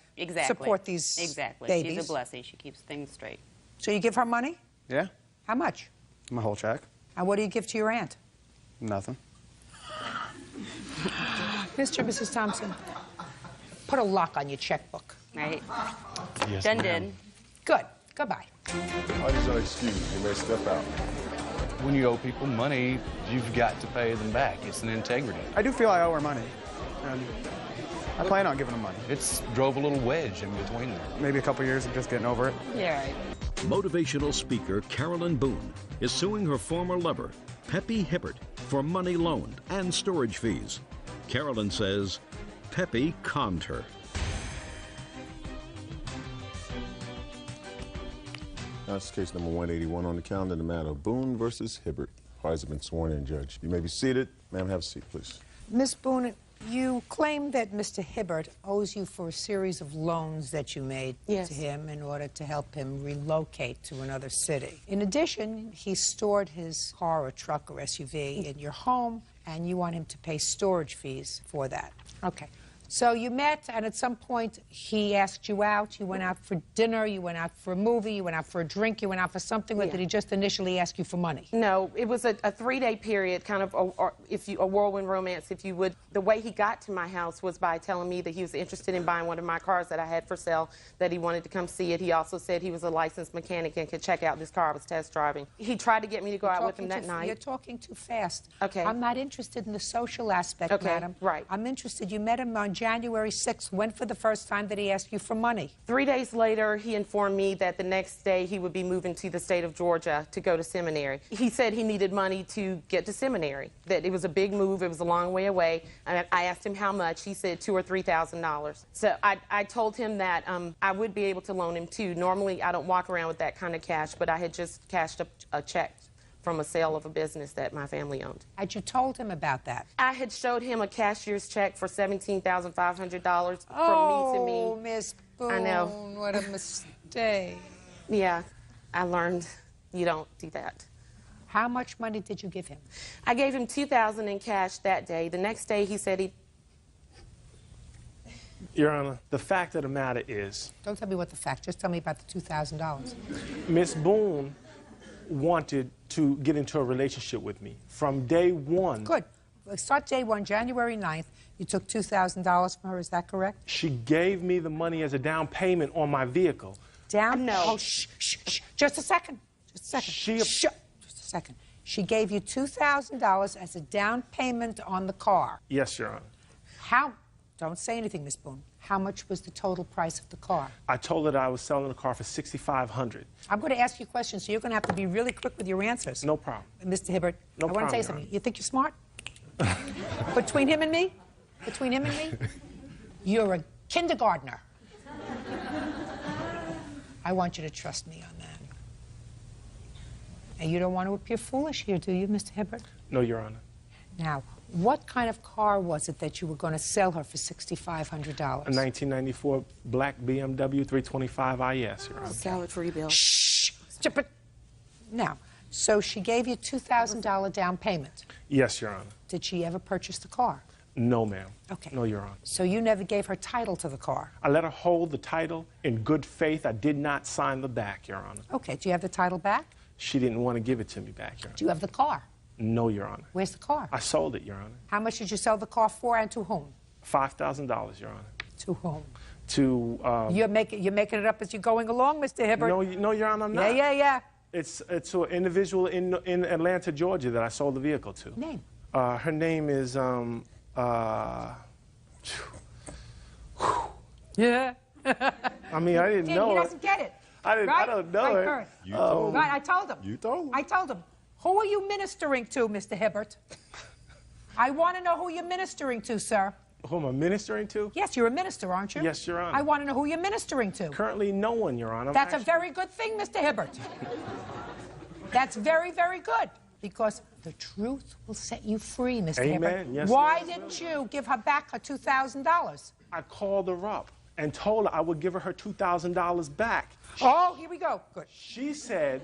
support these babies. She's a blessing. She keeps things straight. So you give her money? Yeah. How much? My whole check. And what do you give to your aunt? Nothing. Mr. and Mrs. Thompson, put a lock on your checkbook. Right. Yes, Done ma'am. did. Good. Goodbye. I just don't excuse. You may step out. When you owe people money, you've got to pay them back. It's an integrity. I do feel I owe her money. And I plan on giving her money. It's drove a little wedge in between them. Maybe a couple years of just getting over it. Yeah, right. Motivational speaker Carolyn Boone is suing her former lover, Pepe Hibbert, for money loaned and storage fees. Carolyn says Pepe conned her. That's case number 181 on the calendar, the matter of Boone versus Hibbert. Parties have been sworn in, Judge. You may be seated. Ma'am, have a seat, please. Miss Boone, you claim that Mr. Hibbert owes you for a series of loans that you made to him in order to help him relocate to another city. In addition, he stored his car or truck or SUV in your home, and you want him to pay storage fees for that. Okay. So you met, and at some point, he asked you out. You went out for dinner, you went out for a movie, you went out for a drink, you went out for something, or did he just initially ask you for money? No, it was a 3-day period, kind of a whirlwind romance, if you would. The way he got to my house was by telling me that he was interested in buying one of my cars that I had for sale, that he wanted to come see it. He also said he was a licensed mechanic and could check out this car I was test driving. He tried to get me to go out with him that night. You're talking too fast. Okay. I'm not interested in the social aspect, Okay, madam. right. I'm interested. You met him on January 6th, when for the first time did he ask you for money? 3 days later, he informed me that the next day he would be moving to the state of Georgia to go to seminary. He said he needed money to get to seminary, that it was a big move, it was a long way away. And I asked him how much. He said $2,000 or $3,000. So I told him that I would be able to loan him too. Normally, I don't walk around with that kind of cash, but I had just cashed a check from a sale of a business that my family owned. Had you told him about that? I had showed him a cashier's check for $17,500 from me to me. Oh, Miss Boone, I know. what a mistake. Yeah, I learned you don't do that. How much money did you give him? I gave him $2,000 in cash that day. The next day he said he... Your Honor, the fact of the matter is... Don't tell me what the fact, just tell me about the $2,000. Miss Boone wanted to get into a relationship with me from day one. Good. Start day one, January 9th. You took $2,000 from her, is that correct? She gave me the money as a down payment on my vehicle. Down? No. Oh, shh, shh, shh. Just a second. Just a second. Shh. Just a second. She gave you $2,000 as a down payment on the car. Yes, Your Honor. How? Don't say anything, Miss Boone. How much was the total price of the car? I told her that I was selling the car for $6,500. I'm going to ask you questions, so you're going to have to be really quick with your answers. No problem. Mr. Hibbert, No I want to tell you problem, something. Your You think you're smart? Between him and me, you're a kindergartner. I want you to trust me on that. And you don't want to appear foolish here, do you, Mr. Hibbert? No, Your Honor. Now, what kind of car was it that you were going to sell her for $6,500? A 1994 black BMW 325 IS, Your Honor. Salad free bill. Shh! Now, so she gave you $2,000 down payment. Yes, Your Honor. Did she ever purchase the car? No, ma'am. Okay. No, Your Honor. So you never gave her title to the car? I let her hold the title in good faith. I did not sign the back, Your Honor. Okay. Do you have the title back? She didn't want to give it to me back, Your Honor. Do you have the car? No, Your Honor. Where's the car? I sold it, Your Honor. How much did you sell the car for and to whom? $5,000, Your Honor. To whom? To... You're making it up as you're going along, Mr. Hibbert. No, Your Honor, I'm not. Yeah. It's an individual in Atlanta, Georgia that I sold the vehicle to. Name? Her name is, Yeah. I mean, I didn't know He it. doesn't get it. I don't know it. Right, You told him. Right, I told him. You told him. I told him. Who are you ministering to, Mr. Hibbert? I want to know who you're ministering to, sir. Who am I ministering to? Yes, you're a minister, aren't you? Yes, Your Honor. I want to know who you're ministering to. Currently, no one, Your Honor. That's a very good thing, Mr. Hibbert. That's very, very good. Because the truth will set you free, Mr. Hibbert. Amen. Yes, Why Lord. didn't you give her back her $2,000? I called her up and told her I would give her $2,000 back. Oh, here we go. Good. She said,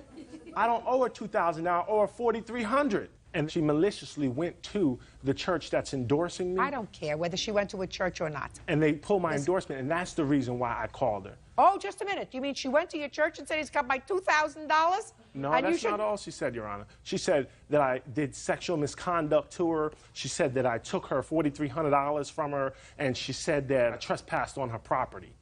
I don't owe her $2,000, I owe her $4,300. And she maliciously went to the church that's endorsing me. I don't care whether she went to a church or not. And they pulled my endorsement, and that's the reason why I called her. Oh, just a minute. You mean she went to your church and said he's got my $2,000? No, and that's not all she said, Your Honor. She said that I did sexual misconduct to her. She said that I took her $4,300 from her, and she said that I trespassed on her property.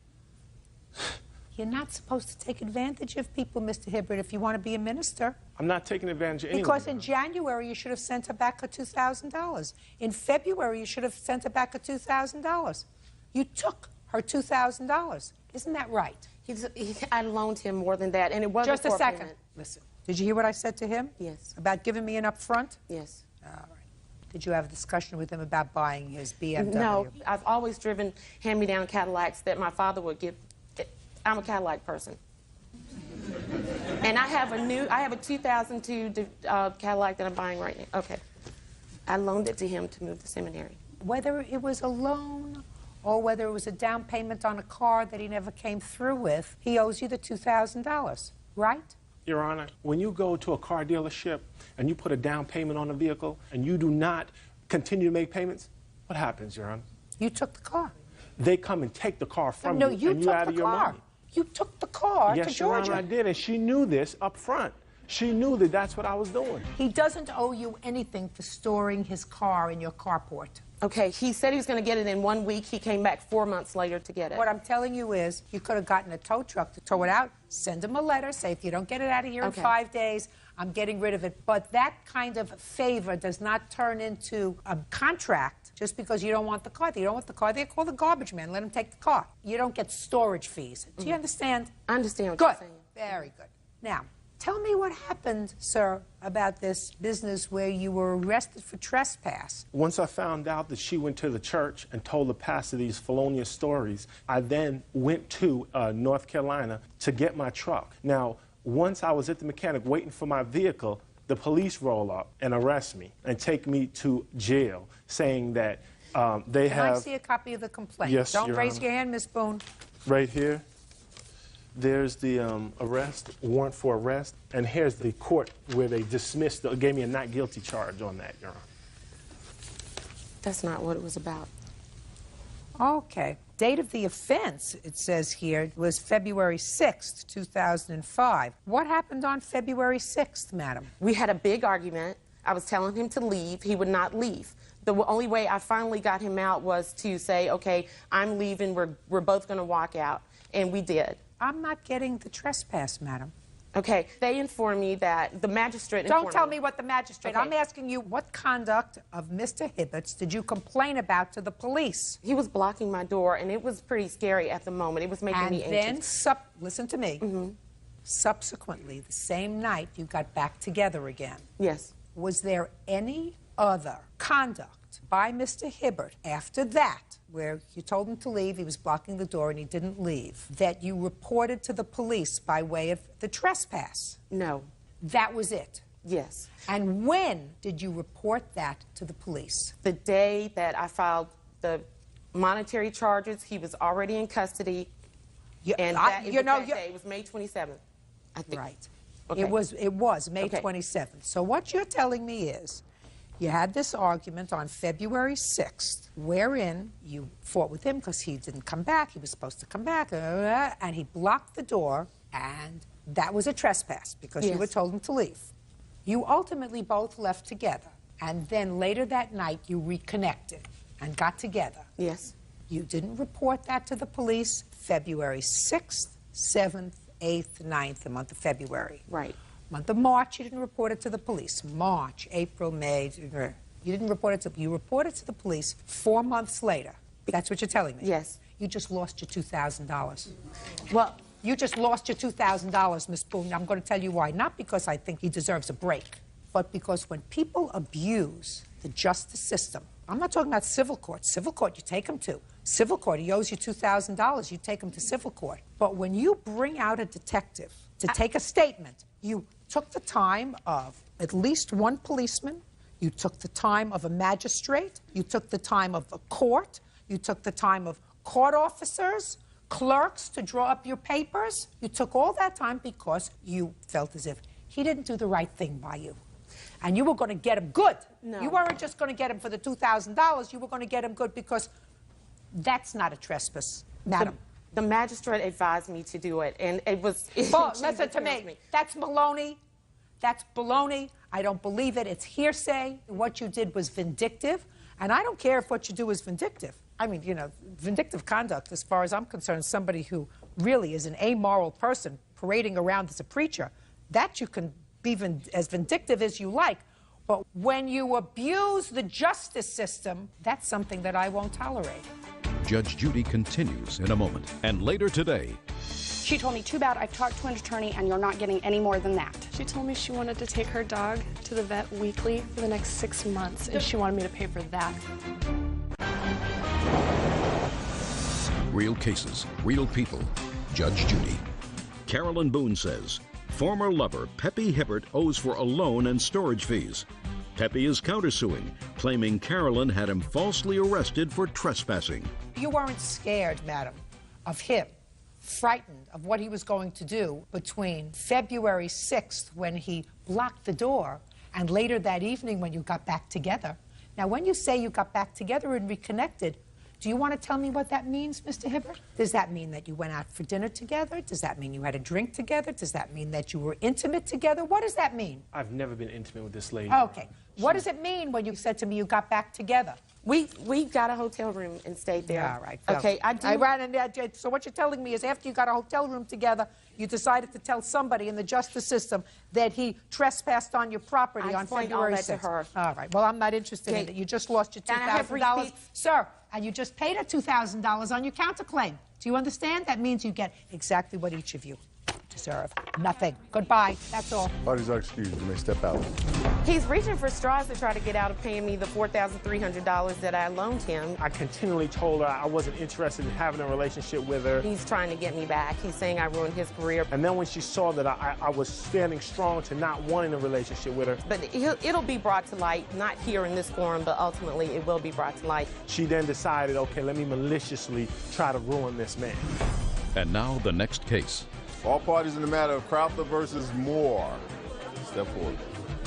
You're not supposed to take advantage of people, Mr. Hibbert, if you want to be a minister. I'm not taking advantage of anyone. Because in January, you should have sent her back her $2,000. In February, you should have sent her back her $2,000. You took her $2,000. Isn't that right? I loaned him more than that, and it wasn't Just a second. Listen, did you hear what I said to him? Yes. About giving me an upfront? Yes. All right. Did you have a discussion with him about buying his BMW? No, I've always driven hand-me-down Cadillacs that my father would give. I'm a Cadillac person. And I have a 2002 Cadillac that I'm buying right now. Okay. I loaned it to him to move to seminary. Whether it was a loan or whether it was a down payment on a car that he never came through with, he owes you the $2,000, right? Your Honor, when you go to a car dealership and you put a down payment on a vehicle and you do not continue to make payments, what happens, Your Honor? You took the car. They come and take the car from No, you, and you took out the of your car. money. You took the car Yes, to Georgia. Your Honor, I did, and she knew this up front. She knew that that's what I was doing. He doesn't owe you anything for storing his car in your carport. Okay, he said he was going to get it in 1 week. He came back 4 months later to get it. What I'm telling you is, you could have gotten a tow truck to tow it out, send him a letter, say, if you don't get it out of here in 5 days, I'm getting rid of it. But that kind of favor does not turn into a contract just because you don't want the car. You don't want the car, they call the garbage man, let him take the car. You don't get storage fees. Do you understand? I understand what you're saying. Very good. Now, tell me what happened, sir, about this business where you were arrested for trespass. Once I found out that she went to the church and told the pastor these felonious stories, I then went to North Carolina to get my truck. Now, once I was at the mechanic waiting for my vehicle, the police roll up and arrest me and take me to jail, saying that they have... Can I see a copy of the complaint? Yes, Don't Your raise Honor. your hand, Miss Boone. Right here, there's the warrant for arrest, and here's the court where they dismissed, gave me a not guilty charge on that, Your Honor. That's not what it was about. Okay. Date of the offense, it says here, was February 6th, 2005. What happened on February 6th, madam? We had a big argument. I was telling him to leave. He would not leave. The only way I finally got him out was to say, okay, I'm leaving. We're both going to walk out. And we did. I'm not getting the trespass, madam. Okay. They informed me that the magistrate Don't tell me what the magistrate... Okay. I'm asking you, what conduct of Mr. Hibbert's did you complain about to the police? He was blocking my door, and it was pretty scary at the moment. It was making me anxious. And then, listen to me, subsequently, the same night, you got back together again. Yes. Was there any other conduct by Mr. Hibbert after that, where you told him to leave, he was blocking the door and he didn't leave, that you reported to the police by way of the trespass? No. That was it? Yes. And when did you report that to the police? The day that I filed the monetary charges, he was already in custody. And it was May 27th, I think. Right. Okay. It was May 27th. So what you're telling me is you had this argument on February 6th, wherein you fought with him because he didn't come back. He was supposed to come back, and he blocked the door, and that was a trespass because you were told him to leave. You ultimately both left together, and then later that night you reconnected and got together. Yes. You didn't report that to the police February 6th, 7th, 8th, 9th, the month of February. Right. Month of March, you didn't report it to the police. March, April, May, you didn't report it to... You reported to the police 4 months later. That's what you're telling me? Yes. You just lost your $2,000. Well... You just lost your $2,000, Miss Boone. I'm going to tell you why. Not because I think he deserves a break, but because when people abuse the justice system, I'm not talking about civil court. Civil court, you take him to. Civil court, he owes you $2,000. You take him to civil court. But when you bring out a detective to take a statement, you took the time of at least one policeman, you took the time of a magistrate, you took the time of a court, you took the time of court officers, clerks to draw up your papers. You took all that time because you felt as if he didn't do the right thing by you. And you were going to get him good. No. You weren't just going to get him for the $2,000. You were going to get him good because that's not a trespass, madam. The magistrate advised me to do it, and it was... Well, listen to me. That's baloney. That's baloney. I don't believe it. It's hearsay. What you did was vindictive, and I don't care if what you do is vindictive. I mean, you know, vindictive conduct, as far as I'm concerned, is somebody who really is an amoral person parading around as a preacher. That you can be as vindictive as you like. But when you abuse the justice system, that's something that I won't tolerate. Judge Judy continues in a moment. And later today, she told me, too bad, I've talked to an attorney and you're not getting any more than that. She told me she wanted to take her dog to the vet weekly for the next 6 months, and she wanted me to pay for that. real cases, real people. Judge Judy. Carolyn Boone says former lover Pepe Hibbert owes for a loan and storage fees. Pepe is countersuing, claiming Carolyn had him falsely arrested for trespassing. You weren't scared, madam, of him, frightened of what he was going to do between February 6th, when he blocked the door, and later that evening when you got back together. Now, when you say you got back together and reconnected, do you want to tell me what that means, Mr. Hibbert? Does that mean that you went out for dinner together? Does that mean you had a drink together? Does that mean that you were intimate together? What does that mean? I've never been intimate with this lady. Okay. What does it mean when you said to me you got back together? We got a hotel room and stayed there. Yeah, all right. Okay, I do. So what you're telling me is after you got a hotel room together, you decided to tell somebody in the justice system that he trespassed on your property on February 6th. To her. All right. Well, I'm not interested in it. You just lost your $2,000. Sir, and you just paid her $2,000 on your counterclaim. Do you understand? That means you get exactly what each of you deserve. Nothing. Goodbye. That's all. Parties are excused. You may step out. He's reaching for straws to try to get out of paying me the $4,300 that I loaned him. I continually told her I wasn't interested in having a relationship with her. He's trying to get me back. He's saying I ruined his career. And then when she saw that I was standing strong to not wanting a relationship with her. But it'll be brought to light, not here in this forum, but ultimately it will be brought to light. She then decided, okay, let me maliciously try to ruin this man. And now the next case. All parties in the matter of Crowther versus Moore. Step forward.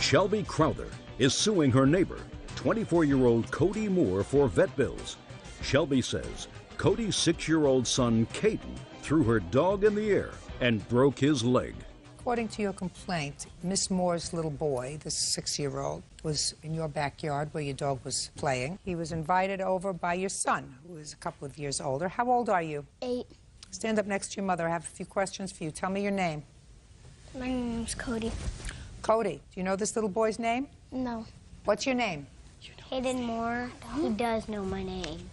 Shelby Crowther is suing her neighbor, 24-year-old Cody Moore, for vet bills. Shelby says Cody's 6-year-old son, Caden, threw her dog in the air and broke his leg. According to your complaint, Miss Moore's little boy, the 6-year-old, was in your backyard where your dog was playing. He was invited over by your son, who is a couple of years older. How old are you? 8. Stand up next to your mother. I have a few questions for you. Tell me your name. My name's Cody. Cody, do you know this little boy's name? No. What's your name? Caden Moore. He does know my name.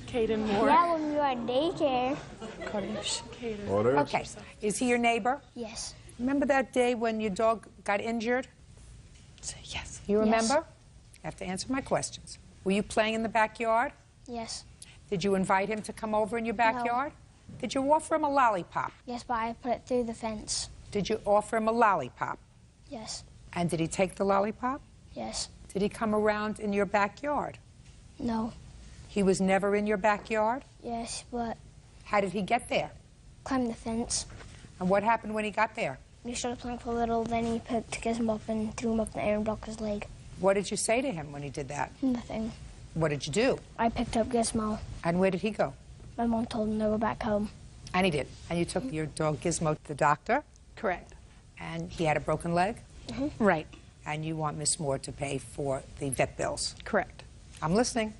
Caden Moore. Yeah, when we were at daycare. Caden. Okay. Is he your neighbor? Yes. Remember that day when your dog got injured? Say yes. You remember? Yes. You have to answer my questions. Were you playing in the backyard? Yes. Did you invite him to come over in your backyard? No. Did you offer him a lollipop? Yes, but I put it through the fence. Did you offer him a lollipop? Yes. And did he take the lollipop? Yes. Did he come around in your backyard? No. He was never in your backyard? Yes, but... How did he get there? Climbed the fence. And what happened when he got there? He started playing for a little, then he picked him up and threw him up in the air and broke his leg. What did you say to him when he did that? Nothing. What did you do? I picked up Gizmo. And where did he go? My mom told him to go back home. And he did. And you took your dog Gizmo to the doctor? Correct. And he had a broken leg? Mm-hmm. Right. And you want Miss Moore to pay for the vet bills? Correct. I'm listening.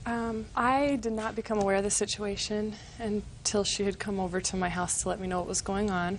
I did not become aware of the situation until she had come over to my house to let me know what was going on.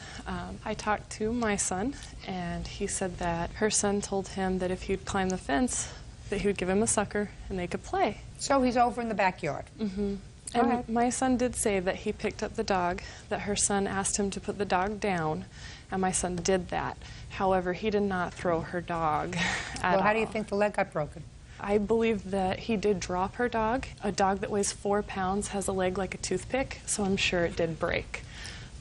I talked to my son, and he said that her son told him that if he'd climb the fence, that he would give him a sucker and they could play. So he's over in the backyard? Mm-hmm. And my son did say that he picked up the dog, that her son asked him to put the dog down, and my son did that. However, he did not throw her dog at all. Well, how do you think the leg got broken? I believe that he did drop her dog. A dog that weighs 4 pounds has a leg like a toothpick, so I'm sure it did break.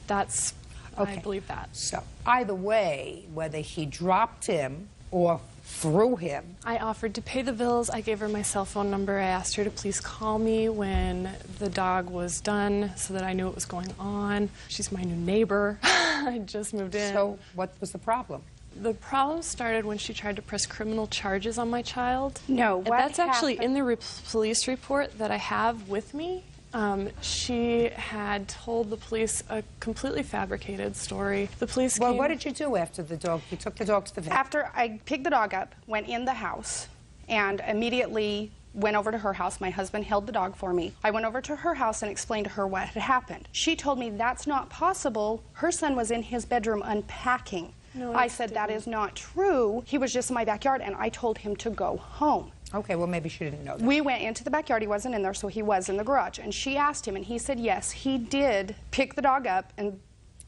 That's, I believe that. So either way, whether he dropped him or threw him. I offered to pay the bills. I gave her my cell phone number. I asked her to please call me when the dog was done so that I knew what was going on. She's my new neighbor. I just moved in. So what was the problem? The problem started when she tried to press criminal charges on my child. No, what That's actually in the police report that I have with me. She had told the police a completely fabricated story. The police Well, came... what did you do after the dog? You took the dog to the vet? After I picked the dog up, went in the house, and immediately went over to her house. My husband held the dog for me. I went over to her house and explained to her what had happened. She told me that's not possible. Her son was in his bedroom unpacking. No, I said that is not true. He was just in my backyard, and I told him to go home. Okay, well, maybe she didn't know that. We went into the backyard. He wasn't in there, so he was in the garage. And she asked him, and he said yes, he did pick the dog up and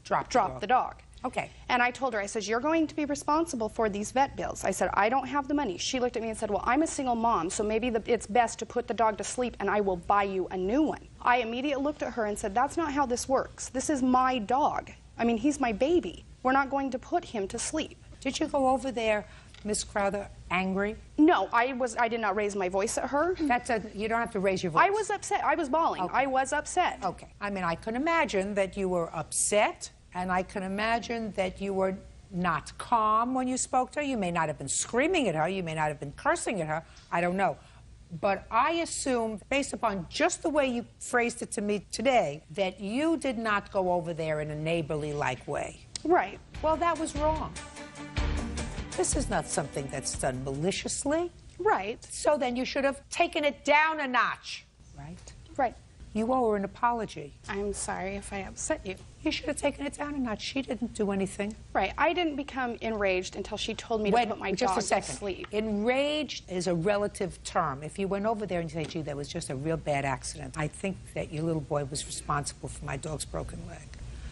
drop the dog. Okay. And I told her, I said, you're going to be responsible for these vet bills. I said, I don't have the money. She looked at me and said, well, I'm a single mom, so maybe it's best to put the dog to sleep and I will buy you a new one. I immediately looked at her and said, that's not how this works. This is my dog. I mean, he's my baby. We're not going to put him to sleep. Did you go over there, Miss Crowther, angry? No, I did not raise my voice at her. You don't have to raise your voice. I was upset. I was bawling. Okay. I was upset. Okay. I mean, I can imagine that you were upset, and I can imagine that you were not calm when you spoke to her. You may not have been screaming at her. You may not have been cursing at her. I don't know. But I assume, based upon just the way you phrased it to me today, that you did not go over there in a neighborly-like way. Right. Well, that was wrong. This is not something that's done maliciously. Right. So then you should have taken it down a notch, right? Right. You owe her an apology. I'm sorry if I upset you. You should have taken it down a notch. She didn't do anything. Right. I didn't become enraged until she told me to put my just dog a second. to sleep. Enraged is a relative term. If you went over there and you say, gee, that was just a real bad accident, I think that your little boy was responsible for my dog's broken leg.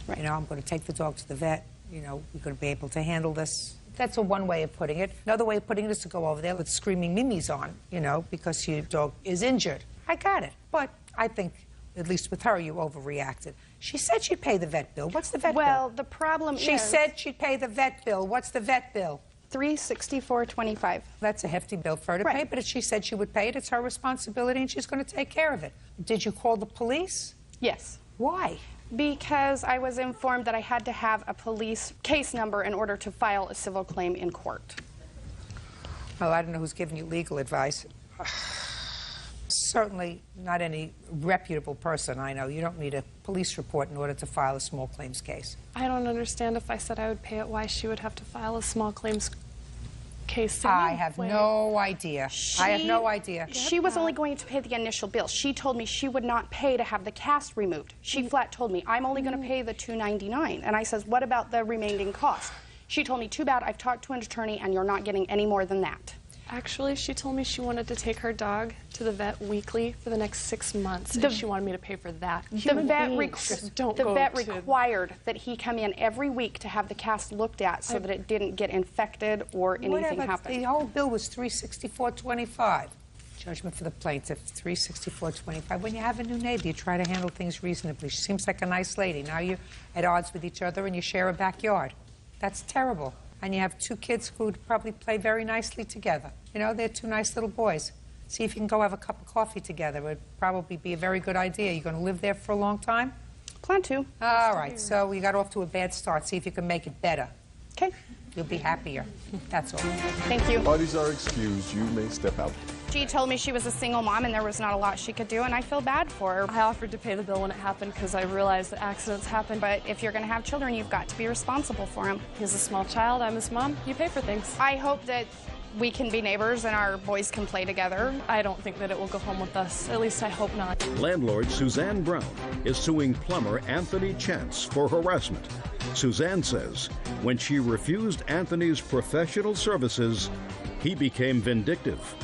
Right. You know, I'm going to take the dog to the vet. You know, we're going to be able to handle this. That's one way of putting it. Another way of putting it is to go over there with screaming mimis on, you know, because your dog is injured. I got it. But I think, at least with her, you overreacted. She said she'd pay the vet bill. What's the vet bill? Well, the problem is... She said she'd pay the vet bill. What's the vet bill? $364.25. That's a hefty bill for her to pay, but if she said she would pay it, it's her responsibility, and she's going to take care of it. Did you call the police? Yes. Why? Because I was informed that I had to have a police case number in order to file a civil claim in court. Well, I don't know who's giving you legal advice. Certainly not any reputable person I know. You don't need a police report in order to file a small claims case. I don't understand if I said I would pay it, why she would have to file a small claims case. I have no idea. I have no idea. She was only going to pay the initial bill. She told me she would not pay to have the cast removed. She flat told me, I'm only going to pay the $299. And I says, what about the remaining cost? She told me, too bad, I've talked to an attorney and you're not getting any more than that. Actually, she told me she wanted to take her dog to the vet weekly for the next 6 months, and she wanted me to pay for that. The vet required that he come in every week to have the cast looked at so that it didn't get infected or anything happen. The whole bill was $364.25. Judgment for the plaintiff, $364.25. When you have a new neighbor, you try to handle things reasonably. She seems like a nice lady. Now you're at odds with each other and you share a backyard. That's terrible. And you have two kids who would probably play very nicely together. You know, they're two nice little boys. See if you can go have a cup of coffee together. It would probably be a very good idea. You're going to live there for a long time? Plan to. All right, so you got off to a bad start. See if you can make it better. Okay. You'll be happier. That's all. Thank you. Parties are excused. You may step out. She told me she was a single mom and there was not a lot she could do, and I feel bad for her. I offered to pay the bill when it happened because I realized that accidents happen. But if you're going to have children, you've got to be responsible for them. He's a small child. I'm his mom. You pay for things. I hope that we can be neighbors and our boys can play together. I don't think that it will go home with us. At least I hope not. Landlord Suzanne Brown is suing plumber Anthony Chance for harassment. Suzanne says when she refused Anthony's professional services, he became vindictive.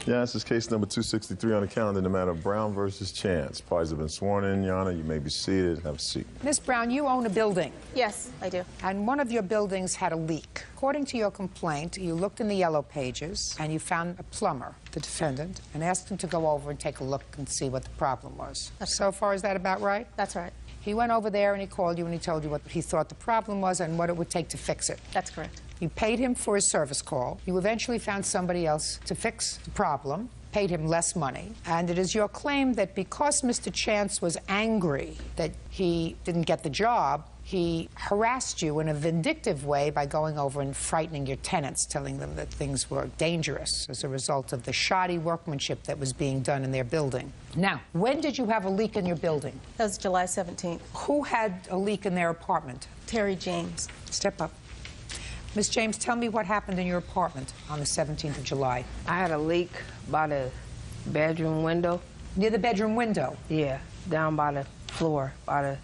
Yeah, this is case number 263 on the calendar in the matter of Brown versus Chance. Parties have been sworn in. Your Honor, you may be seated. Have a seat. Miss Brown, you own a building. Yes, I do. And one of your buildings had a leak. According to your complaint, you looked in the yellow pages and you found a plumber, the defendant, and asked him to go over and take a look and see what the problem was. So far, is that about right? That's right. He went over there and he called you and he told you what he thought the problem was and what it would take to fix it. That's correct. You paid him for his service call. You eventually found somebody else to fix the problem, paid him less money. And it is your claim that because Mr. Chance was angry that he didn't get the job, he harassed you in a vindictive way by going over and frightening your tenants, telling them that things were dangerous as a result of the shoddy workmanship that was being done in their building. Now, when did you have a leak in your building? That was July 17th. Who had a leak in their apartment? Terry James. Step up. Miss James, tell me what happened in your apartment on the 17th of July. I had a leak by the bedroom window. Near the bedroom window? Yeah, down by the floor, by the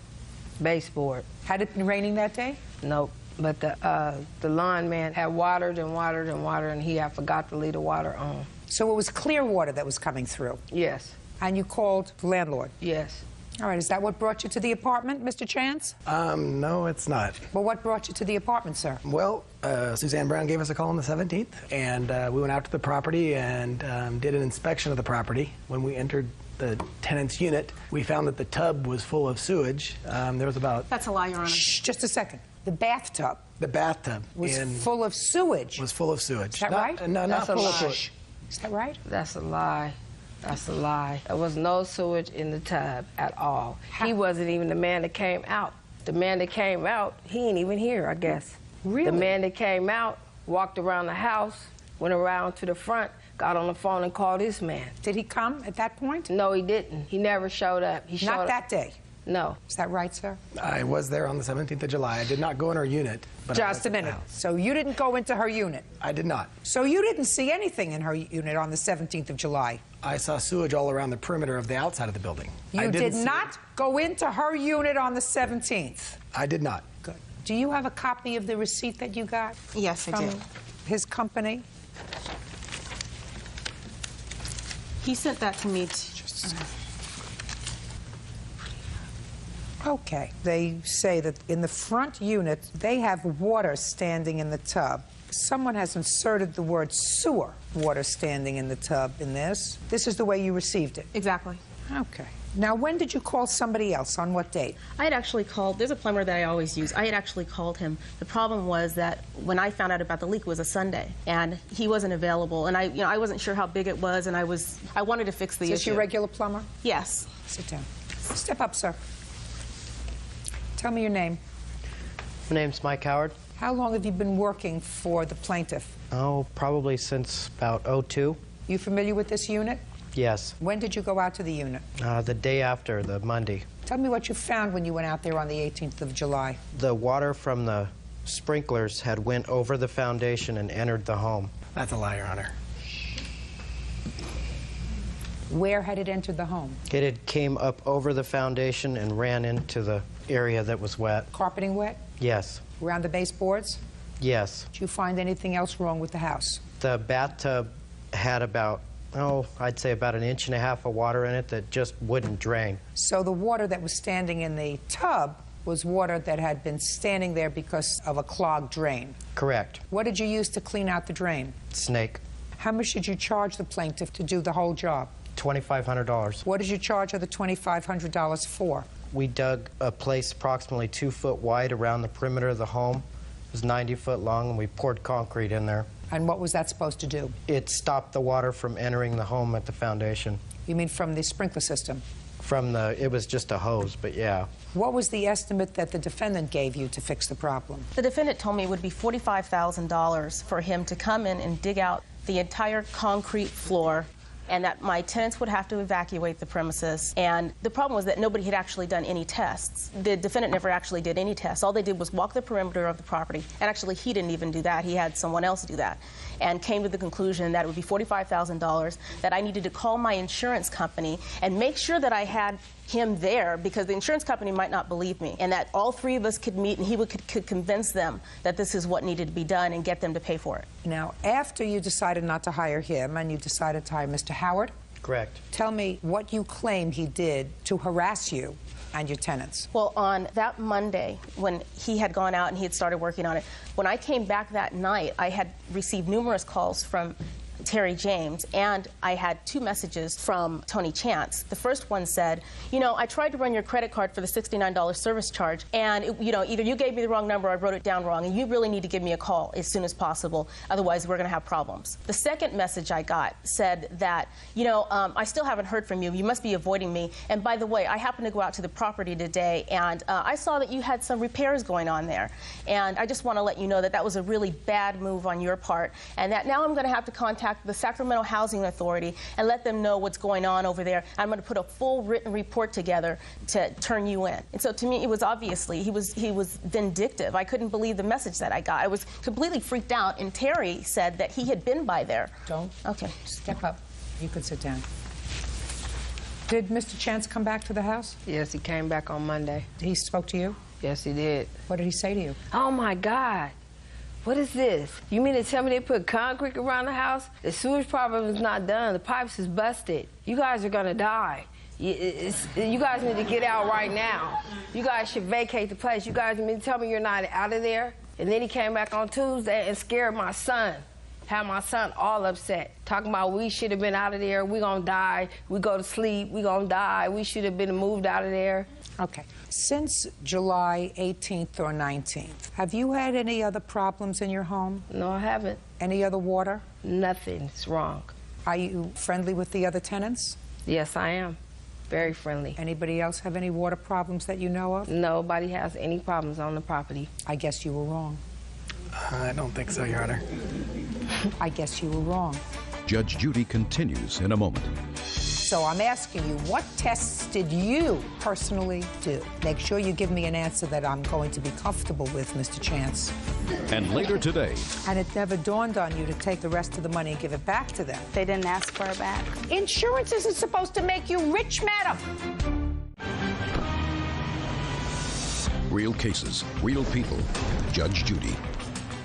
baseboard. Had it been raining that day? Nope, but the lawn man had watered and watered and watered, and he had forgot to leave the water on. So it was clear water that was coming through? Yes. And you called the landlord? Yes. All right, is that what brought you to the apartment, Mr. Chance? No, it's not. Well, what brought you to the apartment, sir? Well, Suzanne Brown gave us a call on the 17th, and we went out to the property and did an inspection of the property. When we entered the tenant's unit, we found that the tub was full of sewage. There was about... That's a lie, Your Honor. Shh, just a second. The bathtub? The bathtub. Was full of sewage? Was full of sewage. Is that right? No, not full of sewage. Is that right? That's a lie. That's a lie. There was no sewage in the tub at all. He wasn't even the man that came out. The man that came out, he ain't even here, I guess. Really? The man that came out walked around the house, went around to the front, got on the phone and called this man. Did he come at that point? No, he didn't. He never showed up. He showed Not up. that day? No. Is that right, sir? I was there on the 17th of July. I did not go in her unit. But Just a minute. So you didn't go into her unit? I did not. So you didn't see anything in her unit on the 17th of July? I saw sewage all around the perimeter of the outside of the building. You did not go into her unit on the 17th? I did not. Good. Do you have a copy of the receipt that you got? Yes, I from do. His company? He sent that to me. Okay. They say that in the front unit, they have water standing in the tub. Someone has inserted the word sewer water standing in the tub in this. This is the way you received it? Exactly. Okay. Now, when did you call somebody else? On what date? I had actually called, there's a plumber that I always use. I had actually called him. The problem was that when I found out about the leak, it was a Sunday, and he wasn't available, and I wasn't sure how big it was, and I wanted to fix the issue. Is this your regular plumber? Yes. Sit down. Step up, sir. Tell me your name. My name's Mike Howard. How long have you been working for the plaintiff? Oh, probably since about '02. You familiar with this unit? Yes. When did you go out to the unit? The day after, the Monday. Tell me what you found when you went out there on the 18th of July. The water from the sprinklers had went over the foundation and entered the home. That's a lie, Your Honor. Where had it entered the home? It had came up over the foundation and ran into the area that was wet. Carpeting wet? Yes. Around the baseboards? Yes. Did you find anything else wrong with the house? The bathtub had about, I'd say about 1.5 inches of water in it that just wouldn't drain. So the water that was standing in the tub was water that had been standing there because of a clogged drain? Correct. What did you use to clean out the drain? Snake. How much did you charge the plaintiff to do the whole job? $2,500. What did you charge her the $2,500 for? We dug a place approximately 2 foot wide around the perimeter of the home. It was 90 foot long, and we poured concrete in there. And what was that supposed to do? It stopped the water from entering the home at the foundation. You mean from the sprinkler system? It was just a hose, but yeah. What was the estimate that the defendant gave you to fix the problem? The defendant told me it would be $45,000 for him to come in and dig out the entire concrete floor, and that my tenants would have to evacuate the premises. And the problem was that nobody had actually done any tests. The defendant never actually did any tests. All they did was walk the perimeter of the property, and actually he didn't even do that. He had someone else do that, and came to the conclusion that it would be $45,000, that I needed to call my insurance company and make sure that I had him there, because the insurance company might not believe me, and that all three of us could meet and he could convince them that this is what needed to be done and get them to pay for it. Now, after you decided not to hire him and you decided to hire Mr. Howard? Correct. Tell me what you claim he did to harass you and your tenants. Well, on that Monday, when he had gone out and he had started working on it, when I came back that night, I had received numerous calls from Terry James, and I had 2 messages from Tony Chance. The first one said, I tried to run your credit card for the $69 service charge, and either you gave me the wrong number or I wrote it down wrong, and you really need to give me a call as soon as possible, otherwise we're going to have problems. The second message I got said that, I still haven't heard from you. You must be avoiding me. And by the way, I happened to go out to the property today, and I saw that you had some repairs going on there, and I just want to let you know that that was a really bad move on your part, and that now I'm going to have to contact the Sacramento Housing Authority and let them know what's going on over there. I'm going to put a full written report together to turn you in. And so to me, it was obviously, he was vindictive. I couldn't believe the message that I got. I was completely freaked out, and Terry said that he had been by there. Don't. Okay. Step up. You can sit down. Did Mr. Chance come back to the house? Yes, he came back on Monday. He spoke to you? Yes, he did. What did he say to you? Oh, my God. What is this? You mean to tell me they put concrete around the house? The sewage problem is not done. The pipes is busted. You guys are going to die. You guys need to get out right now. You guys should vacate the place. You guys mean to tell me you're not out of there? And then he came back on Tuesday and scared my son. Had my son all upset. Talking about we should have been out of there. We going to die. We go to sleep. We going to die. We should have been moved out of there. Okay. Since July 18th or 19th, have you had any other problems in your home? No, I haven't. Any other water? Nothing's wrong. Are you friendly with the other tenants? Yes, I am. Very friendly. Anybody else have any water problems that you know of? Nobody has any problems on the property. I guess you were wrong. I don't think so, Your Honor. I guess you were wrong. Judge Judy continues in a moment. So I'm asking you, what tests did you personally do? Make sure you give me an answer that I'm going to be comfortable with, Mr. Chance. And later today. And it never dawned on you to take the rest of the money and give it back to them. They didn't ask for it back. Insurance isn't supposed to make you rich, madam. Real cases, real people. Judge Judy.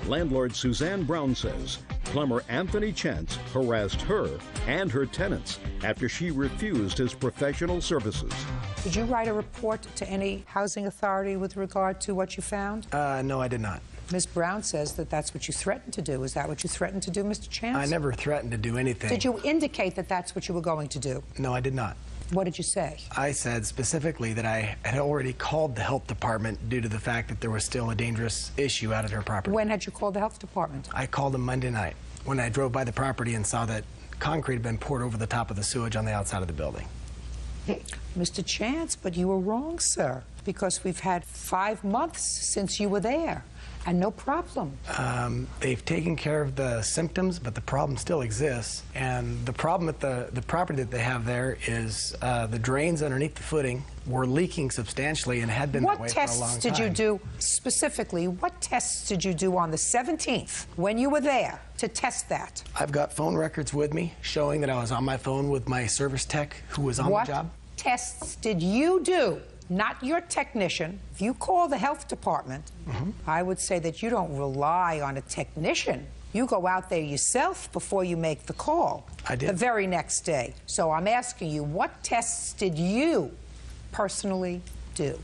Landlord Suzanne Brown says plumber Anthony Chance harassed her and her tenants after she refused his professional services. Did you write a report to any housing authority with regard to what you found? No, I did not. Ms. Brown says that that's what you threatened to do. Is that what you threatened to do, Mr. Chance? I never threatened to do anything. Did you indicate that that's what you were going to do? No, I did not. What did you say? I said specifically that I had already called the health department due to the fact that there was still a dangerous issue out at her property. When had you called the health department? I called them Monday night when I drove by the property and saw that concrete had been poured over the top of the sewage on the outside of the building. Mr. Chance, but you were wrong, sir, because we've had 5 months since you were there. And no problem. They've taken care of the symptoms, but the problem still exists. And the problem with the property that they have there is the drains underneath the footing were leaking substantially and had been that way for a long time. What tests did you do, specifically, what tests did you do on the 17th when you were there to test that? I've got phone records with me showing that I was on my phone with my service tech who was on the job. What tests did you do? Not your technician. If you call the health department, I would say that you don't rely on a technician. You go out there yourself before you make the call. I did. The very next day. So I'm asking you, what tests did you personally do?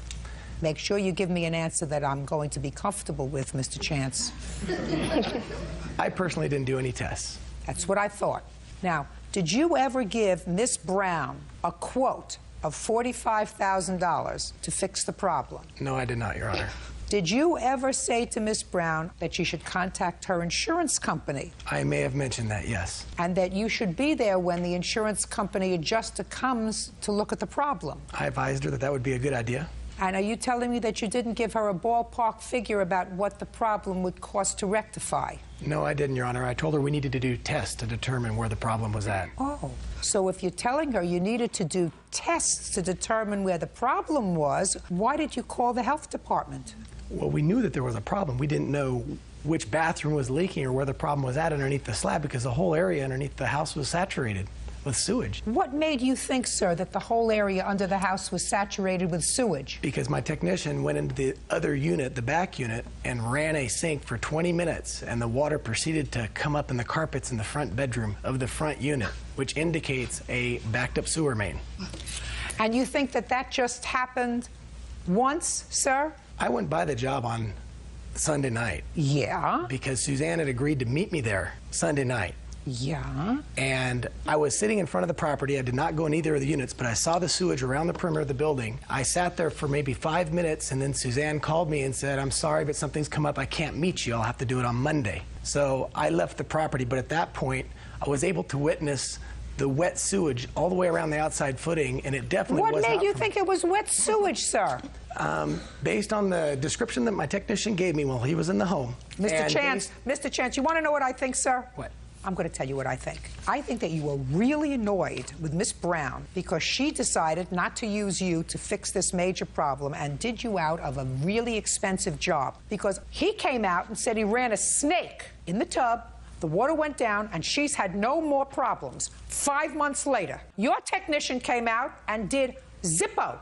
Make sure you give me an answer that I'm going to be comfortable with, Mr. Chance. I personally didn't do any tests. That's what I thought. Now, did you ever give Miss Brown a quote of $45,000 to fix the problem? No, I did not, Your Honor. Did you ever say to Miss Brown that she should contact her insurance company? I may have mentioned that, yes. And that you should be there when the insurance company adjuster comes to look at the problem? I advised her that that would be a good idea. And are you telling me that you didn't give her a ballpark figure about what the problem would cost to rectify? No, I didn't, Your Honor. I told her we needed to do tests to determine where the problem was at. Oh, so if you're telling her you needed to do tests to determine where the problem was, why did you call the health department? Well, we knew that there was a problem. We didn't know which bathroom was leaking or where the problem was at underneath the slab because the whole area underneath the house was saturated with sewage. What made you think, sir, that the whole area under the house was saturated with sewage? Because my technician went into the other unit, the back unit, and ran a sink for 20 minutes, and the water proceeded to come up in the carpets in the front bedroom of the front unit, which indicates a backed up sewer main. And you think that that just happened once, sir? I went by the job on Sunday night. Yeah? Because Suzanne had agreed to meet me there Sunday night. Yeah? And I was sitting in front of the property. I did not go in either of the units, but I saw the sewage around the perimeter of the building. I sat there for maybe 5 minutes, and then Suzanne called me and said, "I'm sorry, but something's come up. I can't meet you. I'll have to do it on Monday." So I left the property, but at that point, I was able to witness the wet sewage all the way around the outside footing, and it definitely was. What made you think it was wet sewage, sir? Based on the description that my technician gave me while he was in the home. Mr. Chance, you want to know what I think, sir? What? I'm going to tell you what I think. I think that you were really annoyed with Miss Brown because she decided not to use you to fix this major problem and did you out of a really expensive job. Because he came out and said he ran a snake in the tub, the water went down, and she's had no more problems. 5 months later, your technician came out and did zippo.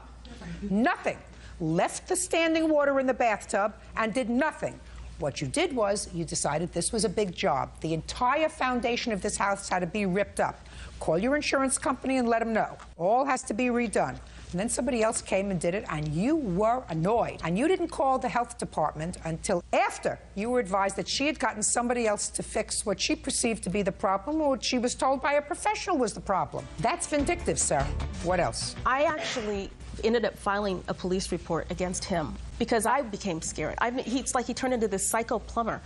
Nothing. Left the standing water in the bathtub and did nothing. What you did was you decided this was a big job. The entire foundation of this house had to be ripped up. Call your insurance company and let them know. All has to be redone. And then somebody else came and did it, and you were annoyed. And you didn't call the health department until after you were advised that she had gotten somebody else to fix what she perceived to be the problem or what she was told by a professional was the problem. That's vindictive, sir. What else? I actually ended up filing a police report against him because I became scared. It's like he turned into this psycho plumber.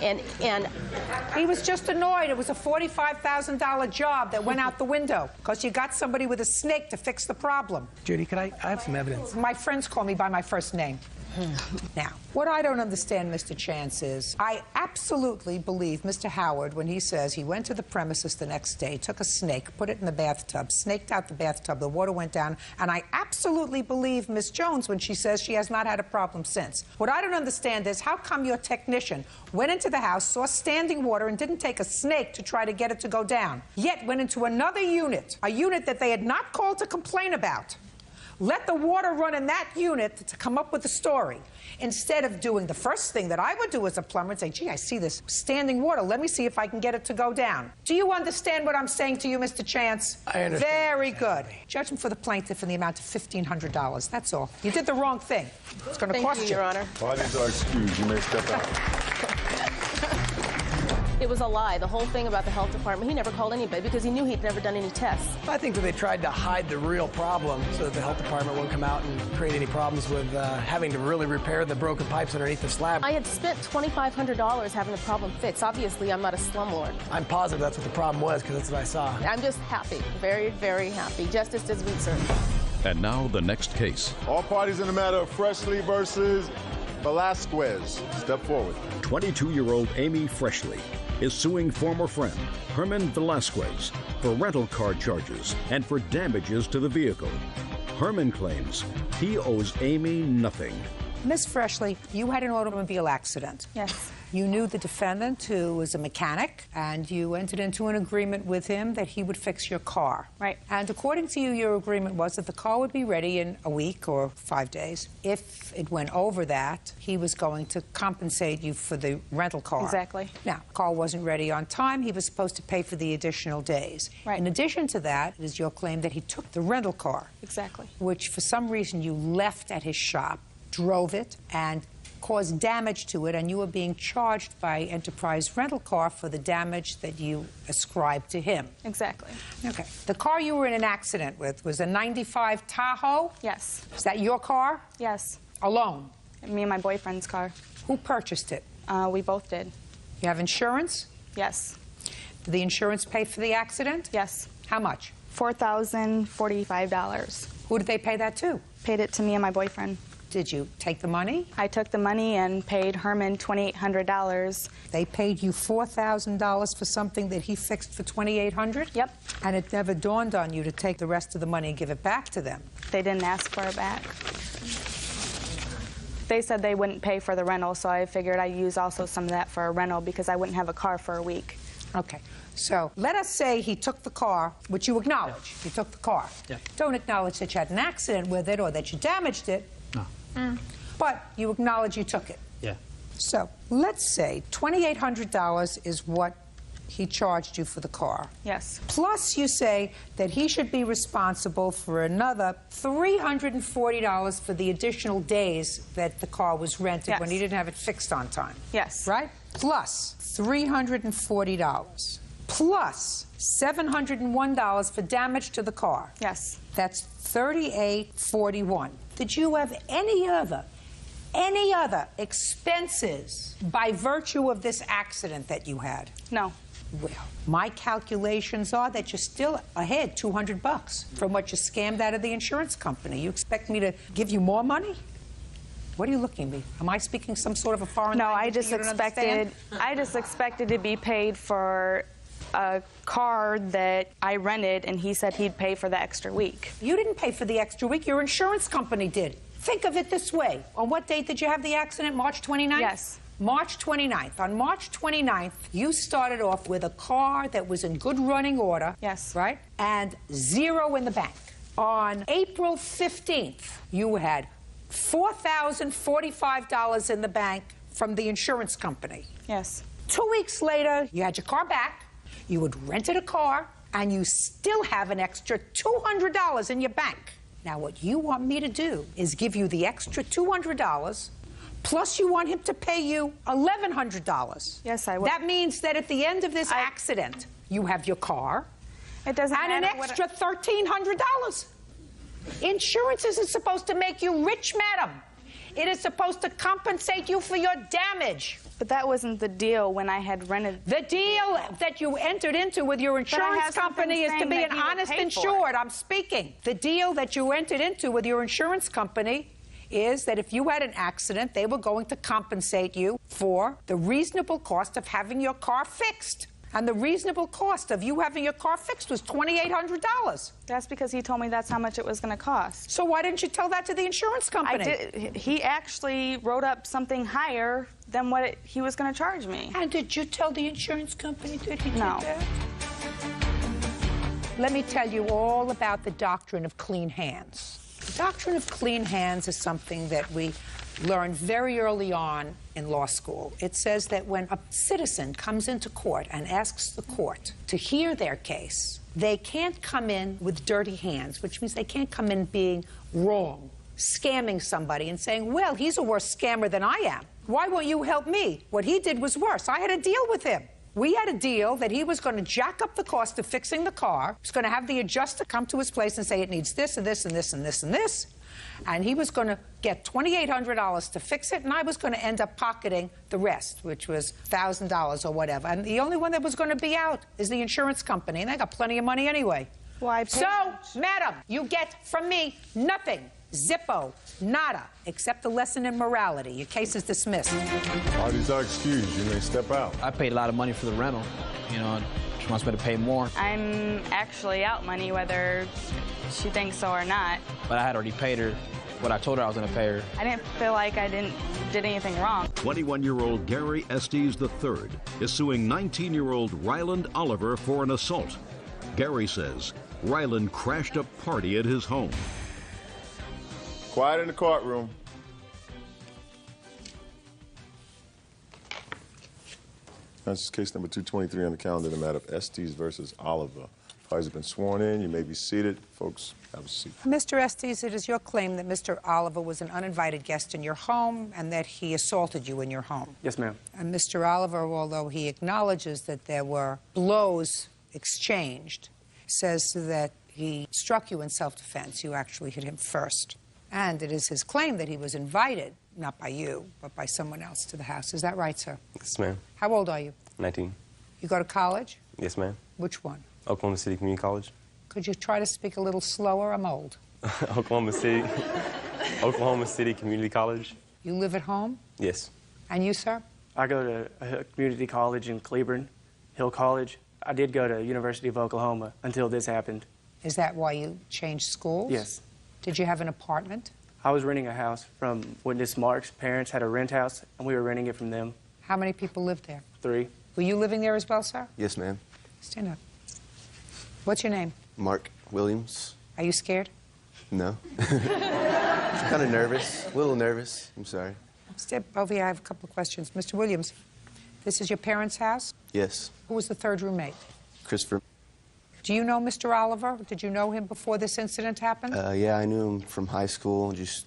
And he was just annoyed. It was a $45,000 job that went out the window because you got somebody with a snake to fix the problem. Judy, I have some evidence? My friends call me by my first name. Now, what I don't understand, Mr. Chance, is I absolutely believe Mr. Howard when he says he went to the premises the next day, took a snake, put it in the bathtub, snaked out the bathtub, the water went down, and I absolutely believe Miss Jones when she says she has not had a problem since. What I don't understand is how come your technician went into the house, saw standing water, and didn't take a snake to try to get it to go down, yet went into another unit, a unit that they had not called to complain about, let the water run in that unit to come up with the story, instead of doing the first thing that I would do as a plumber and say, gee, I see this standing water. Let me see if I can get it to go down. Do you understand what I'm saying to you, Mr. Chance? I understand. Very good. Judgment for the plaintiff in the amount of $1,500. That's all. You did the wrong thing. It's going to cost you. Your Honor. Parties are excused. You may step out. It was a lie. The whole thing about the health department, he never called anybody because he knew he'd never done any tests. I think that they tried to hide the real problem so that the health department wouldn't come out and create any problems with having to really repair the broken pipes underneath the slab. I had spent $2,500 having the problem fixed. Obviously, I'm not a slumlord. I'm positive that's what the problem was because that's what I saw. I'm just happy. Very, very happy. Justice does meet served. And now the next case. All parties in the matter of Freshley versus Velasquez. Step forward. 22-year-old Amy Freshley is suing former friend Herman Velasquez for rental car charges and for damages to the vehicle. Herman claims he owes Amy nothing. Miss Freshley, you had an automobile accident. Yes. You knew the defendant, who was a mechanic, and you entered into an agreement with him that he would fix your car. Right. And according to you, your agreement was that the car would be ready in a week or 5 days. If it went over that, he was going to compensate you for the rental car. Exactly. Now, the car wasn't ready on time. He was supposed to pay for the additional days. Right. In addition to that, it is your claim that he took the rental car. Exactly. Which, for some reason, you left at his shop, drove it, and caused damage to it, and you were being charged by Enterprise Rental Car for the damage that you ascribed to him. Exactly. Okay. The car you were in an accident with was a 95 Tahoe? Yes. Is that your car? Yes. Alone? Me and my boyfriend's car. Who purchased it? We both did. You have insurance? Yes. Did the insurance pay for the accident? Yes. How much? $4,045. Who did they pay that to? Paid it to me and my boyfriend. Did you take the money? I took the money and paid Herman $2,800. They paid you $4,000 for something that he fixed for $2,800? Yep. And it never dawned on you to take the rest of the money and give it back to them? They didn't ask for it back. They said they wouldn't pay for the rental, so I figured I'd use also some of that for a rental because I wouldn't have a car for a week. Okay. So let us say he took the car, which you acknowledge. He took the car. Yeah. Don't acknowledge that you had an accident with it or that you damaged it. No. But you acknowledge you took it. Yeah. So let's say $2,800 is what he charged you for the car. Yes. Plus you say that he should be responsible for another $340 for the additional days that the car was rented when he didn't have it fixed on time. Yes. Right? Plus $340. Plus $701 for damage to the car. Yes. That's $3,841. Did you have any other expenses by virtue of this accident that you had? No. Well, my calculations are that you're still ahead $200 from what you scammed out of the insurance company. You expect me to give you more money? What are you looking at me? Am I speaking some sort of a foreign language? No, I just expected to be paid for a car that I rented, and he said he'd pay for the extra week. You didn't pay for the extra week. Your insurance company did. Think of it this way. On what date did you have the accident? March 29th? Yes. March 29th. On March 29th, you started off with a car that was in good running order. Yes. Right? And zero in the bank. On April 15th, you had $4,045 in the bank from the insurance company. Yes. 2 weeks later, you had your car back. You had rented a car, and you still have an extra $200 in your bank. Now, what you want me to do is give you the extra $200, plus you want him to pay you $1,100. Yes, I would. That means that at the end of this accident, you have your car and an extra $1,300. Insurance isn't supposed to make you rich, madam. It is supposed to compensate you for your damage. But that wasn't the deal when I had rented. The deal that you entered into with your insurance company is to be an honest insured. I'm speaking. The deal that you entered into with your insurance company is that if you had an accident, they were going to compensate you for the reasonable cost of having your car fixed. And the reasonable cost of you having your car fixed was $2,800. That's because he told me that's how much it was going to cost. So why didn't you tell that to the insurance company? I did. He actually wrote up something higher than what he was going to charge me. And did you tell the insurance company that he No. did that? Let me tell you all about the doctrine of clean hands. The doctrine of clean hands is something that we learned very early on in law school. It says that when a citizen comes into court and asks the court to hear their case, they can't come in with dirty hands, which means they can't come in being wrong, scamming somebody and saying, well, he's a worse scammer than I am. Why won't you help me? What he did was worse. I had a deal with him. We had a deal that he was going to jack up the cost of fixing the car. He was going to have the adjuster come to his place and say it needs this and this and this and this and this. And he was going to get $2,800 to fix it, and I was going to end up pocketing the rest, which was $1,000 or whatever. And the only one that was going to be out is the insurance company, and they got plenty of money anyway. Why? So, madam, you get from me nothing. Zippo, nada, except a lesson in morality. Your case is dismissed. Parties are excused. You may step out. I paid a lot of money for the rental. You know, she wants me to pay more. I'm actually out money, whether she thinks so or not. But I had already paid her what I told her I was going to pay her. I didn't feel like I did anything wrong. 21-year-old Gary Estes III is suing 19-year-old Ryland Oliver for an assault. Gary says Ryland crashed a party at his home. Quiet in the courtroom. This is case number 223 on the calendar, the matter of Estes versus Oliver. Parties have been sworn in. You may be seated. Folks, have a seat. Mr. Estes, it is your claim that Mr. Oliver was an uninvited guest in your home and that he assaulted you in your home. Yes, ma'am. And Mr. Oliver, although he acknowledges that there were blows exchanged, says that he struck you in self-defense. You actually hit him first. And it is his claim that he was invited, not by you, but by someone else to the house. Is that right, sir? Yes, ma'am. How old are you? 19. You go to college? Yes, ma'am. Which one? Oklahoma City Community College. Could you try to speak a little slower? I'm old. Oklahoma City Community College. You live at home? Yes. And you, sir? I go to a community college in Cleburne, Hill College. I did go to University of Oklahoma until this happened. Is that why you changed schools? Yes. Did you have an apartment? I was renting a house from witness Mark's parents had a rent house, and we were renting it from them. How many people lived there? 3. Were you living there as well, sir? Yes, ma'am. Stand up. What's your name? Mark Williams. Are you scared? No. Kind of nervous. A little nervous. I'm sorry. Step over here. I have a couple of questions. Mr. Williams, this is your parents' house? Yes. Who was the third roommate? Christopher. Do you know Mr. Oliver? Did you know him before this incident happened? Yeah, I knew him from high school, just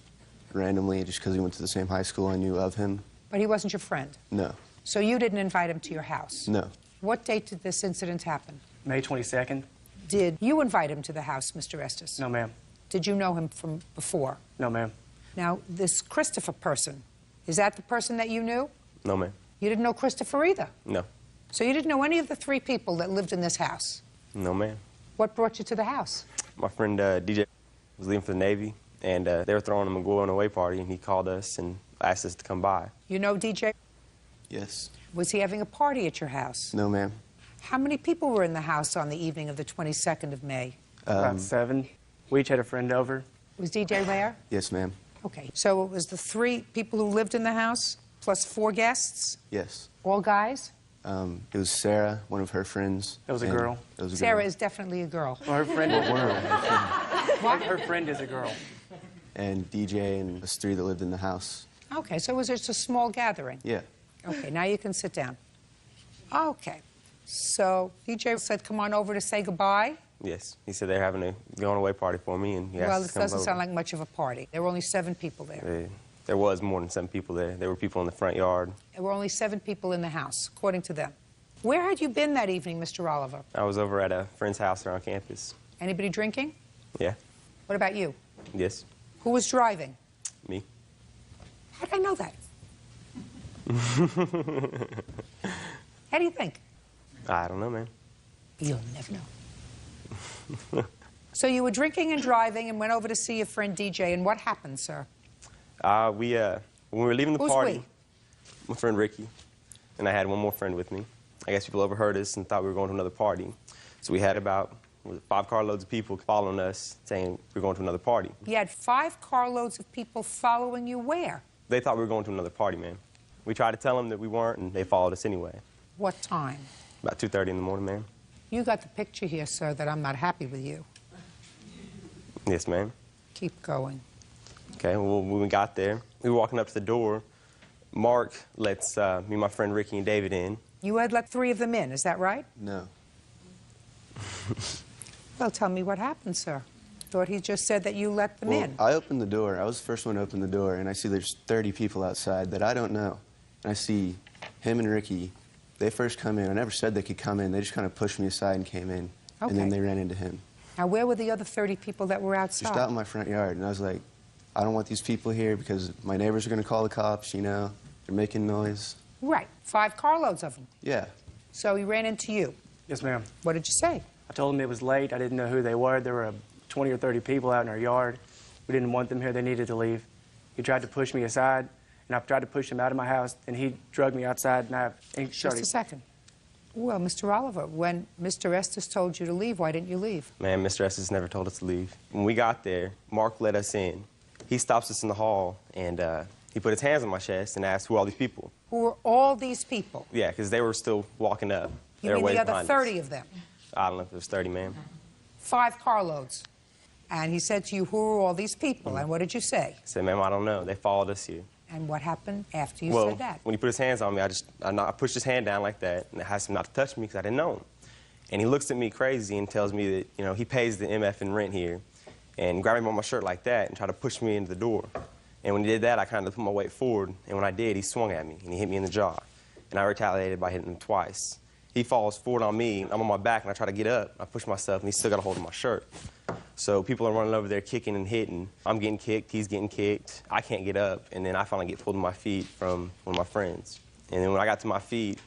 randomly, just because we went to the same high school. I knew of him. But he wasn't your friend? No. So you didn't invite him to your house? No. What date did this incident happen? May 22nd. Did you invite him to the house, Mr. Estes? No, ma'am. Did you know him from before? No, ma'am. Now, this Christopher person, is that the person that you knew? No, ma'am. You didn't know Christopher either? No. So you didn't know any of the 3 people that lived in this house? No, ma'am. What brought you to the house? My friend DJ was leaving for the Navy, and they were throwing him a going-away party, and he called us and asked us to come by. You know DJ? Yes. Was he having a party at your house? No, ma'am. How many people were in the house on the evening of the 22nd of May? About 7. We each had a friend over. Was DJ there? Yes, ma'am. Okay, so it was the 3 people who lived in the house, plus 4 guests? Yes. All guys? It was Sarah, one of her friends. It was a girl. It was a Sarah girl. is definitely a girl. Well, her friend is a girl. What? Her friend is a girl. And DJ and us 3 that lived in the house. Okay, so it was just a small gathering? Yeah. Okay, now you can sit down. Okay, so DJ said come on over to say goodbye? Yes. He said they're having a going-away party for me, and he asked Well, us it to come doesn't over. sound like much of a party. There were only 7 people there. There was more than 7 people there. There were people in the front yard. There were only 7 people in the house, according to them. Where had you been that evening, Mr. Oliver? I was over at a friend's house around campus. Anybody drinking? Yeah. What about you? Yes. Who was driving? Me. How did I know that? How do you think? I don't know, man. You'll never know. So you were drinking and driving and went over to see your friend DJ, and what happened, sir? When we were leaving the Who's party, we? my friend Ricky, and I had one more friend with me. I guess people overheard us and thought we were going to another party. So we had about 5 carloads of people following us, saying we're going to another party. You had 5 carloads of people following you where? They thought we were going to another party, ma'am. We tried to tell them that we weren't, and they followed us anyway. What time? About 2:30 in the morning, ma'am. You got the picture here, sir, that I'm not happy with you. Yes, ma'am. Keep going. Okay, well, when we got there, we were walking up to the door. Mark lets me and my friend Ricky and David in. You had let 3 of them in, is that right? No. Well, tell me what happened, sir. Thought he just said that you let them in. I opened the door. I was the first one to open the door, and I see there's 30 people outside that I don't know. And I see him and Ricky. They first come in. I never said they could come in. They just kind of pushed me aside and came in. Okay. And then they ran into him. Now, where were the other 30 people that were outside? Just out in my front yard. And I was like, I don't want these people here because my neighbors are going to call the cops, you know. They're making noise. Right. 5 carloads of them. Yeah. So he ran into you. Yes, ma'am. What did you say? I told him it was late. I didn't know who they were. There were 20 or 30 people out in our yard. We didn't want them here. They needed to leave. He tried to push me aside, and I tried to push him out of my house, and he dragged me outside, and Just a second. Well, Mr. Oliver, when Mr. Estes told you to leave, why didn't you leave? Man, Mr. Estes never told us to leave. When we got there, Mark let us in. He stops us in the hall, and he put his hands on my chest and asked who are all these people. Who were all these people? Yeah, because they were still walking up. You mean the other 30 of them? I don't know if it was 30, ma'am. 5 carloads. And he said to you, who are all these people? And what did you say? I said, ma'am, I don't know. They followed us here. And what happened after you Well, said that? when he put his hands on me, I pushed his hand down like that, and I asked him not to touch me because I didn't know him. And he looks at me crazy and tells me that, you know, he pays the MF and rent here, and grabbed me by my shirt like that and tried to push me into the door. And when he did that, I kind of put my weight forward, and when I did, he swung at me, and he hit me in the jaw. And I retaliated by hitting him twice. He falls forward on me, I'm on my back, and I try to get up. I push myself, and he's still got a hold of my shirt. So people are running over there kicking and hitting. I'm getting kicked, he's getting kicked. I can't get up, and then I finally get pulled to my feet from one of my friends. And then when I got to my feet,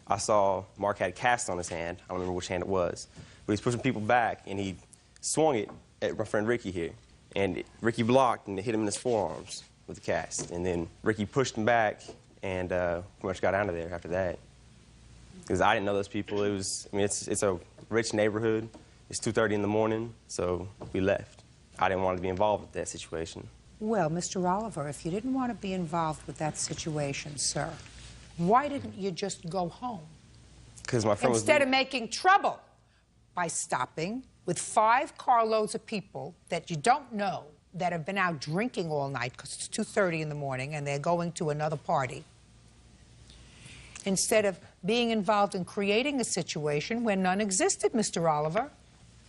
I saw Mark had a cast on his hand. I don't remember which hand it was. But he's pushing people back, and he swung it at my friend Ricky here. And Ricky blocked, and it hit him in his forearms with the cast. And then Ricky pushed him back, and pretty much got out of there after that. Because I didn't know those people. It was, I mean, it's a rich neighborhood. It's 2:30 in the morning, so we left. I didn't want to be involved with that situation. Well, Mr. Oliver, if you didn't want to be involved with that situation, sir, why didn't you just go home? Because my friend Instead of making trouble by stopping with 5 carloads of people that you don't know that have been out drinking all night because it's 2:30 in the morning and they're going to another party. Instead of being involved in creating a situation where none existed, Mr. Oliver,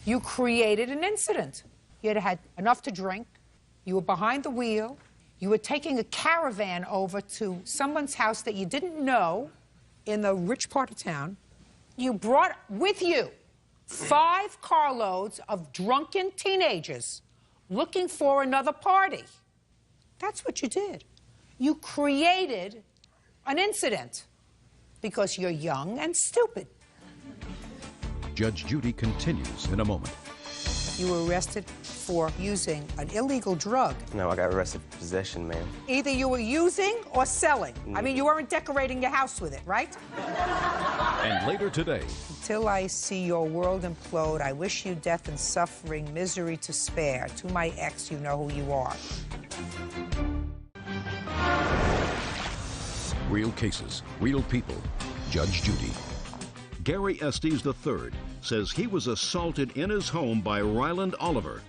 you created an incident. You had had enough to drink, you were behind the wheel, you were taking a caravan over to someone's house that you didn't know in the rich part of town. You brought with you 5 carloads of drunken teenagers looking for another party. That's what you did. You created an incident because you're young and stupid. Judge Judy continues in a moment. You were arrested for using an illegal drug. No, I got arrested for possession, ma'am. Either you were using or selling. I mean, you weren't decorating your house with it, right? And later today. Until I see your world implode, I wish you death and suffering, misery to spare. To my ex, you know who you are. Real cases, real people. Judge Judy. Gary Estes III says he was assaulted in his home by Ryland Oliver.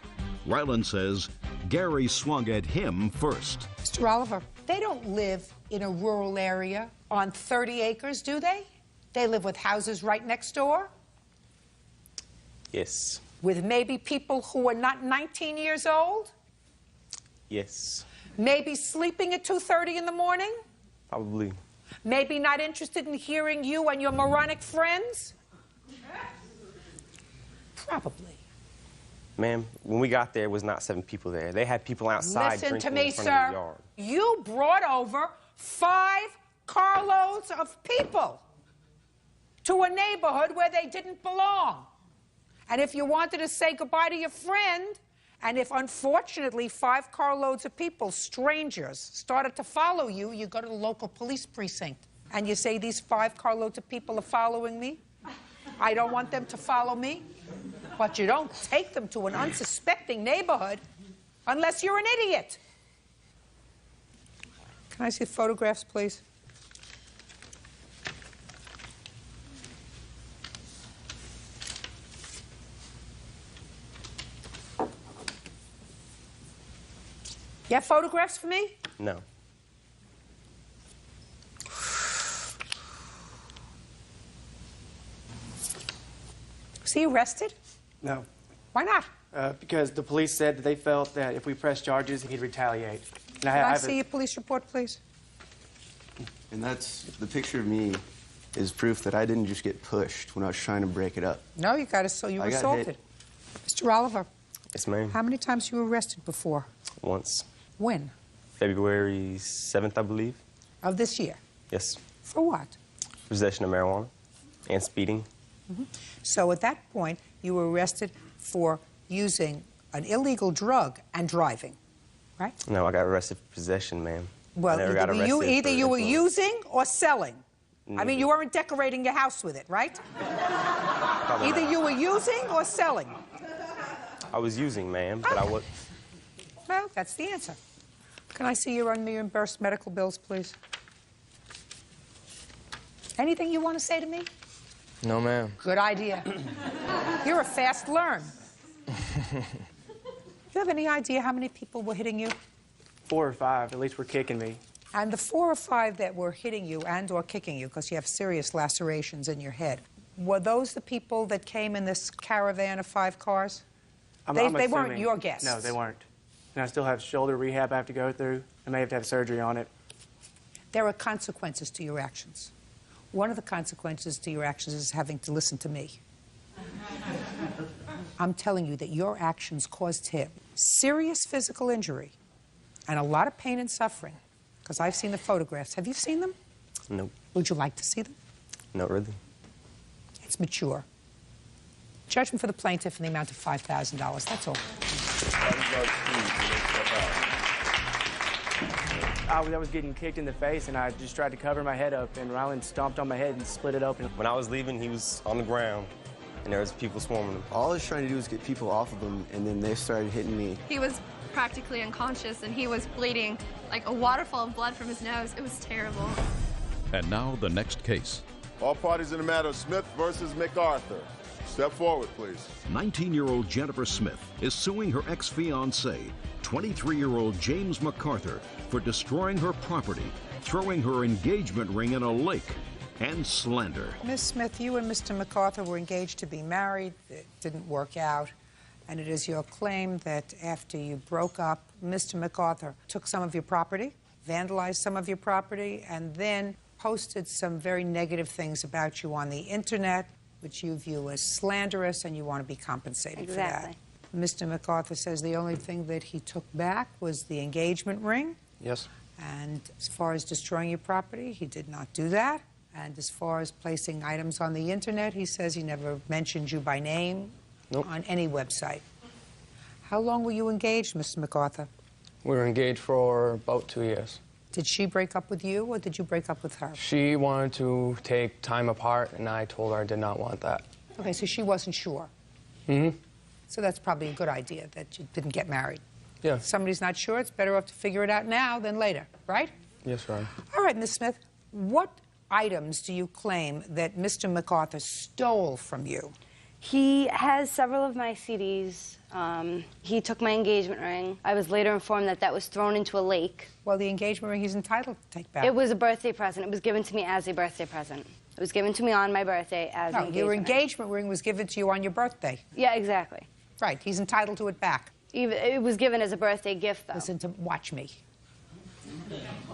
Ryland says Gary swung at him first. Mr. Oliver, they don't live in a rural area on 30 acres, do they? They live with houses right next door? Yes. With maybe people who are not 19 years old? Yes. Maybe sleeping at 2:30 in the morning? Probably. Maybe not interested in hearing you and your moronic friends? Probably. Ma'am, when we got there, it was not 7 people there. They had people outside Listen drinking to me, in front of the sir. yard. You brought over 5 carloads of people to a neighborhood where they didn't belong. And if you wanted to say goodbye to your friend And if, unfortunately, 5 carloads of people, strangers, started to follow you, you go to the local police precinct and you say, these 5 carloads of people are following me. I don't want them to follow me. But you don't take them to an unsuspecting neighborhood unless you're an idiot. Can I see photographs, please? You have photographs for me? No. Was he arrested? No. Why not? Because the police said that they felt that if we pressed charges, he'd retaliate. And Can I see your police report, please? And that's the picture of me is proof that I didn't just get pushed when I was trying to break it up. No, you got so you were assaulted. Mr. Oliver. Yes, ma'am. How many times you were arrested before? Once. When? February 7th, I believe. Of this year? Yes. For what? Possession of marijuana and speeding. So at that point, you were arrested for using an illegal drug and driving, right? No, I got arrested for possession, ma'am. Well, I never got arrested either you were influence. using or selling. I mean, you weren't decorating your house with it, right? Either you were using or selling. I was using, ma'am, but I was... Well, that's the answer. Can I see your unreimbursed medical bills, please? Anything you want to say to me? No, ma'am. Good idea. You're a fast learn. You have any idea how many people were hitting you? 4 or 5, at least, were kicking me. And the 4 or 5 that were hitting you and or kicking you, because you have serious lacerations in your head, were those the people that came in this caravan of 5 cars? They weren't your guests. No, they weren't. And I still have shoulder rehab I have to go through. I may have to have surgery on it. There are consequences to your actions. One of the consequences to your actions is having to listen to me. I'm telling you that your actions caused him serious physical injury and a lot of pain and suffering, because I've seen the photographs. Have you seen them? No. Would you like to see them? Not really. It's mature. Judgment for the plaintiff in the amount of $5,000. That's all. I was getting kicked in the face, and I just tried to cover my head up, and Ryland stomped on my head and split it open. When I was leaving, he was on the ground, and there was people swarming him. All I was trying to do was get people off of him, and then they started hitting me. He was practically unconscious, and he was bleeding like a waterfall of blood from his nose. It was terrible. And now the next case. All parties in the matter of Smith versus MacArthur. Step forward, please. 19-year-old Jennifer Smith is suing her ex-fiancé, 23-year-old James MacArthur, for destroying her property, throwing her engagement ring in a lake, and slander. Miss Smith, you and Mr. MacArthur were engaged to be married. It didn't work out. And it is your claim that after you broke up, Mr. MacArthur took some of your property, vandalized some of your property, and then posted some very negative things about you on the internet, which you view as slanderous, and you want to be compensated for that. Mr. MacArthur says the only thing that he took back was the engagement ring. Yes. And as far as destroying your property, he did not do that. And as far as placing items on the internet, he says he never mentioned you by name on any website. How long were you engaged, Mr. MacArthur? We were engaged for about 2 years. Did she break up with you, or did you break up with her? She wanted to take time apart, and I told her I did not want that. Okay, so she wasn't sure. Mm-hmm. So that's probably a good idea that you didn't get married. Yeah. If somebody's not sure, it's better off to figure it out now than later, right? Yes, Ron. All right, Ms. Smith, what items do you claim that Mr. MacArthur stole from you? He has several of my CDs. He took my engagement ring. I was later informed that that was thrown into a lake. Well, the engagement ring he's entitled to take back. It was a birthday present. It was given to me as a birthday present. It was given to me on my birthday as an engagement your engagement ring was given to you on your birthday. Yeah, exactly. Right, he's entitled to it back. It was given as a birthday gift, though. Listen to, watch me.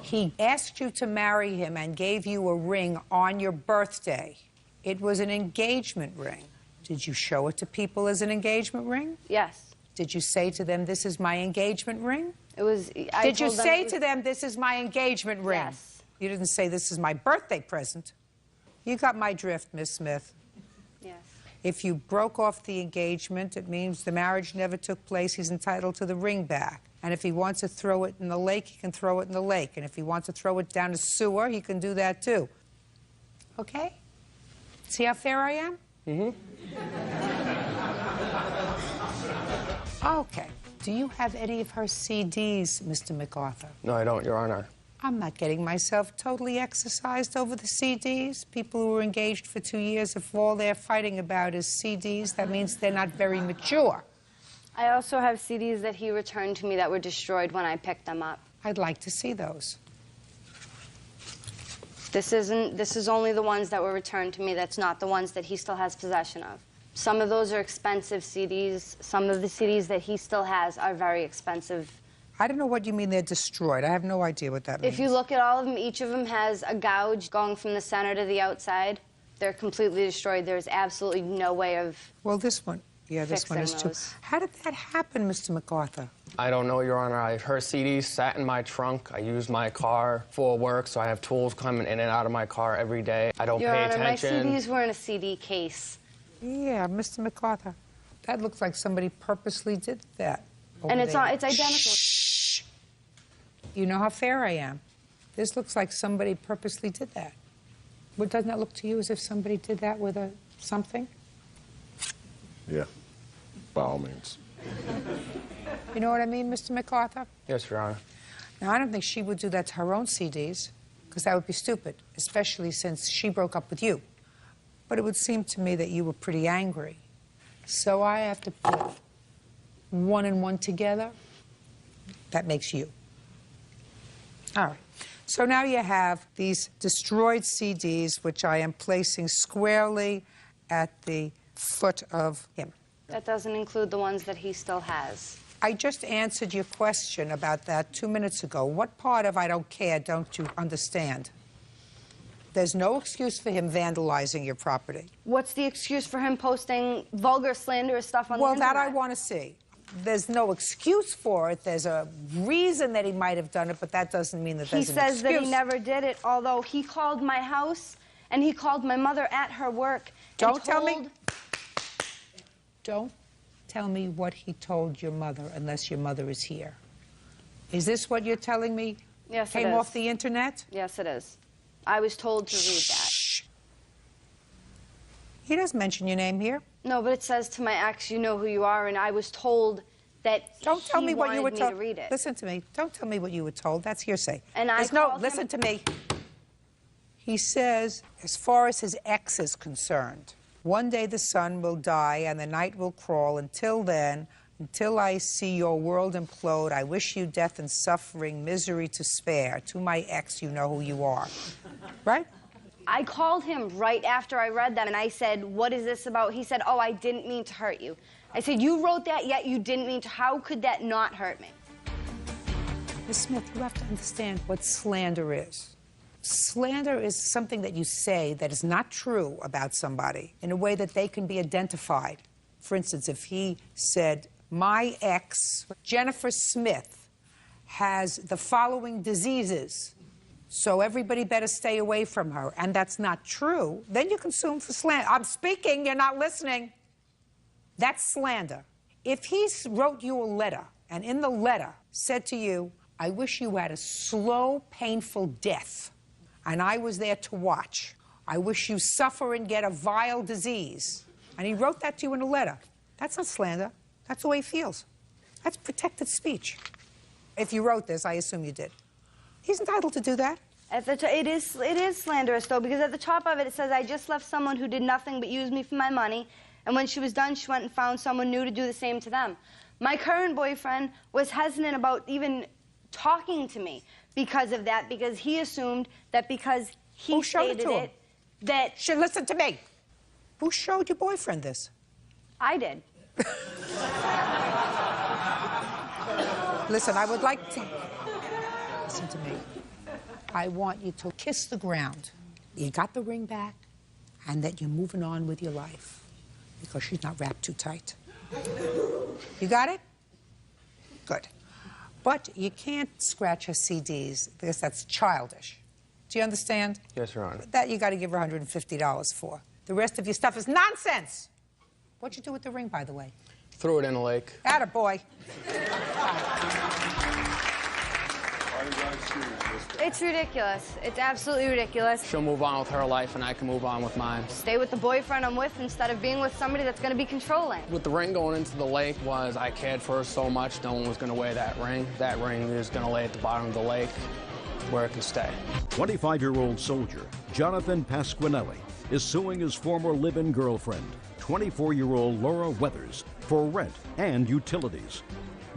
He asked you to marry him and gave you a ring on your birthday. It was an engagement ring. Did you show it to people as an engagement ring? Yes. Did you say to them, this is my engagement ring? It was... Did you say to them, this is my engagement ring? Yes. You didn't say, this is my birthday present. You got my drift, Miss Smith. Yes. If you broke off the engagement, it means the marriage never took place. He's entitled to the ring back. And if he wants to throw it in the lake, he can throw it in the lake. And if he wants to throw it down the sewer, he can do that too. Okay? See how fair I am? Okay. Do you have any of her CDs, Mr. MacArthur? No, I don't, Your Honor. I'm not getting myself totally exercised over the CDs. People who were engaged for 2 years, if all they're fighting about is CDs, that means they're not very mature. I also have CDs that he returned to me that were destroyed when I picked them up. I'd like to see those. This is only the ones that were returned to me. That's not the ones that he still has possession of. Some of those are expensive CDs. Some of the CDs that he still has are very expensive. I don't know what you mean they're destroyed. I have no idea what that means. If you look at all of them, each of them has a gouge going from the center to the outside. They're completely destroyed. There's absolutely no way of Well, this one. Yeah, this one is too. How did that happen, Mr. MacArthur? I don't know, Your Honor. Her CDs sat in my trunk. I use my car for work, so I have tools coming in and out of my car every day. I don't Your pay Honor, attention. my CDs were in a CD case. Yeah, Mr. MacArthur. That looks like somebody purposely did that. And it's identical. Shh. You know how fair I am. This looks like somebody purposely did that. But doesn't that look to you as if somebody did that with something? Yeah, by all means. You know what I mean, Mr. MacArthur? Yes, Your Honor. Now, I don't think she would do that to her own CDs, because that would be stupid, especially since she broke up with you. But it would seem to me that you were pretty angry. So I have to put 1 and 1 together. That makes you. All right. So now you have these destroyed CDs, which I am placing squarely at the foot of him. That doesn't include the ones that he still has. I just answered your question about that 2 minutes ago. What part of I don't care don't you understand? There's no excuse for him vandalizing your property. What's the excuse for him posting vulgar, slanderous stuff on the internet? Well, that I want to see. There's no excuse for it. There's a reason that he might have done it, but that doesn't mean that there's an excuse. He says that he never did it, although he called my house and he called my mother at her work. Don't tell me what he told your mother unless your mother is here. Is this what you're telling me? Yes, it is. Came off the internet? Yes, it is. I was told to read that. He doesn't mention your name here. No, but it says to my ex, you know who you are, and I was told that Don't tell me what you were told. To read it. Listen to me. Don't tell me what you were told. That's hearsay. And listen to me. He says, as far as his ex is concerned, one day the sun will die and the night will crawl. Until then, until I see your world implode, I wish you death and suffering, misery to spare. To my ex, you know who you are. Right? I called him right after I read them, and I said, what is this about? He said, oh, I didn't mean to hurt you. I said, you wrote that, yet you didn't mean to. How could that not hurt me? Ms. Smith, you have to understand what slander is. Slander is something that you say that is not true about somebody in a way that they can be identified. For instance, if he said, my ex, Jennifer Smith, has the following diseases, so everybody better stay away from her, and that's not true, then you can sue him for slander. I'm speaking, you're not listening. That's slander. If he wrote you a letter, and in the letter said to you, I wish you had a slow, painful death, and I was there to watch. I wish you suffer and get a vile disease. And he wrote that to you in a letter. That's not slander. That's the way he feels. That's protected speech. If you wrote this, I assume you did. He's entitled to do that. It is slanderous, though, because at the top of it, it says, I just left someone who did nothing but use me for my money, and when she was done, she went and found someone new to do the same to them. My current boyfriend was hesitant about even talking to me because of that, because he assumed that because he stated it, that... Listen to me. Who showed your boyfriend this? I did. Listen, I would like to... Listen to me. I want you to kiss the ground. You got the ring back, and that you're moving on with your life, because she's not wrapped too tight. You got it? Good. But you can't scratch her CDs, because that's childish. Do you understand? Yes, Your Honor. That you got to give her $150 for. The rest of your stuff is nonsense. What'd you do with the ring, by the way? Threw it in the lake. Attaboy. It's ridiculous. It's absolutely ridiculous. She'll move on with her life, and I can move on with mine. Stay with the boyfriend I'm with instead of being with somebody that's going to be controlling. With the ring going into the lake was I cared for her so much, no one was going to weigh that ring. That ring is going to lay at the bottom of the lake where it can stay. 25-year-old soldier Jonathan Pasquinelli is suing his former live-in girlfriend, 24-year-old Laura Weathers, for rent and utilities.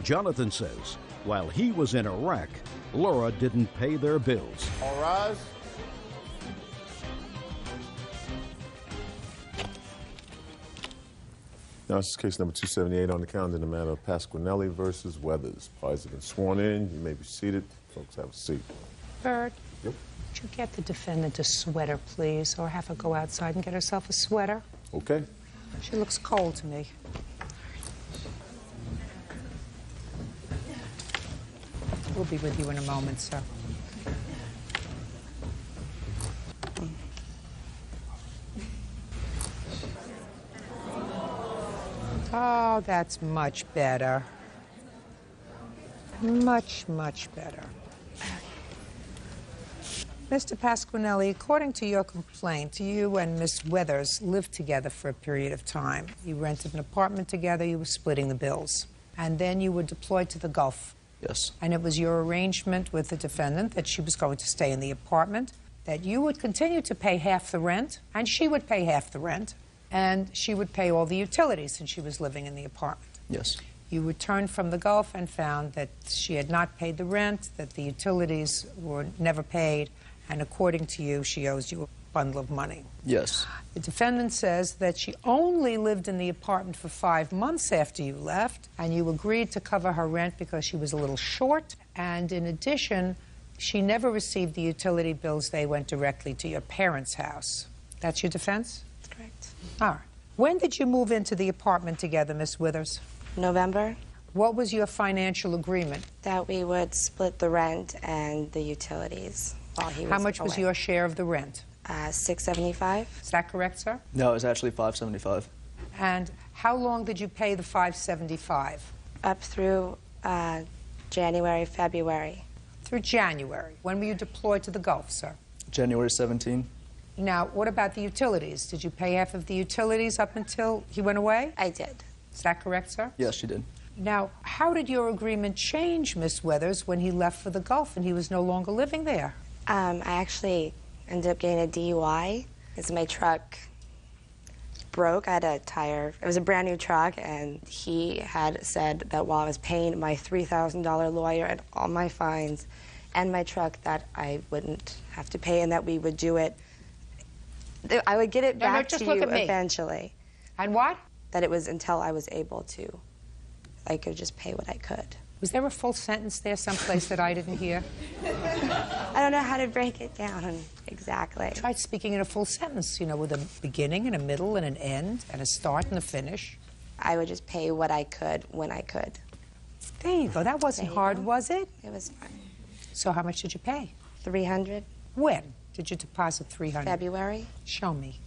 Jonathan says while he was in Iraq, Laura didn't pay their bills. All rise. Now, this is case number 278 on the calendar in the matter of Pasquinelli versus Weathers. Parties have been sworn in. You may be seated. Folks, have a seat. Bird, Yep. would you get the defendant a sweater, please, or have her go outside and get herself a sweater? Okay. She looks cold to me. We'll be with you in a moment, sir. Oh, that's much better. Much, much better. Mr. Pasquinelli, according to your complaint, you and Miss Weathers lived together for a period of time. You rented an apartment together, you were splitting the bills. And then you were deployed to the Gulf. Yes. And it was your arrangement with the defendant that she was going to stay in the apartment, that you would continue to pay half the rent, and she would pay half the rent, and she would pay all the utilities since she was living in the apartment. Yes. You returned from the Gulf and found that she had not paid the rent, that the utilities were never paid, and according to you, she owes you a bundle of money. Yes. The defendant says that she only lived in the apartment for 5 months after you left, and you agreed to cover her rent because she was a little short, and in addition, she never received the utility bills. They went directly to your parents' house. That's your defense? That's correct. All right. When did you move into the apartment together, Miss Withers? November. What was your financial agreement? That we would split the rent and the utilities while he was How much was away. your share of the rent? $675. Is that correct, sir? No, it was actually $575. And how long did you pay the $575? Up through January, February. Through January. When were you deployed to the Gulf, sir? January 17. Now, what about the utilities? Did you pay half of the utilities up until he went away? I did. Is that correct, sir? Yes, she did. Now, how did your agreement change, Miss Weathers, when he left for the Gulf and he was no longer living there? I actually ended up getting a DUI because my truck broke. I had a tire. It was a brand new truck, and he had said that while I was paying my $3,000 lawyer and all my fines and my truck, that I wouldn't have to pay and that we would do it. I would get it back to you eventually. And what? That it was until I was able to. I could just pay what I could. Was there a full sentence there someplace that I didn't hear? I don't know how to break it down exactly. Try speaking in a full sentence, you know, with a beginning and a middle and an end and a start and a finish. I would just pay what I could when I could. There you go. That wasn't hard, was it? It was fine. So how much did you pay? $300. When did you deposit $300? February. Show me.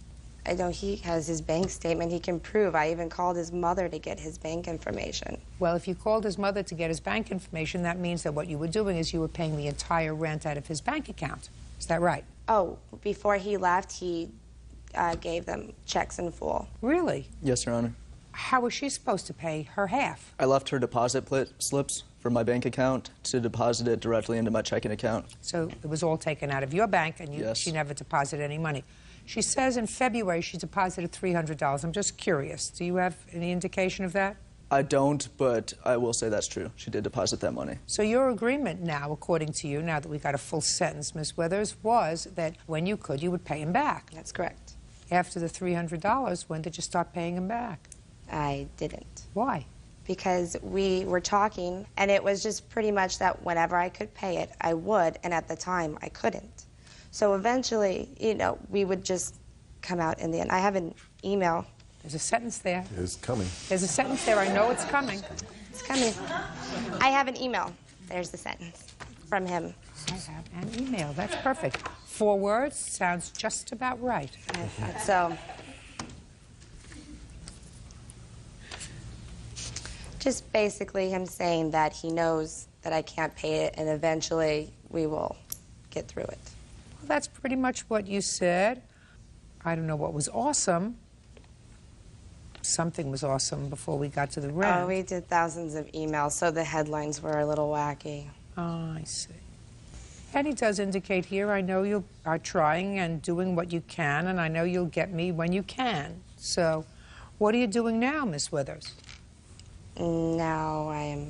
I know he has his bank statement he can prove. I even called his mother to get his bank information. Well, if you called his mother to get his bank information, that means that what you were doing is you were paying the entire rent out of his bank account. Is that right? Oh, before he left, he gave them checks in full. Really? Yes, Your Honor. How was she supposed to pay her half? I left her deposit slips from my bank account to deposit it directly into my checking account. So it was all taken out of your bank, and Yes. she never deposited any money. She says in February she deposited $300. I'm just curious. Do you have any indication of that? I don't, but I will say that's true. She did deposit that money. So your agreement now, according to you, now that we got a full sentence, Ms. Withers, was that when you could, you would pay him back. That's correct. After the $300, when did you start paying him back? I didn't. Why? Because we were talking, and it was just pretty much that whenever I could pay it, I would, and at the time, I couldn't. So eventually, you know, we would just come out in the end. I have an email. There's a sentence there. It's coming. There's a sentence there. I know it's coming. It's coming. I have an email. There's the sentence from him. I have an email. That's perfect. 4 words. Sounds just about right. So Just basically him saying that he knows that I can't pay it and eventually we will get through it. Well, that's pretty much what you said. I don't know what was awesome. Something was awesome before we got to the rent. Oh, we did thousands of emails, so the headlines were a little wacky. Oh, I see. And he does indicate here, I know you are trying and doing what you can, and I know you'll get me when you can. So, what are you doing now, Miss Withers? Now I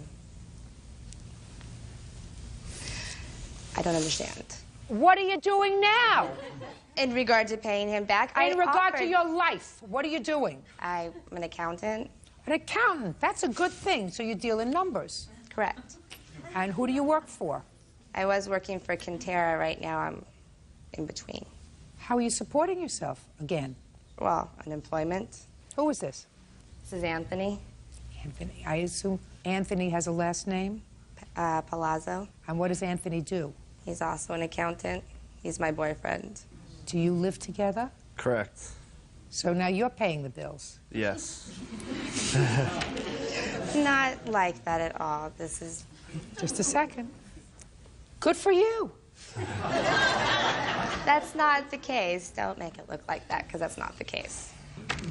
don't understand. What are you doing now? In regard to paying him back, In regard to your life, what are you doing? I'm an accountant. An accountant, that's a good thing, so you deal in numbers. Correct. And who do you work for? I was working for Quintera. Right now I'm in between. How are you supporting yourself again? Well, unemployment. Who is this? This is Anthony. Anthony. I assume Anthony has a last name? Palazzo. And what does Anthony do? He's also an accountant. He's my boyfriend. Do you live together? Correct. So now you're paying the bills? Yes. Not like that at all. This is... Just a second. Good for you. That's not the case. Don't make it look like that, because that's not the case.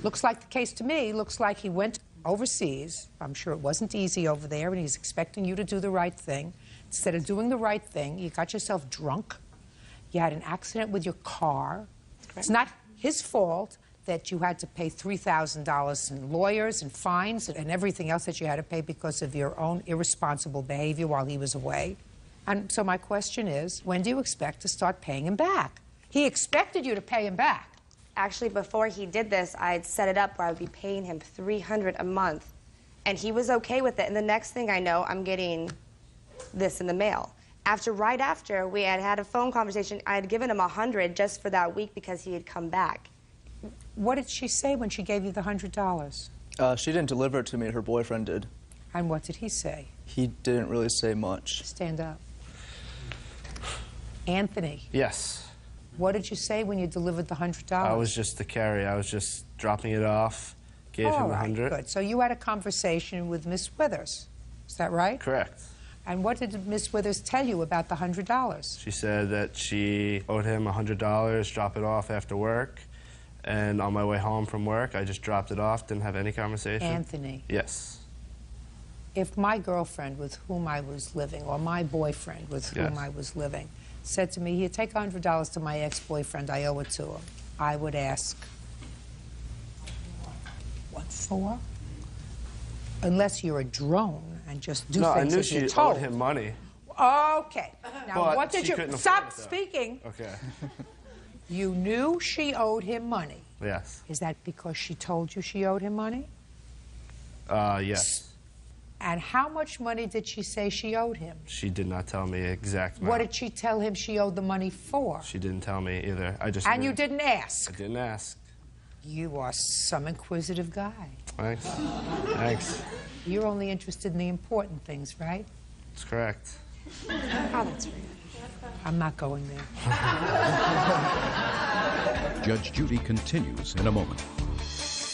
Looks like the case to me. Looks like he went overseas. I'm sure it wasn't easy over there, and he's expecting you to do the right thing. Instead of doing the right thing, you got yourself drunk. You had an accident with your car. It's not his fault that you had to pay $3,000 in lawyers and fines and everything else that you had to pay because of your own irresponsible behavior while he was away. And so my question is, when do you expect to start paying him back? He expected you to pay him back. Actually, before he did this, I had set it up where I would be paying him $300 a month. And he was okay with it. And the next thing I know, I'm getting this in the mail. Right after we had had a phone conversation, I had given him $100 just for that week because he had come back. What did she say when she gave you the $100? She didn't deliver it to me, her boyfriend did. And what did he say? He didn't really say much. Stand up. Anthony. Yes. What did you say when you delivered the $100? I was just the carrier. I was just dropping it off, gave him the $100. Good. So you had a conversation with Miss Withers. Is that right? Correct. And what did Miss Withers tell you about the $100? She said that she owed him $100, drop it off after work. And on my way home from work, I just dropped it off, didn't have any conversation. Anthony. Yes. If my girlfriend with whom I was living, or my boyfriend with whom I was living, said to me, here, take $100 to my ex-boyfriend, I owe it to him, I would ask, what for? Unless you're a drone and just do things as you're told. No, I knew she owed him money. Okay. Now, But what did you... Stop afford it, speaking. Okay. You knew she owed him money. Yes. Is that because she told you she owed him money? Yes. And how much money did she say she owed him? She did not tell me exact amount. What did she tell him she owed the money for? She didn't tell me either. I just And knew. you didn't ask? I didn't ask. You are some inquisitive guy. Thanks. Thanks. You're only interested in the important things, right? That's correct. Oh, that's right. I'm not going there. Judge Judy continues in a moment.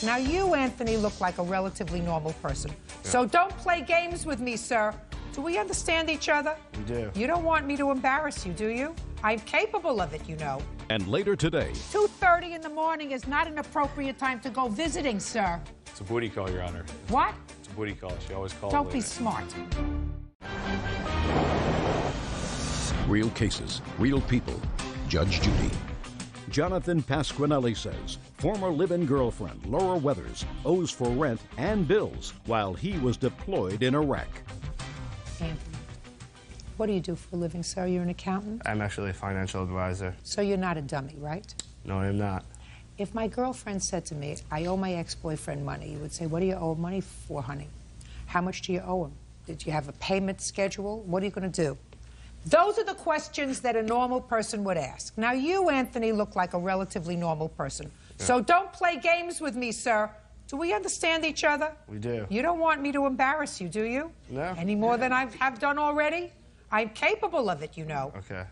Now, you, Anthony, look like a relatively normal person. So don't play games with me, sir. Do we understand each other? We do. You don't want me to embarrass you, do you? I'm capable of it, you know. And later today, 2:30 in the morning is not an appropriate time to go visiting, sir. It's a booty call, Your Honor. What? It's a booty call. She always calls Don't be later. smart. real cases, real people. Judge Judy. Jonathan Pasquinelli says former live-in girlfriend Laura Weathers owes for rent and bills while he was deployed in Iraq. Anthony, what do you do for a living, sir? You're an accountant? I'm actually a financial advisor. So you're not a dummy, right? No, I'm not. If my girlfriend said to me, I owe my ex-boyfriend money, you would say, what do you owe money for, honey? How much do you owe him? Did you have a payment schedule? What are you going to do? Those are the questions that a normal person would ask. Now, you, Anthony, look like a relatively normal person. Yeah. So don't play games with me, sir. Do we understand each other? We do. You don't want me to embarrass you, do you? No. Any more than I have done already? I'm capable of it, you know. Okay.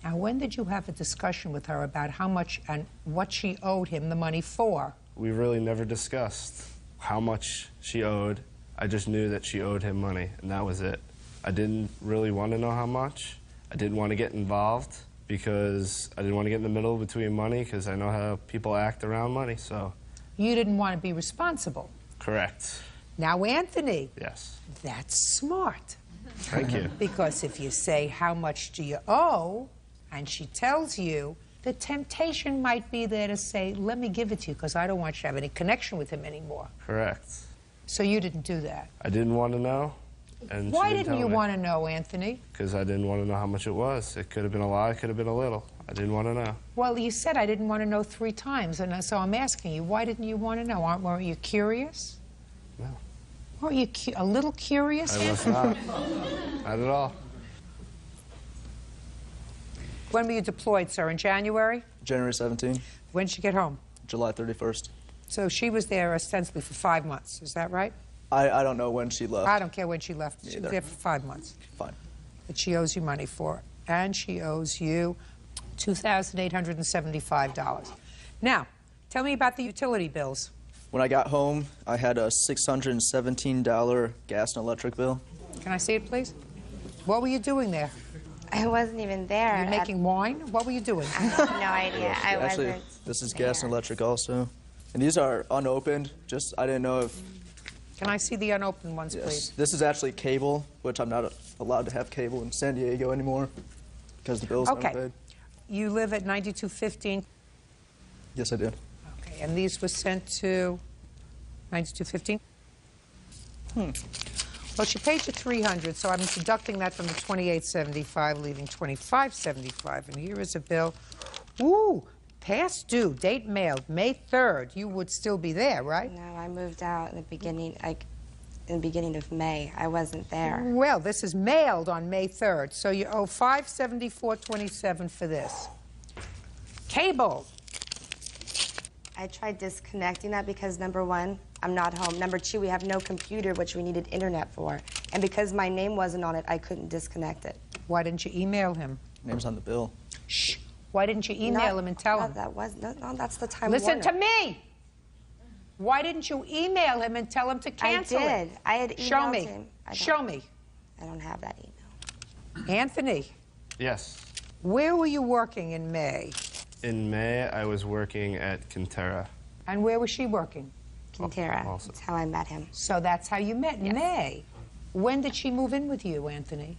Now, when did you have a discussion with her about how much and what she owed him the money for? We really never discussed how much she owed I just knew that she owed him money, and that was it. I didn't really want to know how much. I didn't want to get involved because I didn't want to get in the middle between money because I know how people act around money, so. You didn't want to be responsible. Correct. Now, Anthony. Yes. That's smart. Thank you. Because if you say, how much do you owe, and she tells you, the temptation might be there to say, let me give it to you because I don't want you to have any connection with him anymore. Correct. So you didn't do that. I didn't want to know. And Why didn't you want to know, Anthony? Because I didn't want to know how much it was. It could have been a lot, it could have been a little. I didn't want to know. Well, you said I didn't want to know 3 times, and so I'm asking you, why didn't you want to know? Weren't you curious? No. Weren't you a little curious, I was Anthony? Not at all. When were you deployed, sir? In January? January 17. When did you get home? July 31st. So she was there ostensibly for 5 months, is that right? I don't know when she left. I don't care when she left. She was there for 5 months. Fine. That she owes you money for. And she owes you $2,875. Now, tell me about the utility bills. When I got home, I had a $617 gas and electric bill. Can I see it, please? What were you doing there? I wasn't even there. Were you making wine? What were you doing? I have no idea. I Actually, wasn't. this is gas and electric also. And these are unopened. Just, I didn't know if... Can I see the unopened ones, Yes. please? This is actually cable, which I'm not allowed to have cable in San Diego anymore because the bill's Okay. never paid. You live at 9215? Yes, I did. Okay, and these were sent to 9215? Well, she paid you $300, so I'm deducting that from the $28.75, leaving $25.75. And here is a bill. Ooh, past due, date mailed, May 3rd. You would still be there, right? No, I moved out in the beginning, in the beginning of May. I wasn't there. Well, this is mailed on May 3rd, so you owe $574.27 for this. Cable. I tried disconnecting that because, number one, I'm not home. Number two, we have no computer, which we needed internet for. And because my name wasn't on it, I couldn't disconnect it. Why didn't you email him? Name's on the bill. Shh. Why didn't you email him and tell him? No, that's the time. Listen Warner. to me. Why didn't you email him and tell him to cancel I did. it? I had emailed Show me. him. Show me. I don't have that email. Anthony, Yes. where were you working in May? In May, I was working at Quintera. And where was she working? Quintera. Also. That's how I met him. So that's how you met, in May. When did she move in with you, Anthony?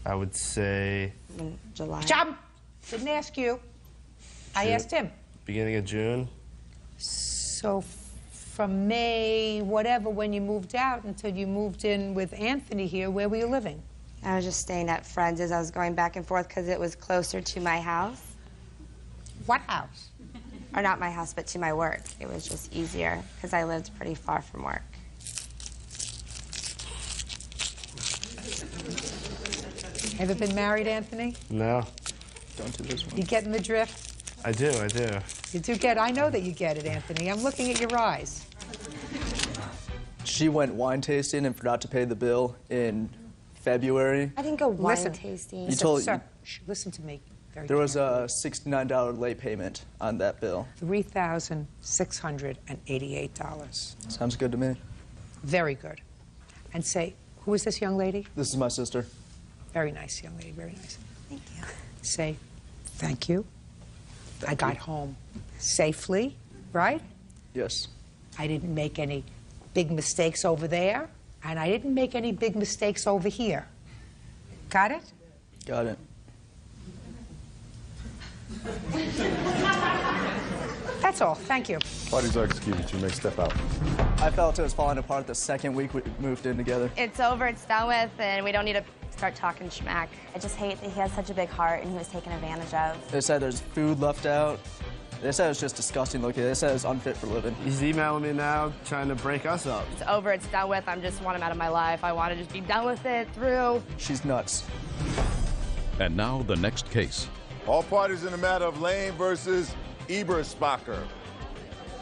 I would say In July. Jump! Didn't ask you. I June. asked him. beginning of June. So from May, whatever, when you moved out until you moved in with Anthony here, where were you living? I was just staying at friends as I was going back and forth because it was closer to my house. What house? Or not my house, but to my work. It was just easier because I lived pretty far from work. Ever been married, Anthony? No. Don't do this one. You getting the drift? I do. You do get, I know that you get it, Anthony. I'm looking at your eyes. She went wine tasting and forgot to pay the bill in February. I didn't go wine Listen. tasting. You told- Sir, listen to me. Very There was a $69 late payment on that bill. $3,688. Sounds good to me. Very good. And say, who is this young lady? This is my sister. Very nice young lady, very nice. Thank you. Say, thank you. I got home safely, right? Yes. I didn't make any big mistakes over there, and I didn't make any big mistakes over here. Got it? Got it. That's all. Thank you. Parties are excused. You may step out. I felt it was falling apart the second week we moved in together. It's over, it's done with, and we don't need to start talking schmack. I just hate that he has such a big heart and he was taken advantage of. They said there's food left out. They said it's just disgusting looking. They said it's unfit for living. He's emailing me now, trying to break us up. It's over, it's done with. I just want him out of my life. I want to just be done with it, through. She's nuts. And now the next case. All parties in the matter of Lane versus Eberspacher.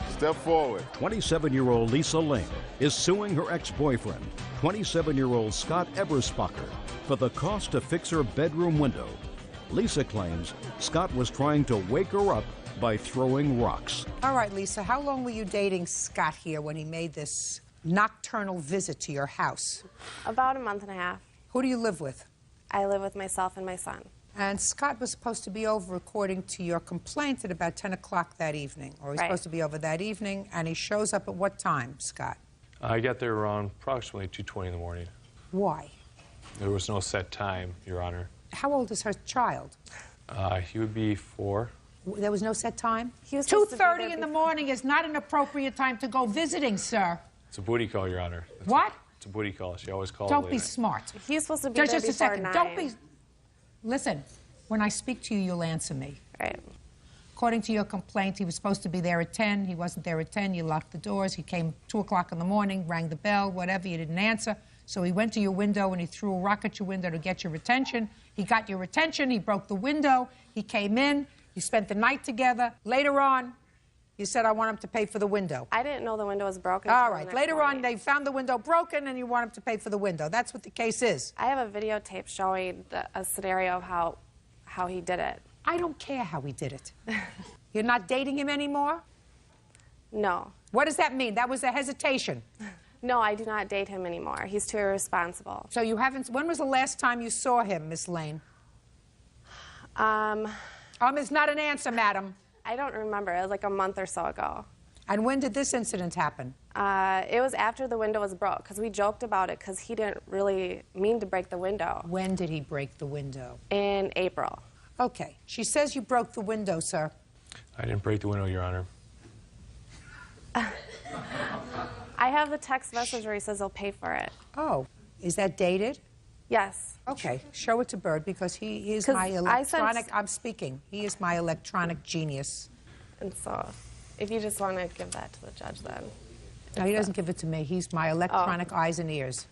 Step forward. 27-year-old Lisa Lane is suing her ex-boyfriend, 27-year-old Scott Eberspacher, for the cost to fix her bedroom window. Lisa claims Scott was trying to wake her up by throwing rocks. All right, Lisa, how long were you dating Scott here when he made this nocturnal visit to your house? About a month and a half. Who do you live with? I live with myself and my son. And Scott was supposed to be over, according to your complaint, at about 10 o'clock that evening. Or he's Right. supposed to be over that evening, and he shows up at what time, Scott? I got there around approximately 2:20 in the morning. Why? There was no set time, Your Honor. How old is her child? He would be 4. There was no set time? He was supposed to be 2:30 there in the morning is not an appropriate time to go visiting, sir. It's a booty call, Your Honor. What? It's a booty call. She always calls Don't late be night. smart. He's supposed to be Just there a before second. 9. Don't be... Listen, when I speak to you, you'll answer me. Right. According to your complaint, he was supposed to be there at 10. He wasn't there at 10. You locked the doors. He came 2 o'clock in the morning, rang the bell, whatever. You didn't answer. So he went to your window and he threw a rock at your window to get your attention. He got your attention. He broke the window. He came in. You spent the night together. Later on, you said, I want him to pay for the window. I didn't know the window was broken. All until the right. next Later morning. on, they found the window broken and you want him to pay for the window. That's what the case is. I have a videotape showing a scenario of how he did it. I don't care how he did it. You're not dating him anymore? No. What does that mean? That was a hesitation. No, I do not date him anymore. He's too irresponsible. So you haven't... When was the last time you saw him, Miss Lane? Is not an answer, madam. I don't remember. It was like a month or so ago. And when did this incident happen? It was after the window was broke, because we joked about it, because he didn't really mean to break the window. When did he break the window? In April. Okay. She says you broke the window, sir. I didn't break the window, Your Honor. I have the text message where he says he'll pay for it. Oh. Is that dated? Yes. Okay. Show it to Bird, because he is 'Cause my I electronic... sent- I'm speaking. He is my electronic genius. And so, if you just want to give that to the judge, then. No, he doesn't give it to me. He's my electronic eyes and ears.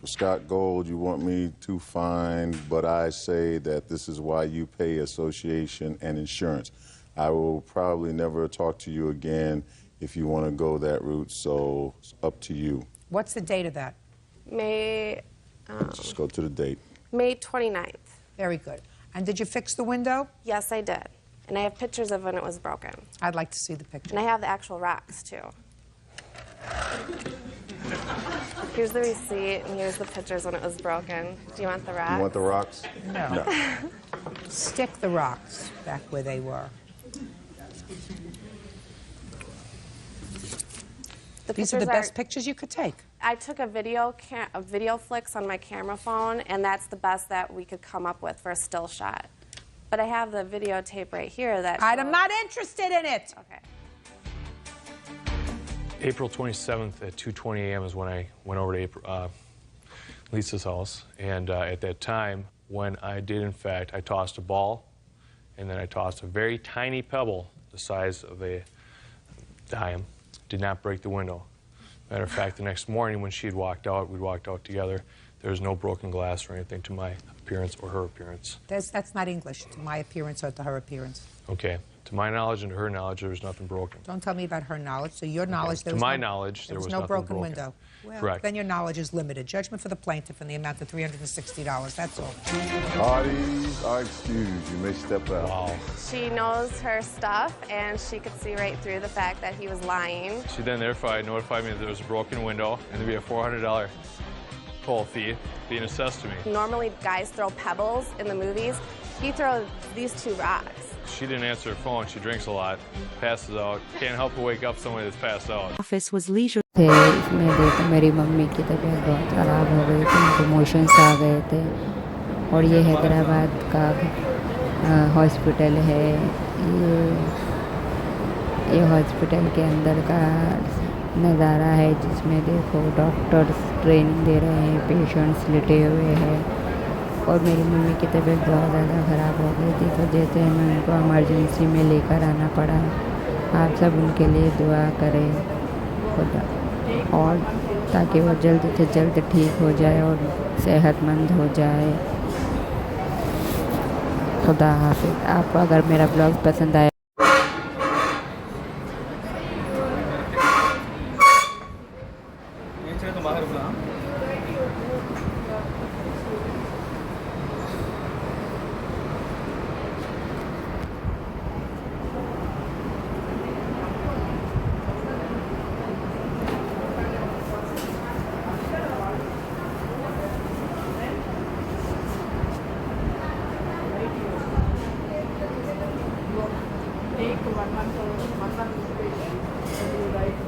Scott Gold, you want me to find, but I say that this is why you pay association and insurance. I will probably never talk to you again if you want to go that route, so it's up to you. What's the date of that? May Just go to the date. May 29th. Very good. And did you fix the window? Yes, I did. And I have pictures of when it was broken. I'd like to see the picture. And I have the actual rocks, too. Here's the receipt, and here's the pictures when it was broken. Do you want the rocks? You want the rocks? No. Stick the rocks back where they were. These are the best pictures you could take. I took a video flicks on my camera phone, and that's the best that we could come up with for a still shot. But I have the videotape right here that I'm not interested in it. Okay. April 27th at 2:20 a.m. is when I went over to Lisa's house. And at that time, when I did, in fact, I tossed a ball, and then I tossed a very tiny pebble the size of a dime. Did not break the window. Matter of fact, the next morning when she had walked out, we walked out together, there was no broken glass or anything to my appearance or her appearance. That's not English, to my appearance or to her appearance. Okay. To my knowledge and to her knowledge, there was nothing broken. Don't tell me about her knowledge. So your knowledge, there To was my no, knowledge, there was no nothing broken broken. window. Well, Correct. then your knowledge is limited. Judgment for the plaintiff in the amount of $360. That's all. Parties are excused. You may step out. Wow. She knows her stuff, and she could see right through the fact that he was lying. She then therefore notified me that there was a broken window and there'd be a $400 toll fee being assessed to me. Normally, guys throw pebbles in the movies. He throws these 2 rocks. She didn't answer her phone. She drinks a lot, passes out. Can't help but wake up somebody that's passed out. Office was leisure. इसमें देखो मेरी mummy की तबीयत बहुत ख़राब हो गई थी, उनको मोशंस आ गए थे और ये हैदराबाद का हॉस्पिटल है। ये हॉस्पिटल के अंदर का नज़ारा है जिसमें देखो डॉक्टर्स ट्रेनिंग दे रहे हैं, पेशेंट्स लेटे हुए हैं और मेरी मम्मी की तबीयत बहुत ज़्यादा ख़राब हो गई थी, तो जैसे हमें उनको इमरजेंसी में लेकर आना पड़ा। आप सब उनके लिए दुआ करें खुदा, और ताकि वो जल्द से जल्द ठीक हो जाए और सेहतमंद हो जाए। खुदा हाफिज़। आपको अगर मेरा ब्लॉग पसंद आया 1 month patient, and you write